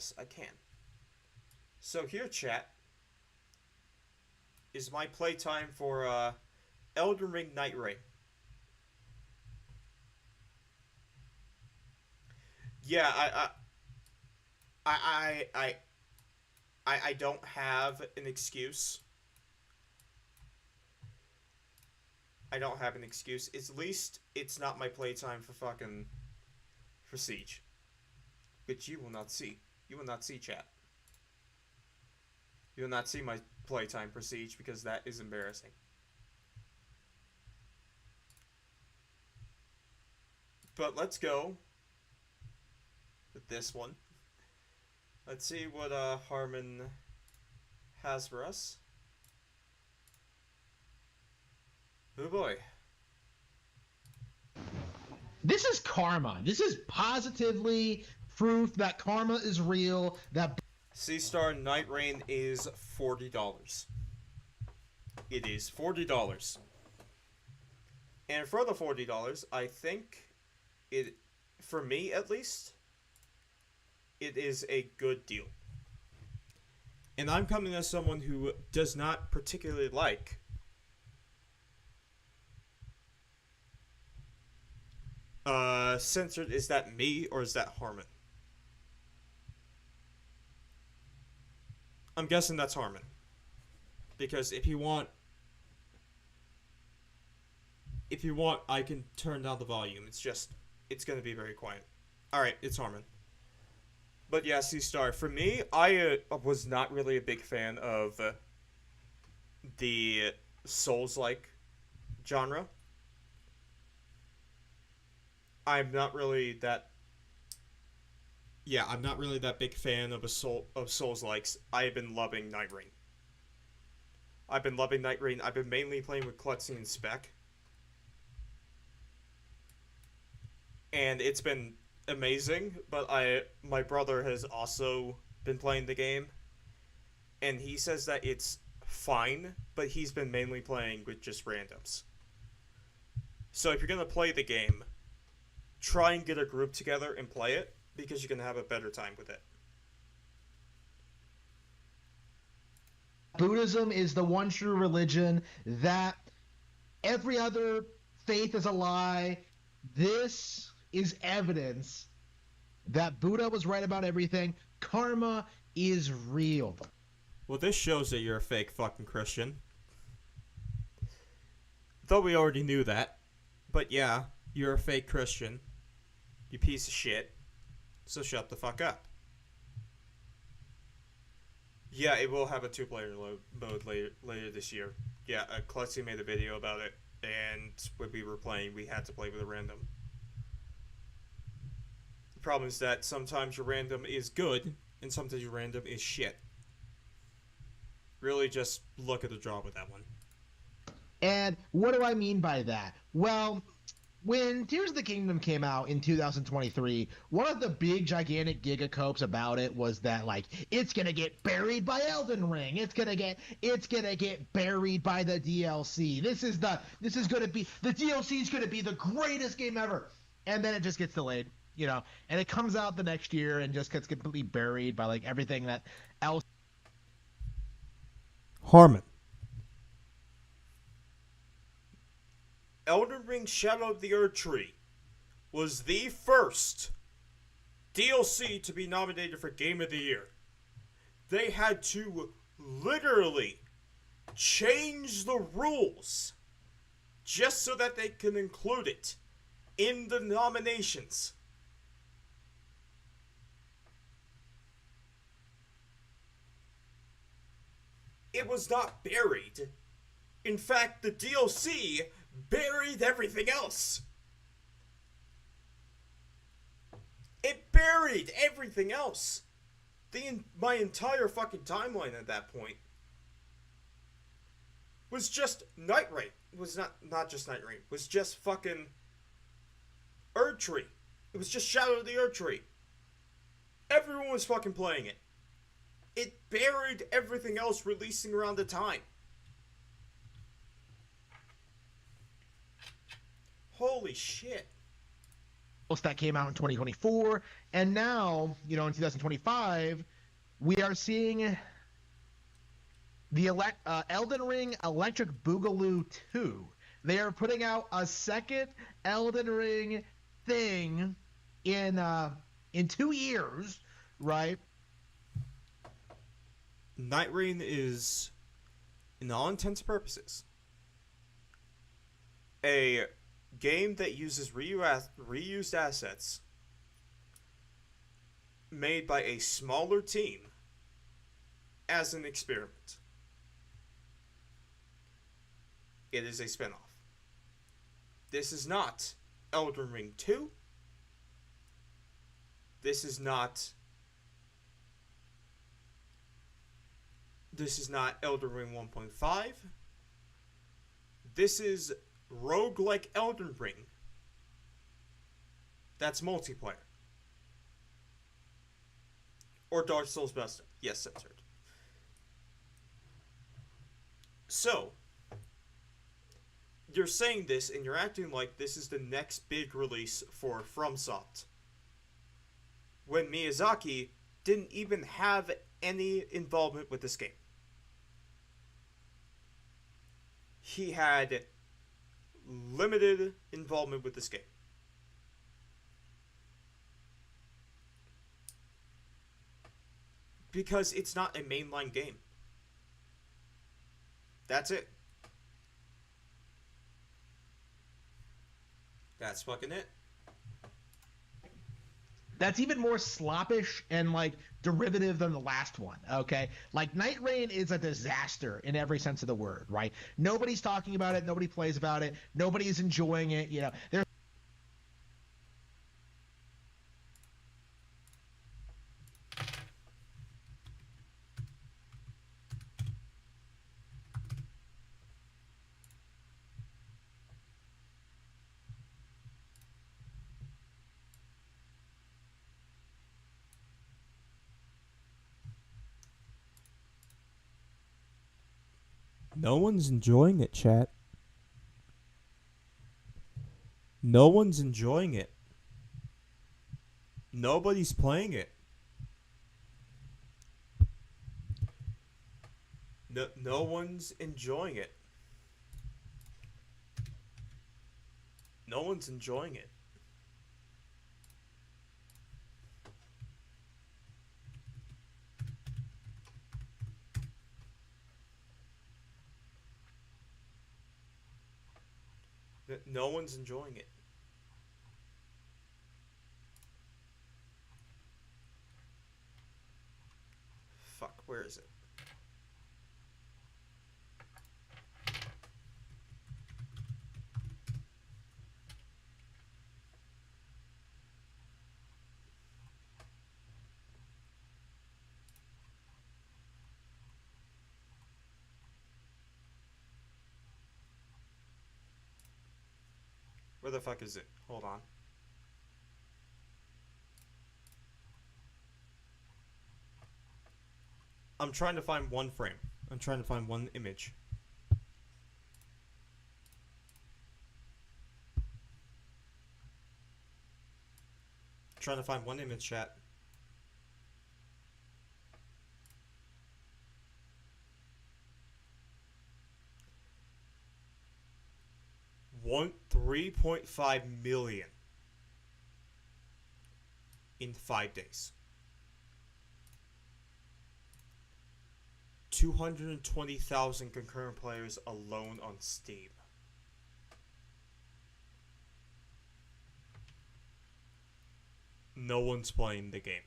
Yes, I can. So here, chat, is my playtime for Elden Ring Night Rain. Yeah, I don't have an excuse. I don't have an excuse. At least it's not my playtime for Siege. Which you will not see. You will not see, chat. You will not see my playtime for Siege because that is embarrassing. But let's go with this one. Let's see what Harmon has for us. Oh boy. This is karma. This is positively proof that karma is real. That C-Star Night Rain is $40. It is $40. And for the $40, I think it, for me at least, it is a good deal. And I'm coming as someone who does not particularly like censored. Is that me or is that Harmon? I'm guessing that's Harmon. Because if you want, I can turn down the volume. It's gonna be very quiet. Alright, it's Harmon. But yeah, C-Star, for me, I was not really a big fan of the Souls-like genre. I'm not really that big fan of Souls-likes. I've been loving Night Rain. I've been mainly playing with Klutzy and Spec. And it's been amazing, but my brother has also been playing the game, and he says that it's fine, but he's been mainly playing with just randoms. So if you're gonna play the game, try and get a group together and play it, because you can have a better time with it. Buddhism is the one true religion, that every other faith is a lie. This is evidence that Buddha was right about everything. Karma is real. Well, this shows that you're a fake fucking Christian. Though we already knew that. But yeah, you're a fake Christian. You piece of shit. So shut the fuck up. Yeah, it will have a 2-player mode later this year. Yeah, Klutzy made a video about it, and when we were playing, we had to play with a random. The problem is that sometimes your random is good, and sometimes your random is shit. Really just look at the draw with that one. And what do I mean by that? Well, when Tears of the Kingdom came out in 2023, one of the big gigantic gigacopes about it was that, like, it's gonna get buried by Elden Ring. It's gonna get buried by the DLC. The DLC is gonna be the greatest game ever. And then it just gets delayed, you know, and it comes out the next year and just gets completely buried by, like, everything that else. Harmon. Elden Ring Shadow of the Erdtree was the first DLC to be nominated for Game of the Year. They had to literally change the rules just so that they can include it in the nominations. It was not buried. In fact, the DLC buried everything else. It buried everything else. My entire fucking timeline at that point was just Night Rain. It was not just Night Rain. It was just fucking Erdtree. It was just Shadow of the Erdtree. Everyone was fucking playing it. It buried everything else releasing around the time. Holy shit. that came out in 2024, and now, in 2025, we are seeing the Elden Ring Electric Boogaloo 2. They are putting out a second Elden Ring thing in 2 years, right? Night Rain is, in all intents and purposes, a game that uses reused assets made by a smaller team as an experiment. It is a spinoff. This is not Elden Ring 2. This is not Elden Ring 1.5. This is roguelike Elden Ring. That's multiplayer. Or Dark Souls Best. Yes, censored. So, you're saying this and you're acting like this is the next big release for FromSoft, when Miyazaki didn't even have any involvement with this game. He had limited involvement with this game. Because it's not a mainline game. That's it. That's fucking it. That's even more sloppish and derivative than the last one. Okay, Night Rain is a disaster in every sense of the word, right? Nobody's talking about it. Nobody plays about it. Nobody's enjoying it. There's No one's enjoying it, chat. No one's enjoying it. Nobody's playing it. No one's enjoying it. No one's enjoying it. No one's enjoying it. Fuck, where is it? Where the fuck is it? Hold on. I'm trying to find one frame. I'm trying to find one image. Trying to find one image, chat. One 3.5 million in 5 days. 220,000 concurrent players alone on Steam. No one's playing the game.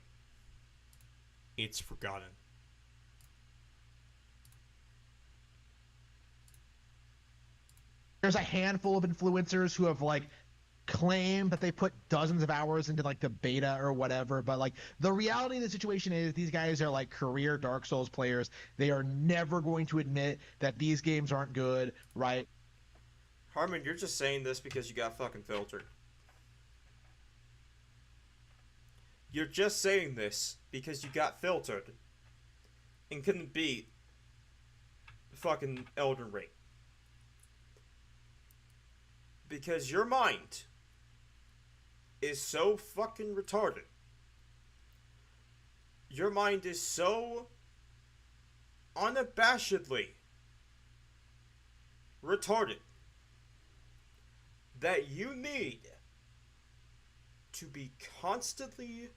It's forgotten. There's a handful of influencers who have claim that they put dozens of hours into the beta or whatever, but the reality of the situation is these guys are career Dark Souls players. They are never going to admit that these games aren't good, right? Harmon, you're just saying this because you got fucking filtered. You're just saying this because you got filtered and couldn't beat fucking Elden Ring. Because your mind is so fucking retarded. Your mind is so unabashedly retarded that you need to be constantly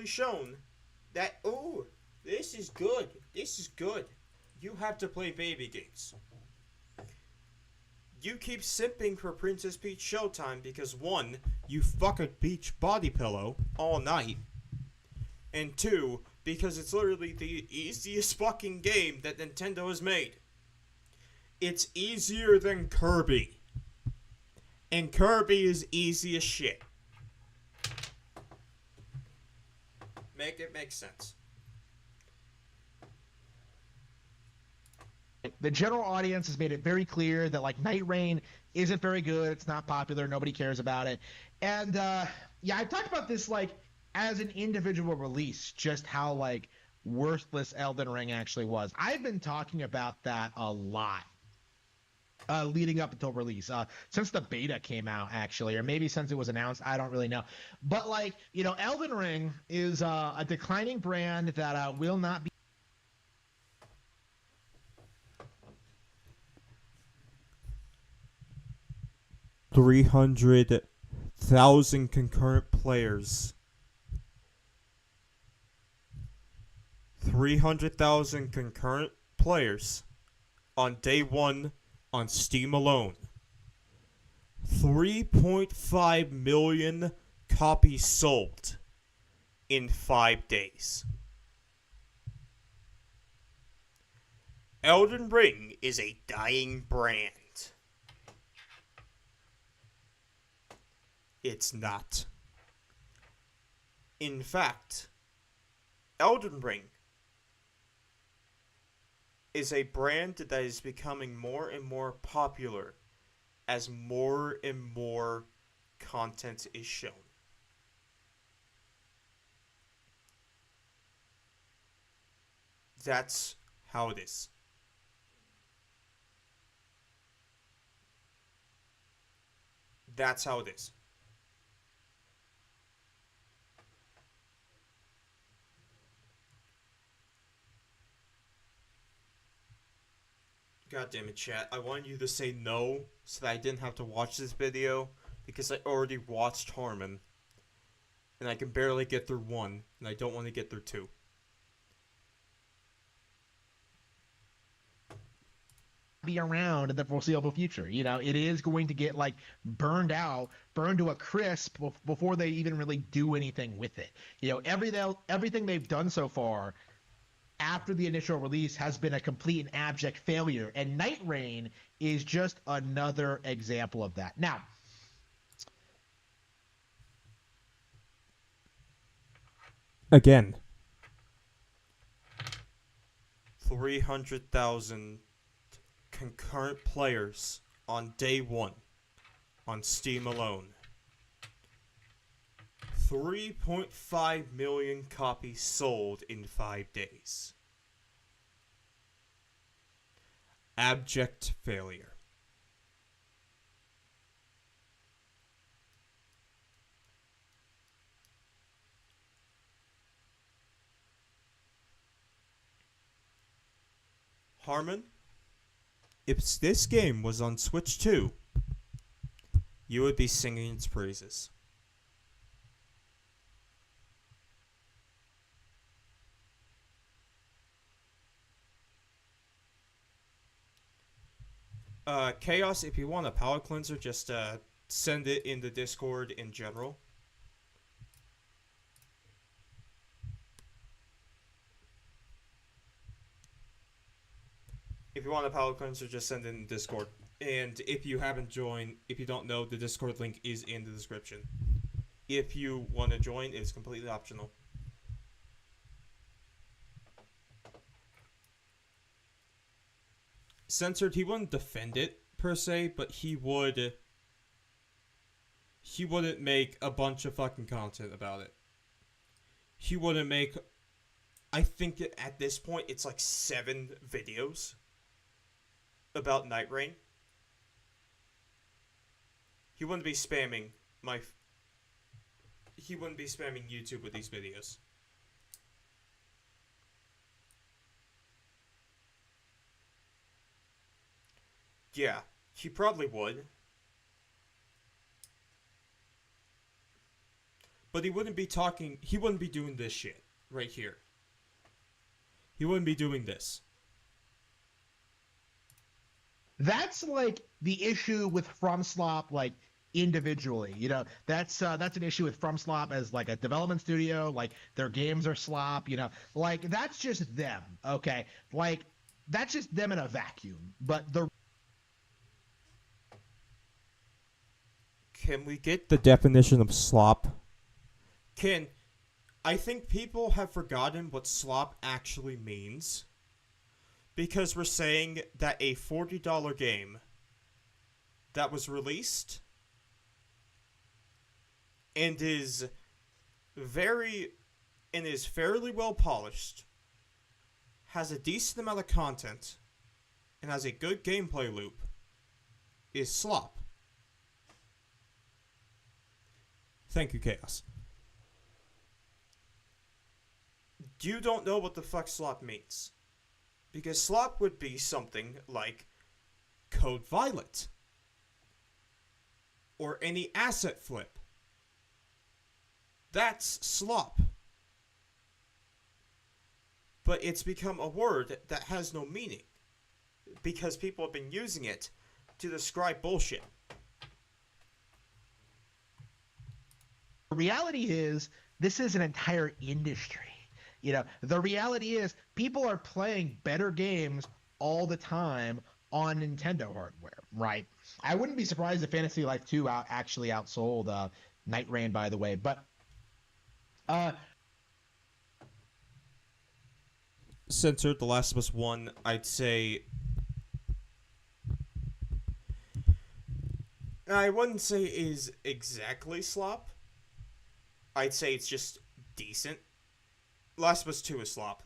shown that, oh, this is good. You have to play baby games. You keep simping for Princess Peach Showtime because 1, you fuck a beach body pillow all night, and 2, because it's literally the easiest fucking game that Nintendo has made. It's easier than Kirby. And Kirby is easy as shit. Make it make sense. The general audience has made it very clear that like Night Rain isn't very good. It's not popular. Nobody cares about it. And yeah, I've talked about this like as an individual release, just how like worthless Elden Ring actually was. I've been talking about that a lot leading up until release, since the beta came out actually, or maybe since it was announced. I don't really know. But like, you know, Elden Ring is a declining brand that will not be 300,000 concurrent players. 300,000 concurrent players on day 1 on Steam alone. 3.5 million copies sold in 5 days. Elden Ring is a dying brand. It's not. In fact, Elden Ring is a brand that is becoming more and more popular as more and more content is shown. That's how it is. That's how it is. God damn it, chat. I wanted you to say no so that I didn't have to watch this video because I already watched Harmon. And I can barely get through 1, and I don't want to get through 2. be around in the foreseeable future. You know, it is going to get like burned to a crisp before they even really do anything with it. You know, everything they've done so far after the initial release has been a complete and abject failure, and Night Rain is just another example of that. Now, Again, 300,000 concurrent players on day 1 on Steam alone. 3.5 million copies sold in 5 days. Abject failure. Harmon, if this game was on Switch 2, you would be singing its praises. Chaos, if you want a palate cleanser, just send it in the Discord in general. If you want a palate cleanser, just send it in Discord. And if you haven't joined, if you don't know, the Discord link is in the description. If you want to join, it's completely optional. Censored, he wouldn't defend it, per se, but he wouldn't make a bunch of fucking content about it. He wouldn't make, I think at this point, it's like 7 videos. about Night Rain, he wouldn't be spamming he wouldn't be spamming YouTube with these videos. Yeah, he probably would. But he wouldn't be doing this shit right here. He wouldn't be doing this. That's like the issue with FromSlop, like individually. You know, that's an issue with FromSlop as like a development studio. Like their games are slop. You know, like that's just them. Okay, like that's just them in a vacuum. But the Can we get The definition of slop. I think people have forgotten what slop actually means. Because we're saying that a $40 game that was released and is fairly well polished, has a decent amount of content, and has a good gameplay loop, is slop. Thank you, Chaos. You don't know what the fuck slop means. Because slop would be something like Code Violet. Or any asset flip. That's slop. But it's become a word that has no meaning. Because people have been using it to describe bullshit. The reality is, this is an entire industry. You know, the reality is people are playing better games all the time on Nintendo hardware, right? I wouldn't be surprised if Fantasy Life 2 actually outsold Night Rain, by the way. But Censored The Last of Us 1, I'd say... I wouldn't say is exactly slop. I'd say it's just decent. Last of Us 2 is slop.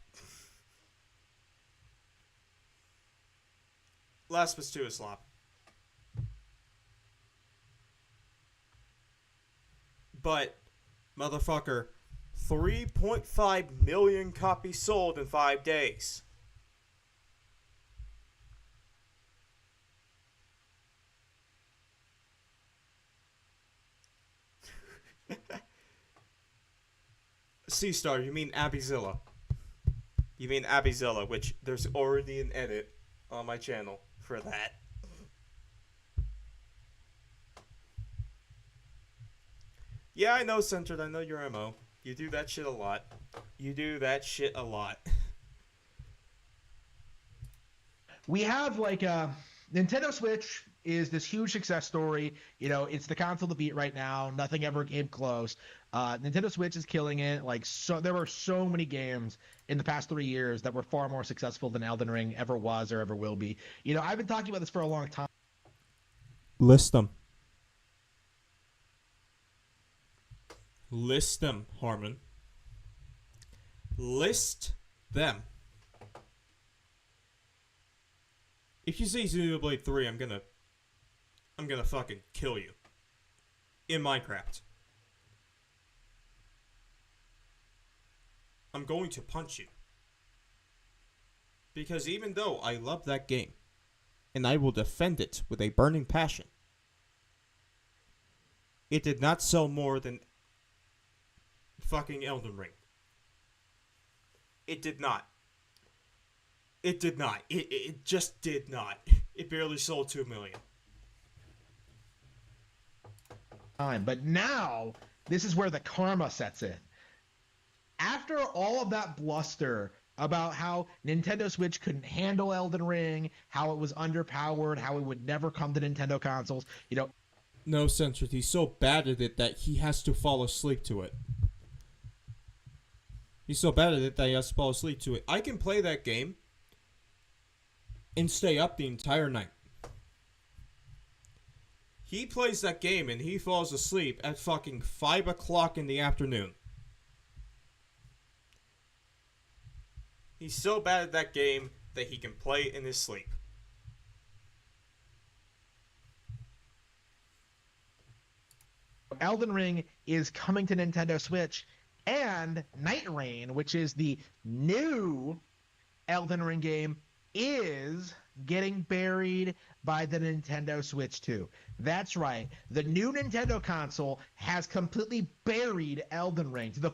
Last of Us 2 is slop. But, motherfucker, 3.5 million copies sold in 5 days. C-Star, you mean Abbyzilla. You mean Abbyzilla, which there's already an edit on my channel for that. Yeah, I know, Censored. I know your MO. You do that shit a lot. You do that shit a lot. we have like Nintendo Switch is this huge success story. You know, it's the console to beat right now. Nothing ever came close. Nintendo Switch is killing it. Like, so there were so many games in the past 3 years that were far more successful than Elden Ring ever was or ever will be. You know, I've been talking about this for a long time. List them. List them, Harmon. List them. If you say Xenoblade 3, I'm gonna fucking kill you. In Minecraft. I'm going to punch you. Because even though I love that game, and I will defend it with a burning passion, it did not sell more than fucking Elden Ring. It did not. It did not. It just did not. It barely sold 2 million. But now, this is where the karma sets in. After all of that bluster about how Nintendo Switch couldn't handle Elden Ring, how it was underpowered, how it would never come to Nintendo consoles, you know... No, Censored. He's so bad at it that he has to fall asleep to it. He's so bad at it that he has to fall asleep to it. I can play that game and stay up the entire night. He plays that game and he falls asleep at fucking 5 o'clock in the afternoon. He's so bad at that game that he can play in his sleep. Elden Ring is coming to Nintendo Switch, and Night Rain, which is the new Elden Ring game, is getting buried by the Nintendo Switch 2. That's right. The new Nintendo console has completely buried Elden Ring to the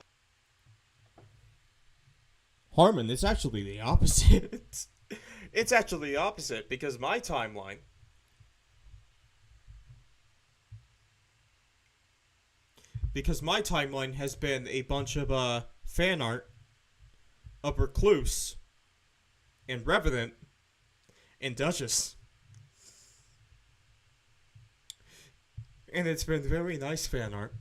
Harmon, it's actually the opposite. It's actually the opposite because my timeline. Because my timeline has been a bunch of fan art of Recluse and Revenant and Duchess. And it's been very nice fan art.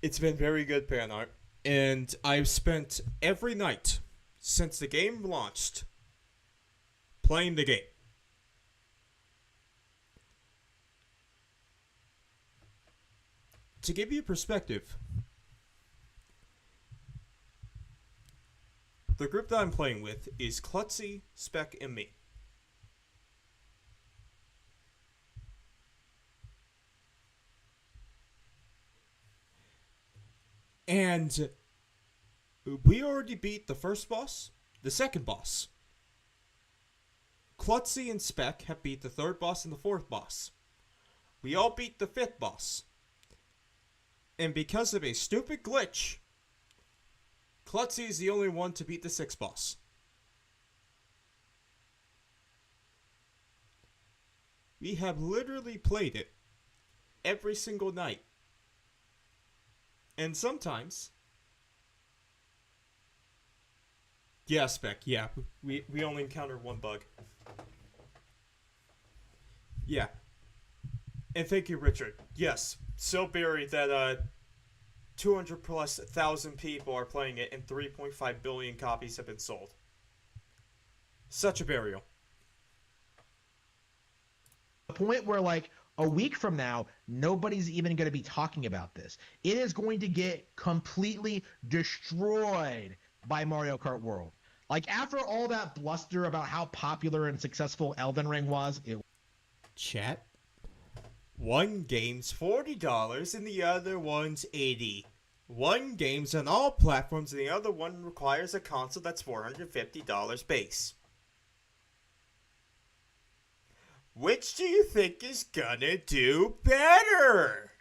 It's been very good fan art. And I've spent every night since the game launched playing the game. To give you perspective, the group that I'm playing with is Klutzy, Spec, and me. And we already beat the first boss, the second boss. Klutzy and Spec have beat the third boss and the fourth boss. We all beat the fifth boss. And because of a stupid glitch, Klutzy is the only one to beat the sixth boss. We have literally played it every single night. And sometimes... Yeah, Spec, yeah. We only encountered one bug. Yeah. And thank you, Richard. Yes, so buried that 200,000+ people are playing it and 3.5 billion copies have been sold. Such a burial. The point where, like, a week from now, nobody's even going to be talking about this. It is going to get completely destroyed by Mario Kart World. Like, after all that bluster about how popular and successful Elden Ring was, it... Chat? One game's $40 and the other one's $80. One game's on all platforms and the other one requires a console that's $450 base. Which do you think is gonna do better?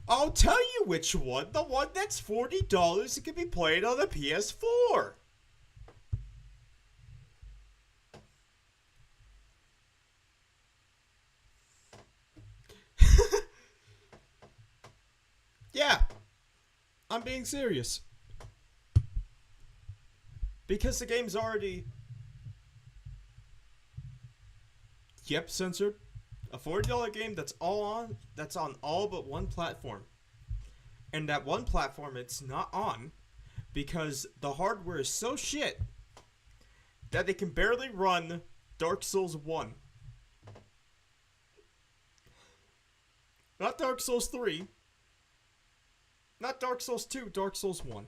I'll tell you which one. The one that's $40 and can be played on the PS4. Yeah, I'm being serious. Because the game's already... Yep, censored. A $40 game that's on all but one platform. And that one platform it's not on because the hardware is so shit that it can barely run Dark Souls 1. Not Dark Souls 3. Not Dark Souls 2, Dark Souls 1.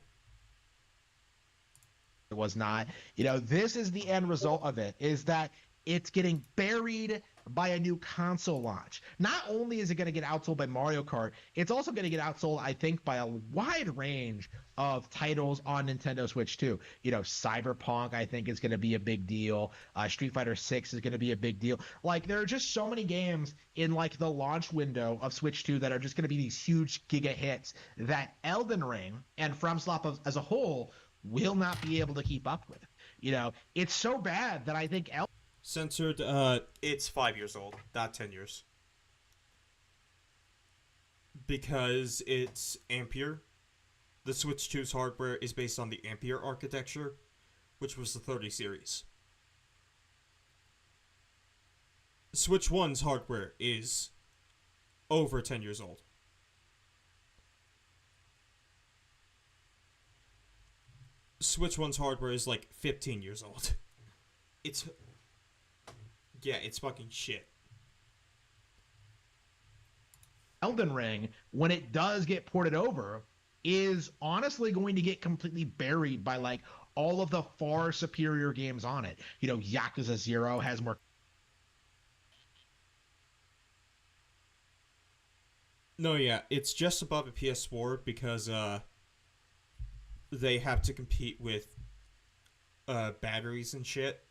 It was not. You know, this is the end result of it, is that it's getting buried by a new console launch. Not only is it going to get outsold by Mario Kart, it's also going to get outsold, I think, by a wide range of titles on Nintendo Switch 2. You know, Cyberpunk, I think, is going to be a big deal. Street Fighter 6 is going to be a big deal. Like, there are just so many games in, like, the launch window of Switch 2 that are just going to be these huge giga hits that Elden Ring and FromSoft as a whole will not be able to keep up with. You know, it's so bad that I think Censored, it's 5 years old, not 10 years. Because it's Ampere. The Switch 2's hardware is based on the Ampere architecture, which was the 30 series. Switch 1's hardware is over 10 years old. Switch 1's hardware is like 15 years old. Yeah, it's fucking shit. Elden Ring, when it does get ported over, is honestly going to get completely buried by, like, all of the far superior games on it. You know, Yakuza 0 has more No, yeah, it's just above a PS4 because they have to compete with batteries and shit.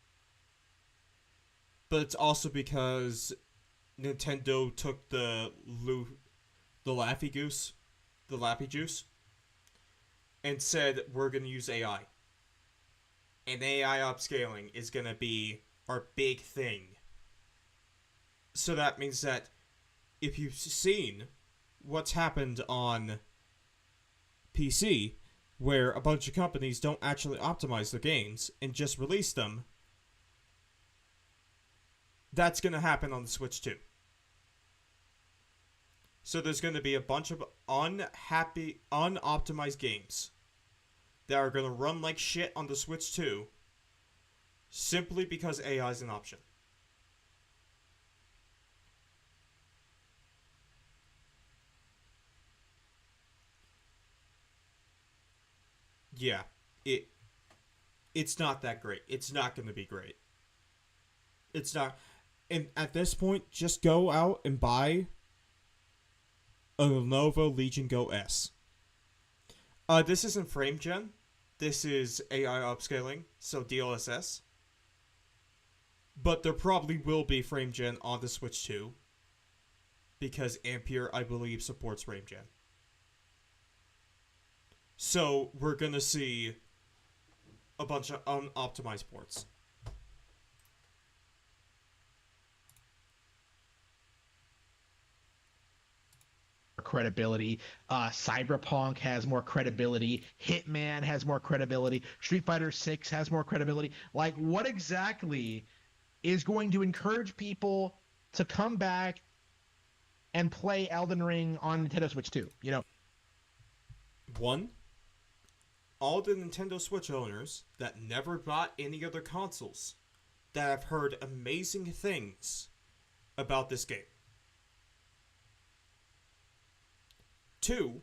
But it's also because Nintendo took the Laffy Juice, and said we're gonna use AI. And AI upscaling is gonna be our big thing. So that means that if you've seen what's happened on PC, where a bunch of companies don't actually optimize their games and just release them, that's going to happen on the Switch too. So there's going to be a bunch of unoptimized games that are going to run like shit on the Switch too, simply because AI is an option. Yeah, it's not that great. It's not going to be great. It's not. And at this point, just go out and buy a Lenovo Legion Go S. This isn't frame gen. This is AI upscaling, so DLSS. But there probably will be frame gen on the Switch 2, because Ampere, I believe, supports frame gen. So we're gonna see a bunch of unoptimized ports. Credibility. Cyberpunk has more credibility. Hitman has more credibility. Street Fighter 6 has more credibility. Like, what exactly is going to encourage people to come back and play Elden Ring on Nintendo Switch 2? You know, One, all the Nintendo Switch owners that never bought any other consoles that have heard amazing things about this game. Two,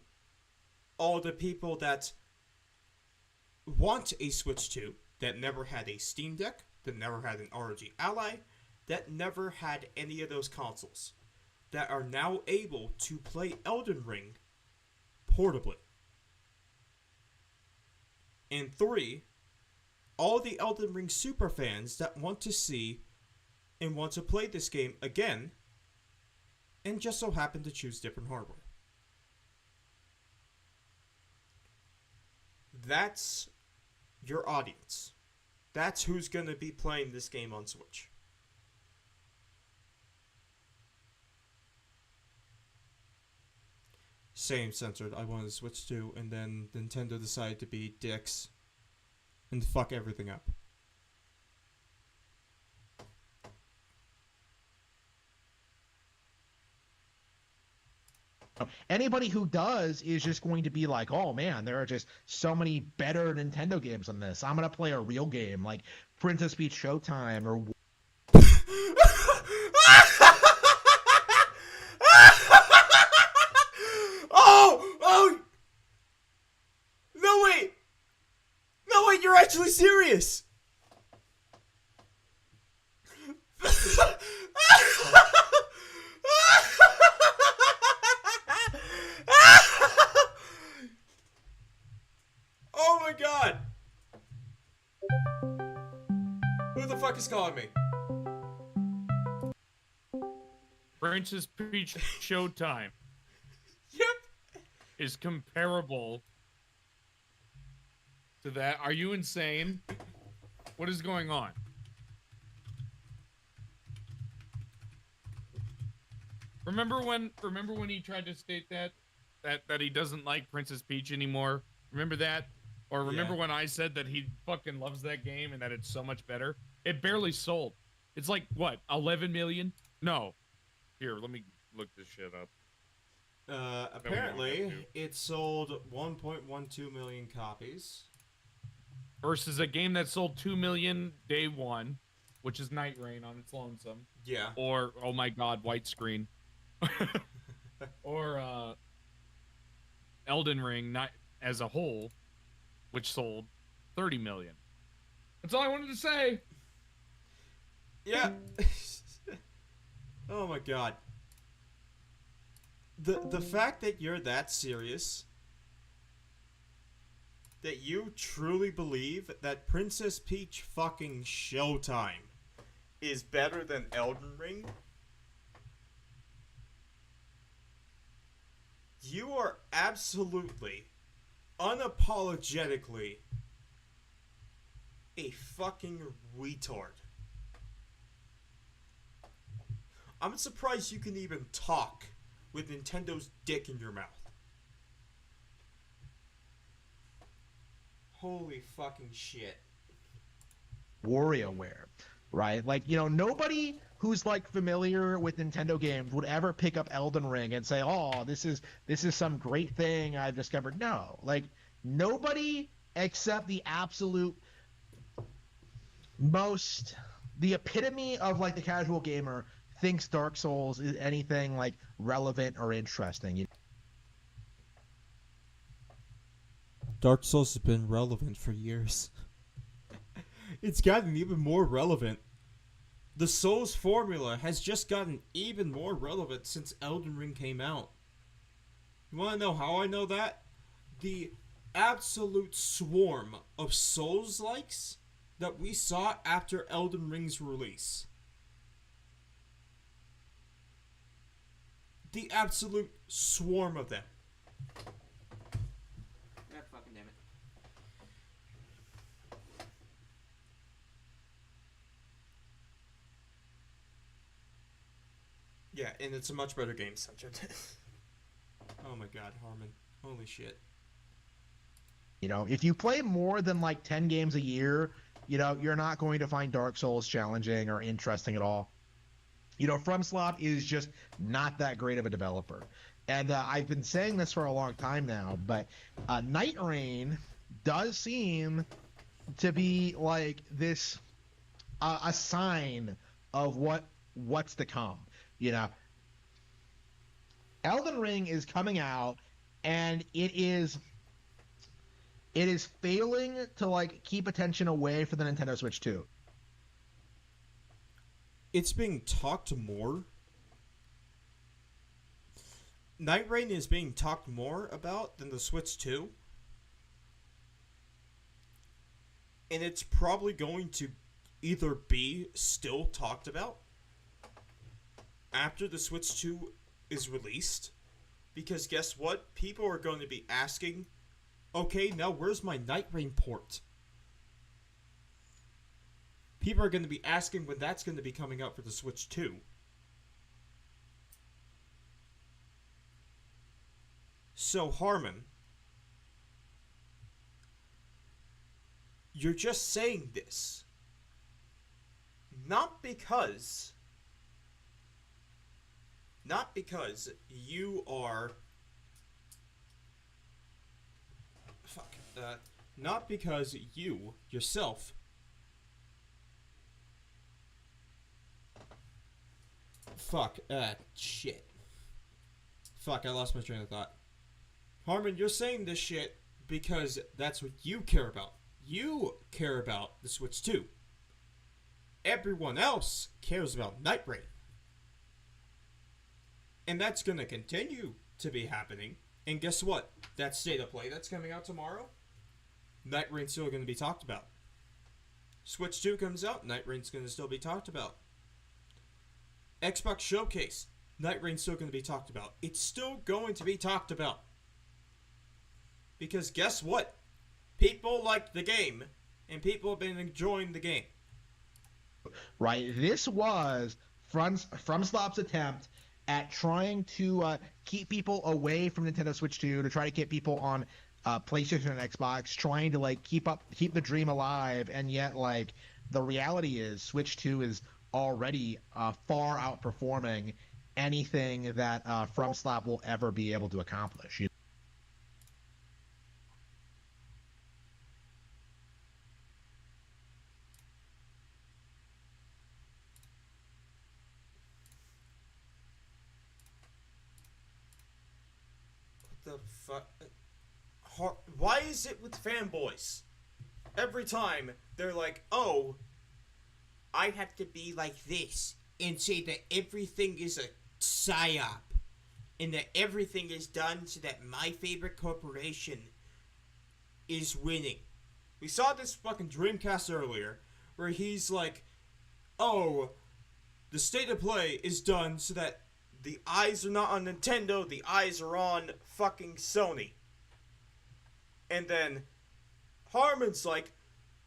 all the people that want a Switch 2 that never had a Steam Deck, that never had an ROG Ally, that never had any of those consoles, that are now able to play Elden Ring portably. And three, all the Elden Ring superfans that want to see and want to play this game again, and just so happen to choose different hardware. That's your audience. That's who's going to be playing this game on Switch. Same, censored. I wanted to Switch too, and then Nintendo decided to be dicks and fuck everything up. anybody who does is just going to be like, oh man, there are just so many better Nintendo games on this. I'm going to play a real game like Princess Peach Showtime or Oh! No, wait! No, wait, you're actually serious! Oh my god! Who the fuck is calling me? Princess Peach Showtime Yep. is comparable to that. Are you insane? What is going on? Remember when he tried to state that he doesn't like Princess Peach anymore? Remember that? Or remember when I said that he fucking loves that game and that it's so much better? It barely sold. It's like what, 11 million? No. Here, let me look this shit up. Apparently, it sold 1.12 million copies. Versus a game that sold 2 million day one, which is Night Rain on its lonesome. Yeah. Or, oh my god, White Screen. Or, Elden Ring not as a whole, which sold 30 million. That's all I wanted to say. Yeah. Oh my god. the fact that you're that serious, that you truly believe that Princess Peach fucking Showtime is better than Elden Ring, you are absolutely, unapologetically a fucking retard. I'm surprised you can even talk with Nintendo's dick in your mouth. Holy fucking shit. WarioWare, right? Like, you know, nobody who's like familiar with Nintendo games would ever pick up Elden Ring and say, "Oh, this is some great thing I've discovered." No, like nobody except the absolute most, the epitome of like the casual gamer thinks Dark Souls is anything like relevant or interesting. Dark Souls has been relevant for years. It's gotten even more relevant. The Souls formula has just gotten even more relevant since Elden Ring came out. You want to know how I know that? The absolute swarm of Souls-likes that we saw after Elden Ring's release. The absolute swarm of them. God fucking damn it. Yeah, and it's a much better game subject. Oh my god, Harmon. Holy shit. You know, if you play more than like 10 games a year, you know, you're not going to find Dark Souls challenging or interesting at all. You know, FromSoft is just not that great of a developer. And I've been saying this for a long time now, but Night Rain does seem to be like this, a sign of what's to come. You know, Elden Ring is coming out, and it is failing to like keep attention away from the Nintendo Switch 2. It's being talked more. Night Rain is being talked more about than the Switch 2. And it's probably going to either be still talked about after the Switch 2 is released. Because guess what? People are going to be asking, okay, now where's my Night Rain port? People are going to be asking when that's going to be coming out for the Switch 2. So, Harmon, you're just saying this not because you are not because you yourself shit. Fuck, I lost my train of thought. Harmon, you're saying this shit because that's what you care about. You care about the Switch 2. Everyone else cares about Night Rain. And that's gonna continue to be happening. And guess what? That State of Play that's coming out tomorrow, Night Rain's still gonna be talked about. Switch 2 comes out, Night Rain's gonna still be talked about. Xbox Showcase, Night Rain's still going to be talked about. It's still going to be talked about. Because guess what? People like the game, and people have been enjoying the game. Right? This was FromSoft's attempt at trying to keep people away from Nintendo Switch 2, to try to get people on PlayStation and Xbox, trying to like keep the dream alive, and yet like the reality is Switch 2 is already far outperforming anything that FromSoft will ever be able to accomplish. What the fuck? Why is it with fanboys? Every time they're like, oh, I have to be like this and say that everything is a psyop and that everything is done so that my favorite corporation is winning. We saw this fucking Dreamcast earlier, where he's like, oh, the state of play is done so that the eyes are not on Nintendo, the eyes are on fucking Sony. And then Harmon's like,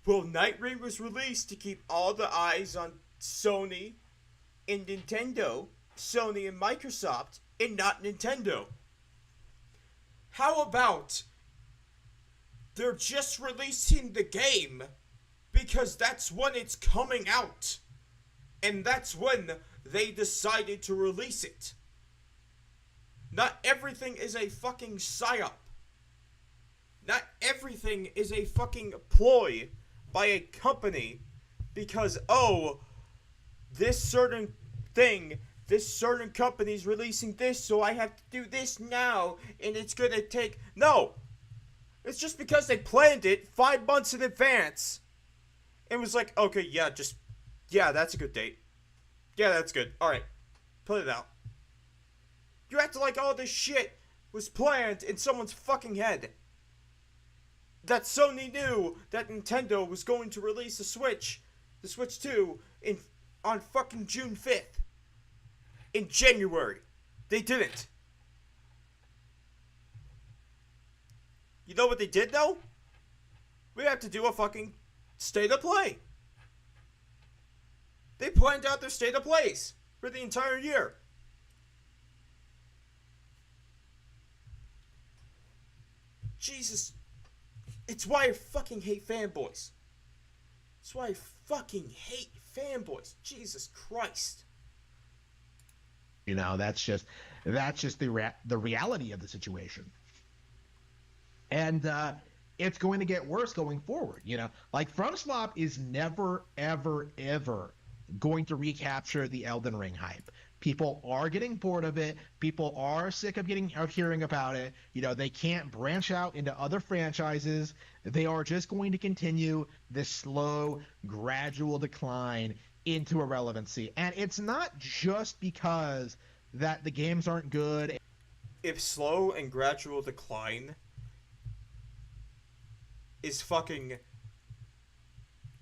well, Night Rain was released to keep all the eyes on Sony and Nintendo, Sony and Microsoft, and not Nintendo. How about they're just releasing the game because that's when it's coming out, and that's when they decided to release it. Not everything is a fucking psyop. Not everything is a fucking ploy by a company because, oh, this certain thing, this certain company's releasing this, so I have to do this now, and it's gonna take... No! It's just because they planned it 5 months in advance and was like, okay, yeah, that's a good date. Yeah, that's good. Alright, put it out. You act like all this shit was planned in someone's fucking head. That Sony knew that Nintendo was going to release the Switch 2, on fucking June 5th. In January. They didn't. You know what they did, though? We have to do a fucking state of play. They planned out their state of plays for the entire year. Jesus. It's why I fucking hate fanboys. It's why I fucking hate fanboys. Jesus Christ. You know, that's just the reality of the situation. And it's going to get worse going forward. You know, like FromSwap is never, ever, ever going to recapture the Elden Ring hype. People are getting bored of it. People are sick of hearing about it. You know, they can't branch out into other franchises. They are just going to continue this slow, gradual decline into irrelevancy. And it's not just because that the games aren't good. If slow and gradual decline is fucking...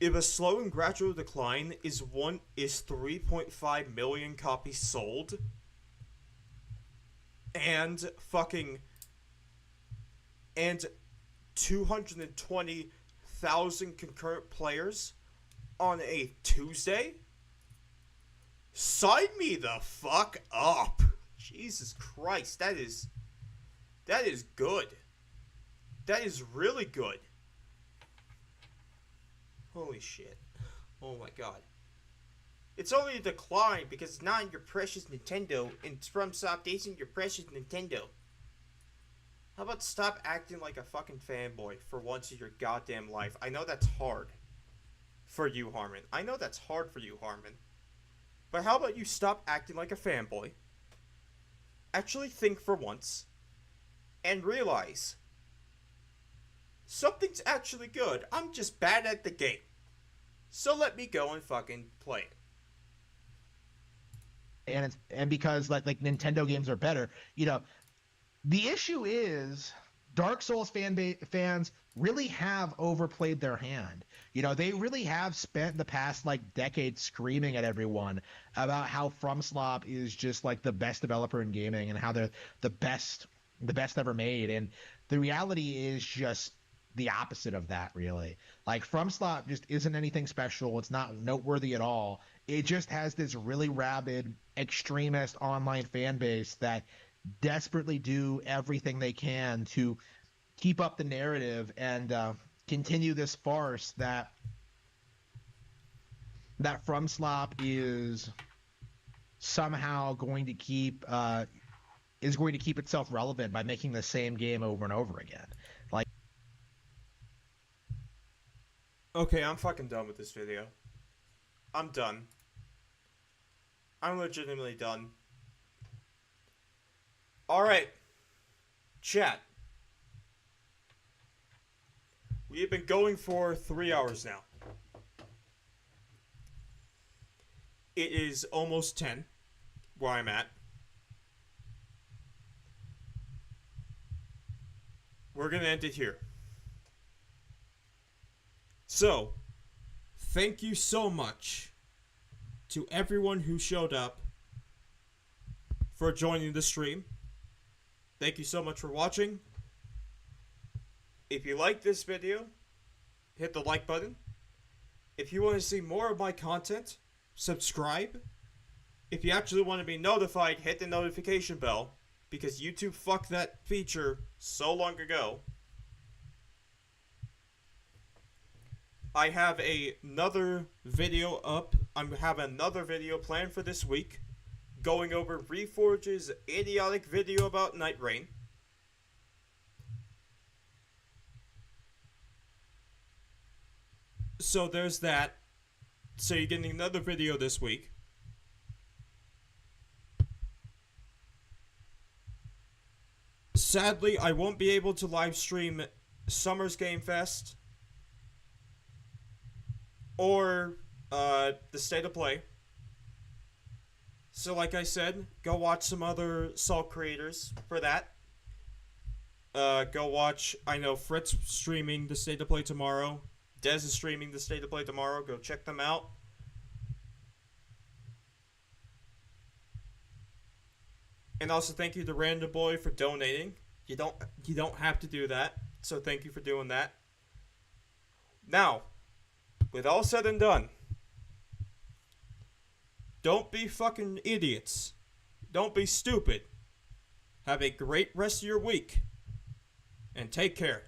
If a slow and gradual decline is 3.5 million copies sold, and 220,000 concurrent players on a Tuesday, sign me the fuck up. Jesus Christ, that is good. That is really good. Holy shit. Oh my god. It's only a decline because it's not in your precious Nintendo, and FromSoft isn't your precious Nintendo. How about stop acting like a fucking fanboy for once in your goddamn life? I know that's hard for you, Harmon. I know that's hard for you, Harmon. But how about you stop acting like a fanboy? Actually think for once. And realize something's actually good. I'm just bad at the game. So let me go and fucking play it. And because like Nintendo games are better, you know, the issue is Dark Souls fans really have overplayed their hand. You know, they really have spent the past decade screaming at everyone about how FromSwap is just like the best developer in gaming and how they're the best ever made. And the reality is just the opposite of that, really. Like, FromSwap just isn't anything special. It's not noteworthy at all. It just has this really rabid, extremist online fan base that desperately do everything they can to keep up the narrative and continue this farce that FromSwap is somehow going to keep itself relevant by making the same game over and over again. Like, okay, I'm fucking done with this video. I'm done. I'm legitimately done. Alright. Chat. We have been going for 3 hours now. It is almost 10, where I'm at. we're gonna end it here. So, thank you so much to everyone who showed up for joining the stream. Thank you so much for watching. If you like this video, hit the like button. If you want to see more of my content, subscribe. If you actually want to be notified, hit the notification bell, because YouTube fucked that feature so long ago. I have another video up. I have another video planned for this week, going over Reforge's idiotic video about Night Rain. So there's that. So you're getting another video this week. Sadly, I won't be able to live stream Summer's Game Fest or the State of Play. So like I said, go watch some other Salt creators for that. Go watch, I know Fritz streaming the State of Play tomorrow. Dez is streaming the State of Play tomorrow. Go check them out. And also thank you to Random Boy for donating. You don't have to do that. So thank you for doing that. Now, with all said and done, don't be fucking idiots. Don't be stupid. Have a great rest of your week. And take care.